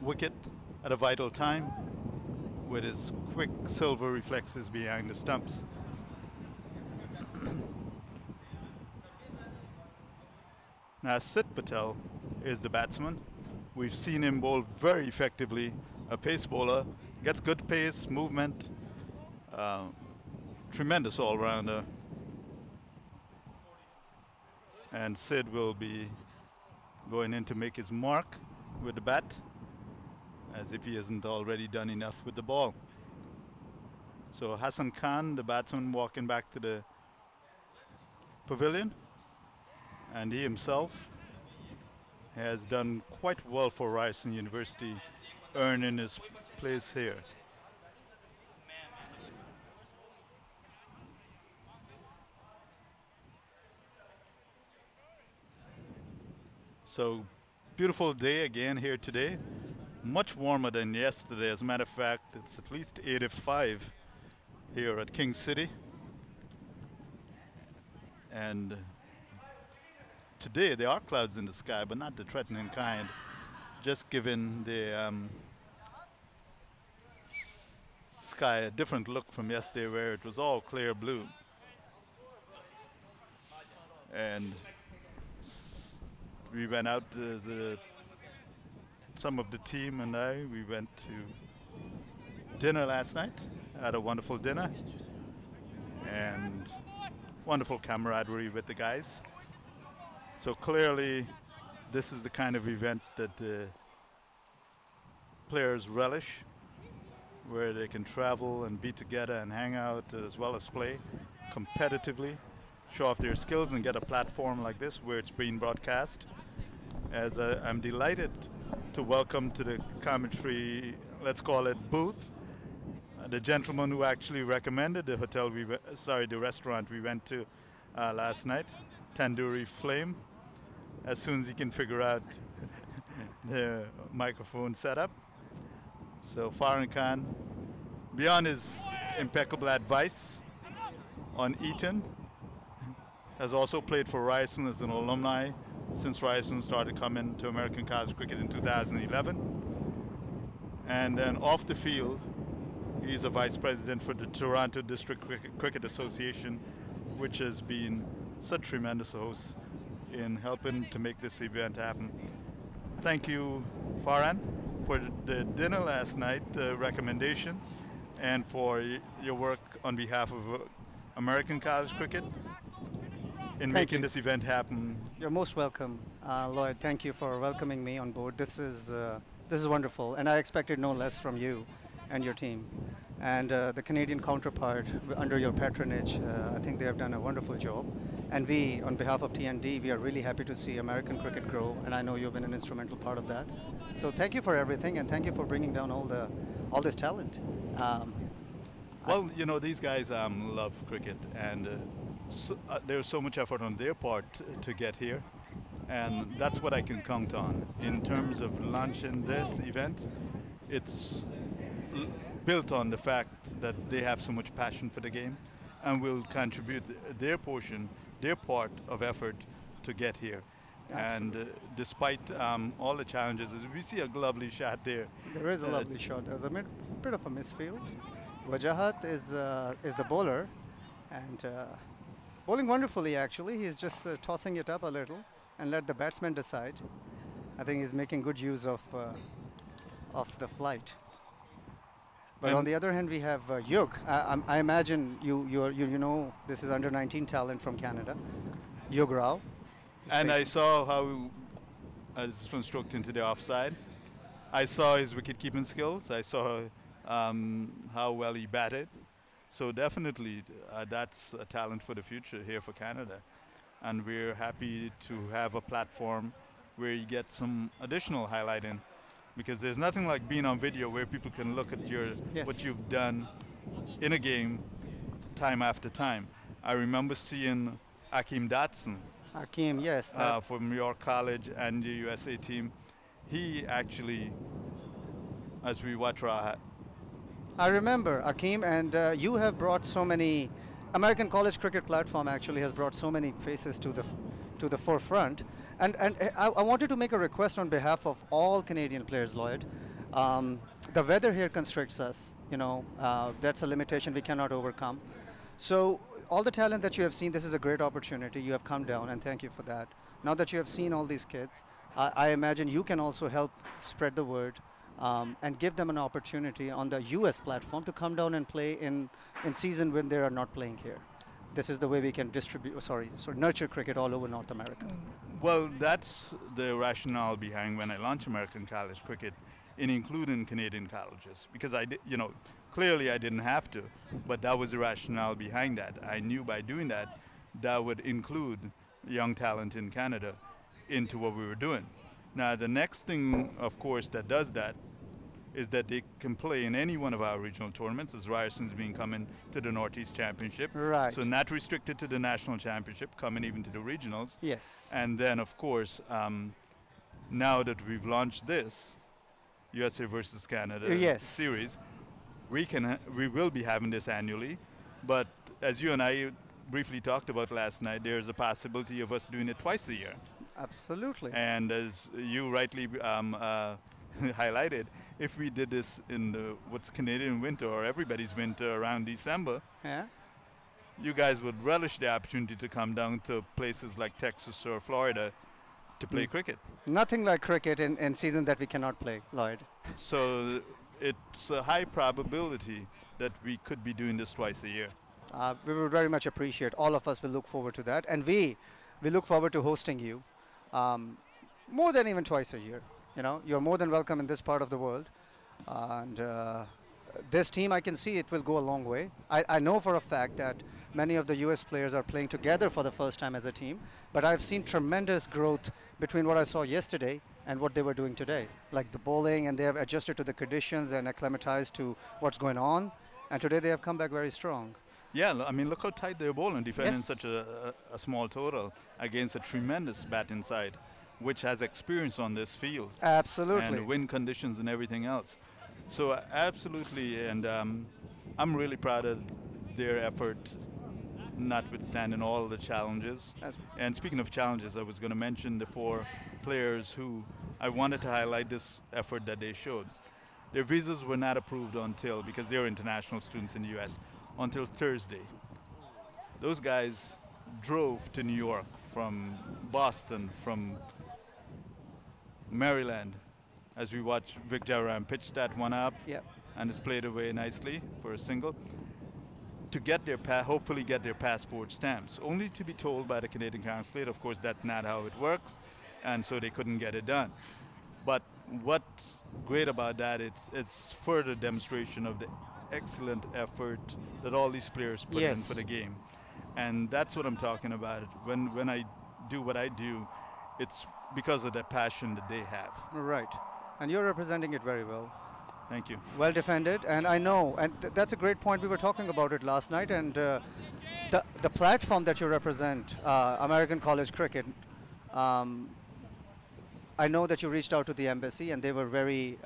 S1: wicket at a vital time with his quick silver reflexes behind the stumps. Now Sid Patel is the batsman. We've seen him bowl very effectively, a pace bowler, gets good pace, movement, tremendous all-rounder. And Sid will be going in to make his mark with the bat, as if he hasn't already done enough with the ball. So Hassan Khan, the batsman, walking back to the pavilion, and he himself has done quite well for Ryerson University, earning his place here. So beautiful day again here today. Much warmer than yesterday. As a matter of fact, it's at least 85 here at King City. And today there are clouds in the sky, but not the threatening kind. Just given the sky a different look from yesterday where it was all clear blue. And we went out as some of the team and we went to dinner last night, had a wonderful dinner and wonderful camaraderie with the guys. So clearly this is the kind of event that the players relish, where they can travel and be together and hang out as well as play competitively, show off their skills and get a platform like this where it's being broadcast. As I'm delighted to welcome to the commentary, let's call it booth, the gentleman who actually recommended the the restaurant we went to last night, Tandoori Flame, as soon as he can figure out the microphone setup. So Farhan Khan, beyond his impeccable advice on Eton, has also played for Ryerson as an alumni since Ryerson started coming to American college cricket in 2011. And then off the field, he's a vice president for the Toronto District Cricket Association, which has been such tremendous host in helping to make this event happen. Thank you, Farhan, for the dinner last night, recommendation, and for your work on behalf of American college cricket in making this event happen.
S10: You're most welcome, Lloyd. Thank you for welcoming me on board. This is wonderful, and I expected no less from you and your team. And the Canadian counterpart under your patronage, I think they have done a wonderful job. And we, on behalf of TND, we are really happy to see American cricket grow, and I know you've been an instrumental part of that. So thank you for everything, and thank you for bringing down all this talent.
S1: Well, you know, these guys love cricket, and there's so much effort on their part to get here, and that's what I can count on. In terms of launching this event, it's built on the fact that they have so much passion for the game and will contribute their portion, their part of effort to get here. Absolutely. And despite all the challenges, we see a lovely shot there.
S10: There is a lovely shot. There's a bit of a misfield. Wajahat is the bowler, and bowling wonderfully actually. He's just tossing it up a little and let the batsman decide. I think he's making good use of the flight. But on the other hand, we have Yug. I imagine you know this is under 19 talent from Canada, Yug Rao.
S1: And I saw how as this one stroked into the offside. I saw his wicket-keeping skills. I saw how well he batted. So definitely that's a talent for the future here for Canada. And we're happy to have a platform where you get some additional highlighting, because there's nothing like being on video where people can look at what you've done in a game time after time. I remember seeing Akeem Dotson.
S10: Akeem, yes.
S1: From York College and the USA team. He actually, as we watch Rahat.
S10: I remember Akeem, and you have brought so many. American college cricket platform actually has brought so many faces to the forefront. And I wanted to make a request on behalf of all Canadian players, Lloyd. The weather here constricts us. You know, that's a limitation we cannot overcome. So all the talent that you have seen, this is a great opportunity. You have come down, and thank you for that. Now that you have seen all these kids, I imagine you can also help spread the word and give them an opportunity on the US platform to come down and play in season when they are not playing here. This is the way we can nurture cricket all over North America.
S1: Well, that's the rationale behind when I launched American college cricket, in including Canadian colleges, because clearly I didn't have to, but that was the rationale behind that. I knew by doing that, that would include young talent in Canada into what we were doing. Now, the next thing, of course, that does that is that they can play in any one of our regional tournaments, as Ryerson's being coming to the Northeast Championship.
S10: Right.
S1: So not restricted to the National Championship, coming even to the regionals.
S10: Yes.
S1: And then, of course, now that we've launched this USA versus Canada series, we will be having this annually. But as you and I briefly talked about last night, there's a possibility of us doing it twice a year.
S10: Absolutely.
S1: And as you rightly highlighted, if we did this in the what's Canadian winter or everybody's winter around December,
S10: Yeah.
S1: you guys would relish the opportunity to come down to places like Texas or Florida to play cricket.
S10: Nothing like cricket in season that we cannot play, Lloyd.
S1: So it's a high probability that we could be doing this twice a year.
S10: We would very much appreciate. All of us will look forward to that, and we look forward to hosting you more than even twice a year. You know, you're more than welcome in this part of the world, and this team, I can see it will go a long way. I know for a fact that many of the U.S. players are playing together for the first time as a team, but I've seen tremendous growth between what I saw yesterday and what they were doing today. Like the bowling, and they have adjusted to the conditions and acclimatized to what's going on, and today they have come back very strong.
S1: Yeah, I mean, look how tight they're bowling, defending
S10: Yes.
S1: such a small total against a tremendous bat inside, which has experience on this field.
S10: Absolutely.
S1: And wind conditions and everything else. So absolutely, and I'm really proud of their effort, notwithstanding all the challenges. And speaking of challenges, I was going to mention the 4 players who I wanted to highlight this effort that they showed. Their visas were not approved until, because they're international students in the U.S., until Thursday. Those guys drove to New York from Boston, from Maryland, as we watch Vic Jaram pitch that one up,
S10: Yep.
S1: and it's played away nicely for a single, to get their hopefully get their passport stamps, only to be told by the Canadian consulate, of course, that's not how it works, and so they couldn't get it done. But what's great about that, it's further demonstration of the excellent effort that all these players put in
S10: Yes.
S1: for the game. And that's what I'm talking about. When I do what I do, it's because of the passion that they have.
S10: Right. And you're representing it very well.
S1: Thank you.
S10: Well defended, and I know, and that's a great point. We were talking about it last night, and the platform that you represent, American college cricket, I know that you reached out to the embassy, and they were very,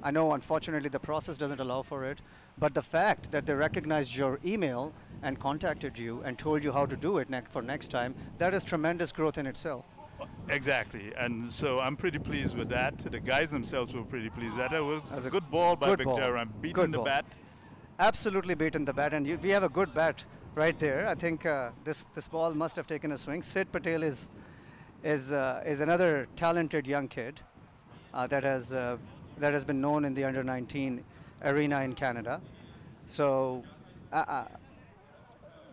S10: I know unfortunately the process doesn't allow for it, but the fact that they recognized your email and contacted you and told you how to do it for next time, that is tremendous growth in itself.
S1: Exactly, and so I'm pretty pleased with that. The guys themselves were pretty pleased with that. It was
S10: That's
S1: a
S10: a
S1: good ball by
S10: good ball.
S1: Victor. I'm beating
S10: Good
S1: the
S10: ball.
S1: bat.
S10: Absolutely beaten the bat, and we have a good bat right there. I think this ball must have taken a swing. Sid Patel is another talented young kid that has been known in the under-19 arena in Canada. So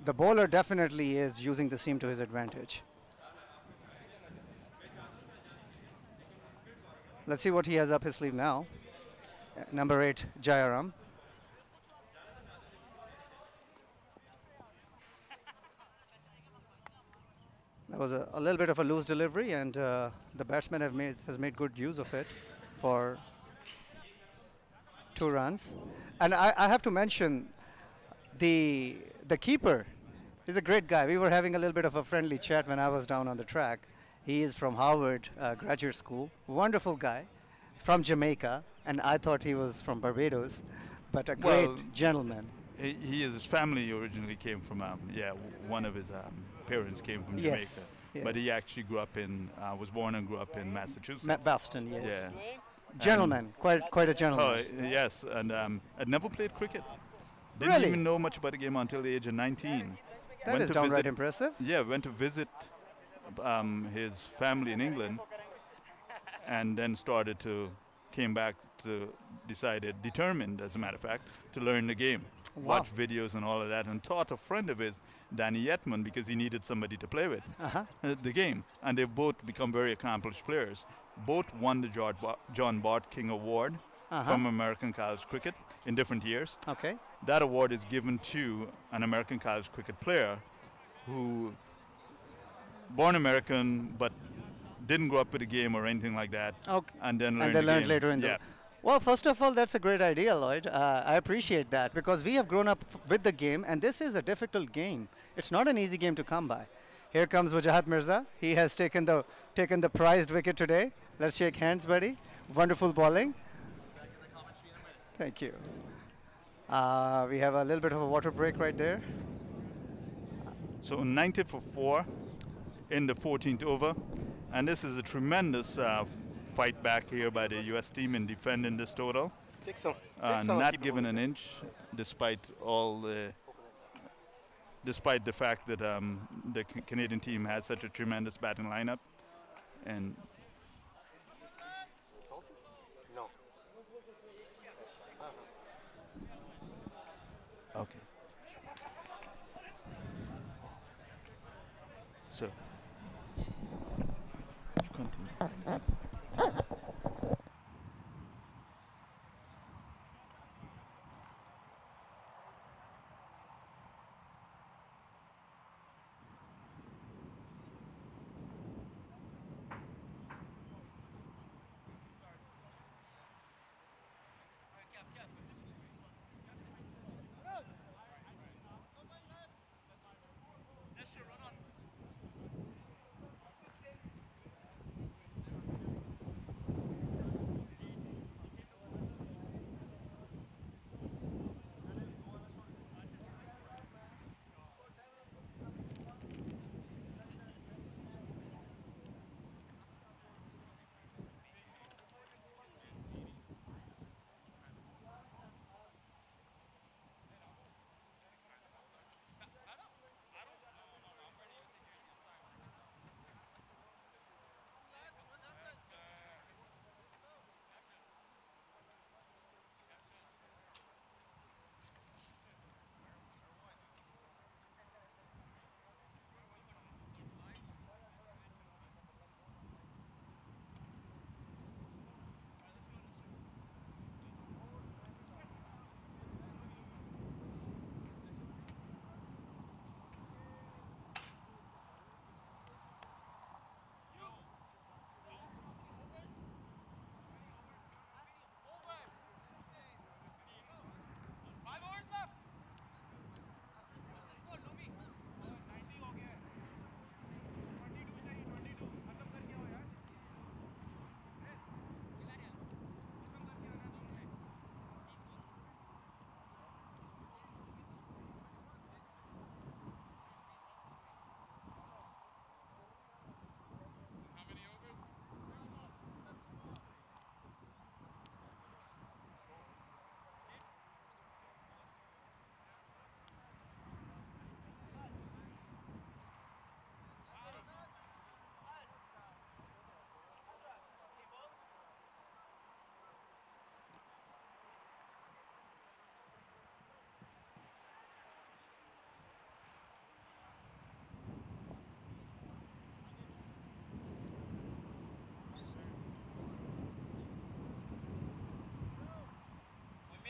S10: the bowler definitely is using the seam to his advantage. Let's see what he has up his sleeve now. Number 8, Jayaram. That was a little bit of a loose delivery, and the batsman has made good use of it for 2 runs. And I have to mention the keeper. He's a great guy. We were having a little bit of a friendly chat when I was down on the track. He is from Harvard Graduate School. Wonderful guy from Jamaica, and I thought he was from Barbados, but a
S1: Well,
S10: great gentleman.
S1: His family originally came from, one of his parents came from
S10: Yes,
S1: Jamaica.
S10: yeah.
S1: But he actually was born and grew up in Massachusetts.
S10: Boston, yes.
S1: Yeah.
S10: Gentleman, quite a gentleman.
S1: Oh, yes, and I'd never played cricket. Didn't
S10: Really?
S1: even know much about the game until the age of 19.
S10: That
S1: Went
S10: is
S1: to
S10: downright
S1: visit-
S10: impressive.
S1: Yeah, went to visit his family in England, and then came back determined, as a matter of fact, to learn the game.
S10: Wow.
S1: Watch videos and all of that, and taught a friend of his, Danny Yetman, because he needed somebody to play with the game. And they've both become very accomplished players. Both won the John Bart King Award from American College Cricket in different years.
S10: Okay.
S1: That award is given to an American college cricket player who, born American, but didn't grow up with the game or anything like that,
S10: Okay.
S1: and then learned
S10: And they
S1: the
S10: learned
S1: game.
S10: later in
S1: yeah.
S10: the. Well, first of all, that's a great idea, Lloyd. I appreciate that because we have grown up with the game, and this is a difficult game. It's not an easy game to come by. Here comes Wajahat Mirza. He has taken the prized wicket today. Let's shake hands, buddy. Wonderful bowling. Thank you. We have a little bit of a water break right there.
S1: So 90 for 4 in the 14th over, and this is a tremendous fight back here by the U.S. team in defending this total. Not given an inch, despite all despite the fact that the Canadian team has such a tremendous batting lineup. And
S3: No.
S1: okay. So, continue.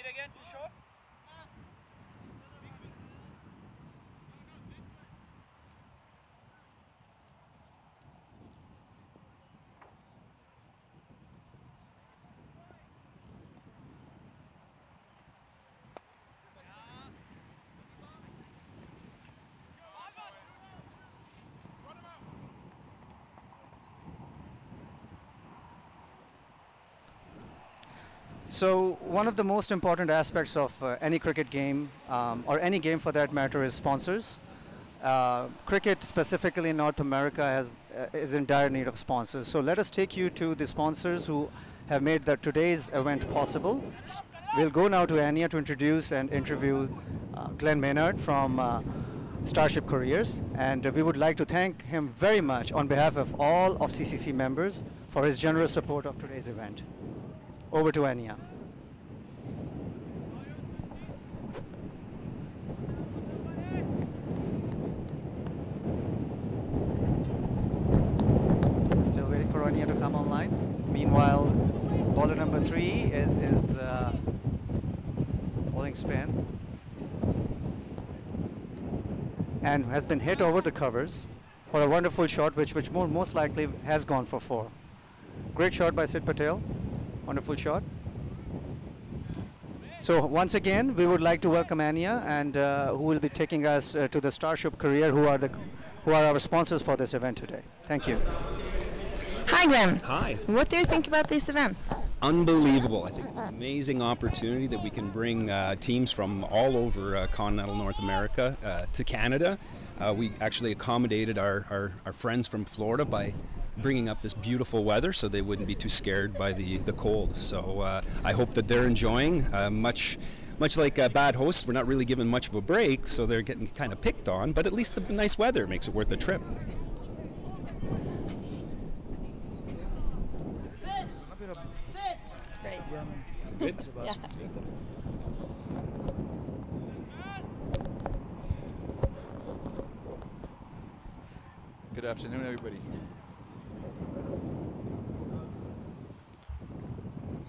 S11: Again to show?
S10: So one of the most important aspects of any cricket game, or any game for that matter, is sponsors. Cricket, specifically in North America, is in dire need of sponsors. So let us take you to the sponsors who have made today's event possible. We'll go now to Anya to introduce and interview Glenn Maynard from Starship Careers, and we would like to thank him very much on behalf of all of CCC members for his generous support of today's event. Over to Anya. Still waiting for Anya to come online. Meanwhile, bowler number 3 is bowling spin and has been hit over the covers for a wonderful shot, which most likely has gone for 4. Great shot by Sid Patel. Wonderful shot. So once again, we would like to welcome Anya, and who will be taking us to the Starship Career, who are our sponsors for this event today. Thank you.
S8: Hi, Glenn.
S12: Hi.
S8: What do you think about this event?
S12: Unbelievable. I think it's an amazing opportunity that we can bring teams from all over continental North America to Canada. We actually accommodated our friends from Florida by bringing up this beautiful weather so they wouldn't be too scared by the cold. So I hope that they're enjoying. Much like bad hosts, we're not really given much of a break, so they're getting kind of picked on, but at least the nice weather makes it worth the trip.
S8: Great.
S12: Good?
S8: Yeah.
S5: Good afternoon, everybody.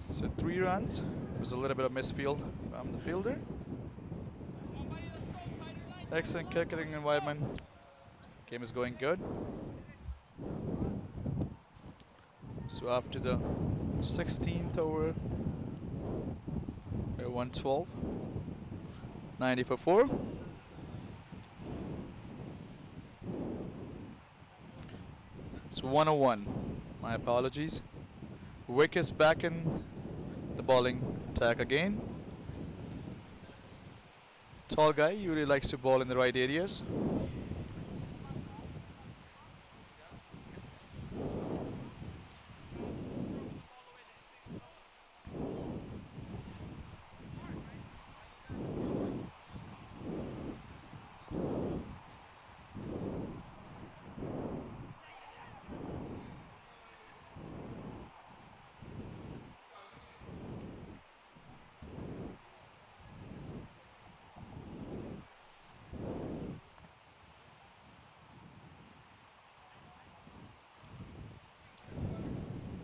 S5: So 3 runs. It was a little bit of misfield from the fielder. Excellent cricketing environment. Game is going good. So after the 16th over, we're 112. 90 for 4. It's 101. My apologies. Wick is back in the bowling attack again. Tall guy usually likes to bowl in the right areas.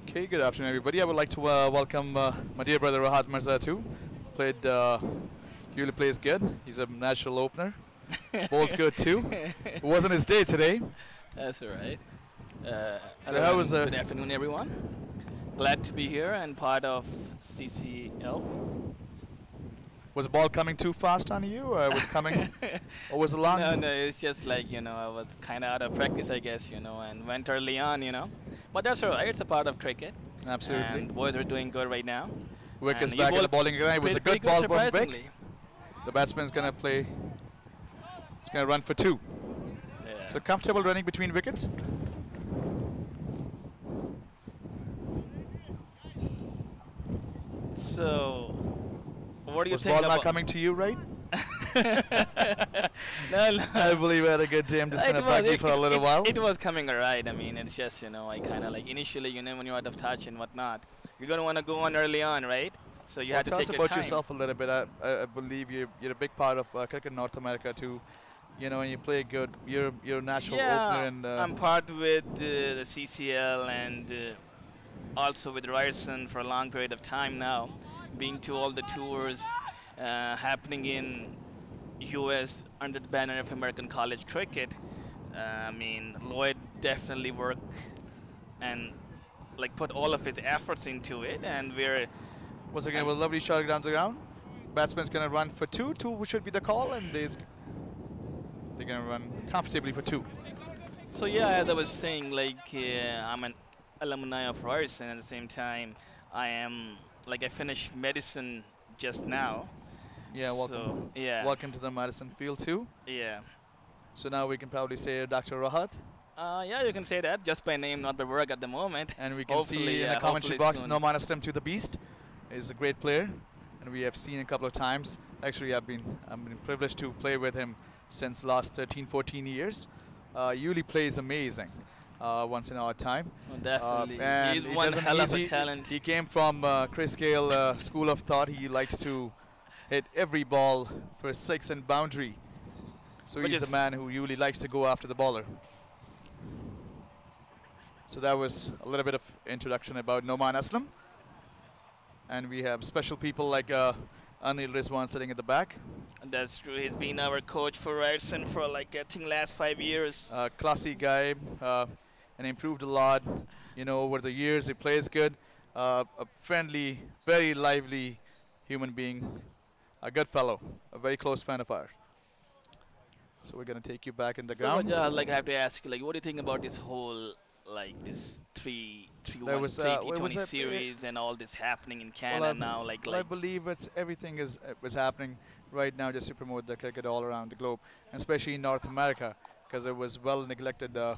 S5: Okay, good afternoon, everybody. I would like to welcome my dear brother Rahat Mirza too. Usually plays good. He's a natural opener. Bowls good too. It wasn't his day today.
S11: That's all right.
S5: So how was
S11: good afternoon, everyone. Glad to be here and part of CCL.
S5: Was the ball coming too fast on you, or was coming, or was it long?
S11: No, it's just like, I was kind of out of practice, I guess, and went early on, But that's all right. It's a part of cricket.
S5: Absolutely.
S11: And boys are doing good right now.
S5: Wick is
S11: And
S5: back
S11: you
S5: in the bowling area. It was a good ball from Wick.
S11: surprisingly.
S5: The batsman's gonna play. He's gonna run for 2.
S11: Yeah.
S5: So comfortable running between wickets.
S11: So, what do you
S5: Was
S11: think
S5: ball
S11: about...
S5: not coming to you, right?
S11: No.
S5: I believe I had a good day. I'm just gonna back you for a little while.
S11: It was coming alright. I mean, it's just, I kind of like initially, when you're out of touch and whatnot, you're gonna want to go on early on, right? So you have to
S5: tell
S11: take
S5: us
S11: your
S5: about
S11: time.
S5: yourself a little bit. I believe you're a big part of cricket North America too. And you play good. You're a natural opener. And
S11: I'm part with the CCL and also with Ryerson for a long period of time now, being to all the tours happening in U.S. under the banner of American College Cricket. I mean, Lloyd definitely worked and put all of his efforts into it, and we're
S5: once again with a lovely shot down the ground. Batsman's gonna run for 2. 2 should be the call, and they're gonna run comfortably for 2.
S11: So yeah, as I was saying, I'm an alumni of Ryerson. At the same time, I finished medicine just now.
S5: Yeah, welcome.
S11: So, yeah.
S5: Welcome to the Madison Field too.
S11: Yeah.
S5: So now we can probably say Dr. Rahat.
S11: Yeah, you can say that just by name, not by work at the moment.
S5: And we can
S11: Hopefully,
S5: see in the
S11: yeah,
S5: commentary
S11: hopefully
S5: box,
S11: soon.
S5: No Minus Them to the Beast is a great player, and we have seen a couple of times. Actually, I've been privileged to play with him since last 13, 14 years. Yuli plays amazing once in our time.
S11: Oh, definitely.
S5: And
S11: He's
S5: he
S11: one
S5: doesn't
S11: hell of a
S5: easy-
S11: talent.
S5: He came from Chris Gale School of Thought. He likes to hit every ball for 6 and boundary. So
S11: Which
S5: he's
S11: is
S5: a man who usually likes to go after the bowler. So that was a little bit of introduction about Noman Aslam. And we have special people like Anil Rizwan sitting at the back.
S11: That's true. He's been our coach for Ryerson for I think last 5 years.
S5: Classy guy, and improved a lot. Over the years, he plays good. A friendly, very lively human being. A good fellow, a very close friend of ours. So we're gonna take you back in the ground.
S11: I have to ask you, what do you think about this whole this 3-1 T20 series and all this happening in Canada now?
S5: I believe everything is happening right now just to promote the cricket all around the globe, and especially in North America, because it was well neglected for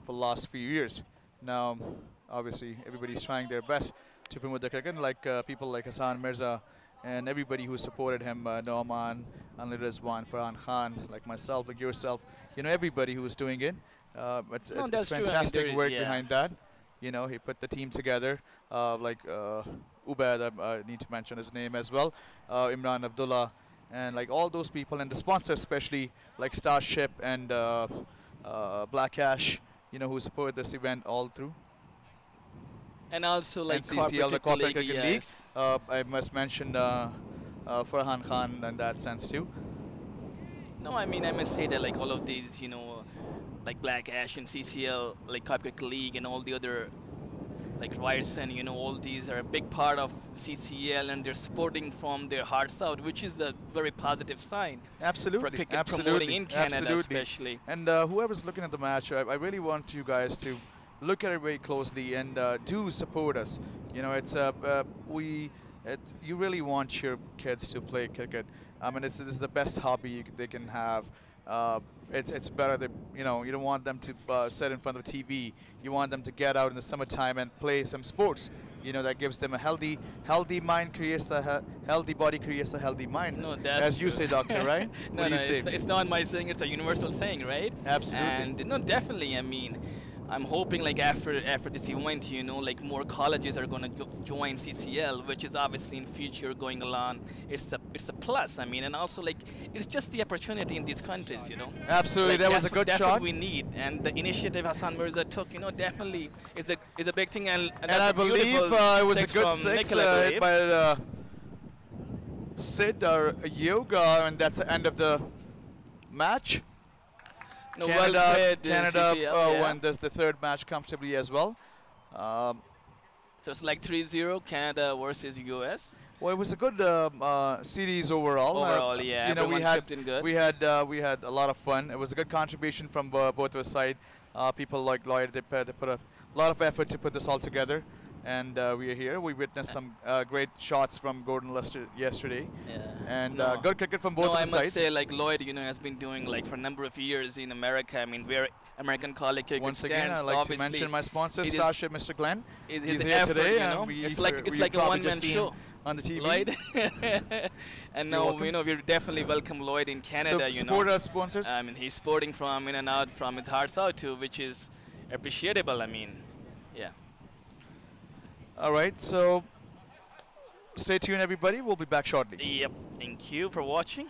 S5: the last few years. Now, obviously, everybody's trying their best to promote the cricket, like people like Hassan Mirza and everybody who supported him, Nauman, Anil Rizwan, Farhan Khan, like myself, like yourself, everybody who was doing it.
S11: No,
S5: It's
S11: that's true. I mean,
S5: fantastic
S11: there-
S5: work
S11: yeah.
S5: behind that. He put the team together, like Ubaid, I need to mention his name as well, Imran Abdullah, and like all those people, and the sponsors especially, like Starship and Black Ash, who support this event all through.
S11: And also like
S5: And CCL, the
S11: Corporate
S5: Corporate
S11: Cricket
S5: Cricket League. I must mention Farhan Khan in that sense too.
S11: No, I mean, I must say that like all of these, like Black Ash and CCL, like Corporate League and all the other, like Ryerson, all these are a big part of CCL and they're supporting from their hearts out, which is a very positive sign.
S5: Absolutely,
S11: For cricket
S5: absolutely,
S11: promoting in Canada
S5: absolutely.
S11: especially.
S5: And whoever's looking at the match, I really want you guys to look at it very closely and do support us. You really want your kids to play cricket. I mean, this is the best hobby they can have. It's better that you don't want them to sit in front of TV. You want them to get out in the summertime and play some sports. That gives them a healthy mind creates the healthy body creates a healthy mind.
S11: No, that's
S5: as you
S11: true.
S5: say, doctor, right?
S11: No,
S5: What do
S11: no,
S5: you say?
S11: it's not my saying. It's a universal saying, right?
S5: Absolutely.
S11: And no, definitely. I mean, I'm hoping like after this event, like more colleges are gonna join CCL, which is obviously in future going along. It's a plus. I mean, and also like it's just the opportunity in these countries,
S5: Absolutely,
S11: Like,
S5: that was
S11: that's
S5: a good
S11: that's
S5: shot.
S11: what we need, and the initiative Hassan Mirza took, definitely is a big thing. And
S5: And
S11: that's
S5: I
S11: a
S5: believe
S11: beautiful
S5: it was a
S11: six
S5: good
S11: from
S5: six
S11: Nikhil, I believe.
S5: by Sid or Yoga, and that's the end of the match.
S11: No, well played,
S5: Canada
S11: CCL, yeah.
S5: won the third match comfortably as well.
S11: So it's like 3-0 Canada versus US.
S5: Well, it was a good series overall.
S11: Overall, yeah, everyone chipped in good.
S5: We had a lot of fun. It was a good contribution from both of our side. People like Lloyd, they put a lot of effort to put this all together, and we are here. We witnessed some great shots from Gordon Lester yesterday, and good cricket from both
S11: no,
S5: of
S11: I
S5: the
S11: must
S5: sides.
S11: say, like Lloyd, has been doing like for a number of years in America. I mean, where American college cricket
S5: Once again,
S11: stands,
S5: I'd like to
S11: obviously,
S5: mention my sponsor,
S11: it is-
S5: Starship, Mr. Glenn.
S11: His
S5: He's here
S11: effort,
S5: today.
S11: It's like
S5: we
S11: a
S5: probably just
S11: one-man
S5: seen
S11: show
S5: on the TV.
S11: Lloyd. And
S5: You're
S11: now,
S5: welcome.
S11: we definitely welcome Lloyd in Canada.
S5: Support our sponsors.
S11: I mean, he's sporting from in and out, from his hearts out too, which is appreciable. I mean, yeah.
S5: All right, so stay tuned, everybody. We'll be back shortly.
S11: Yep. Thank you for watching.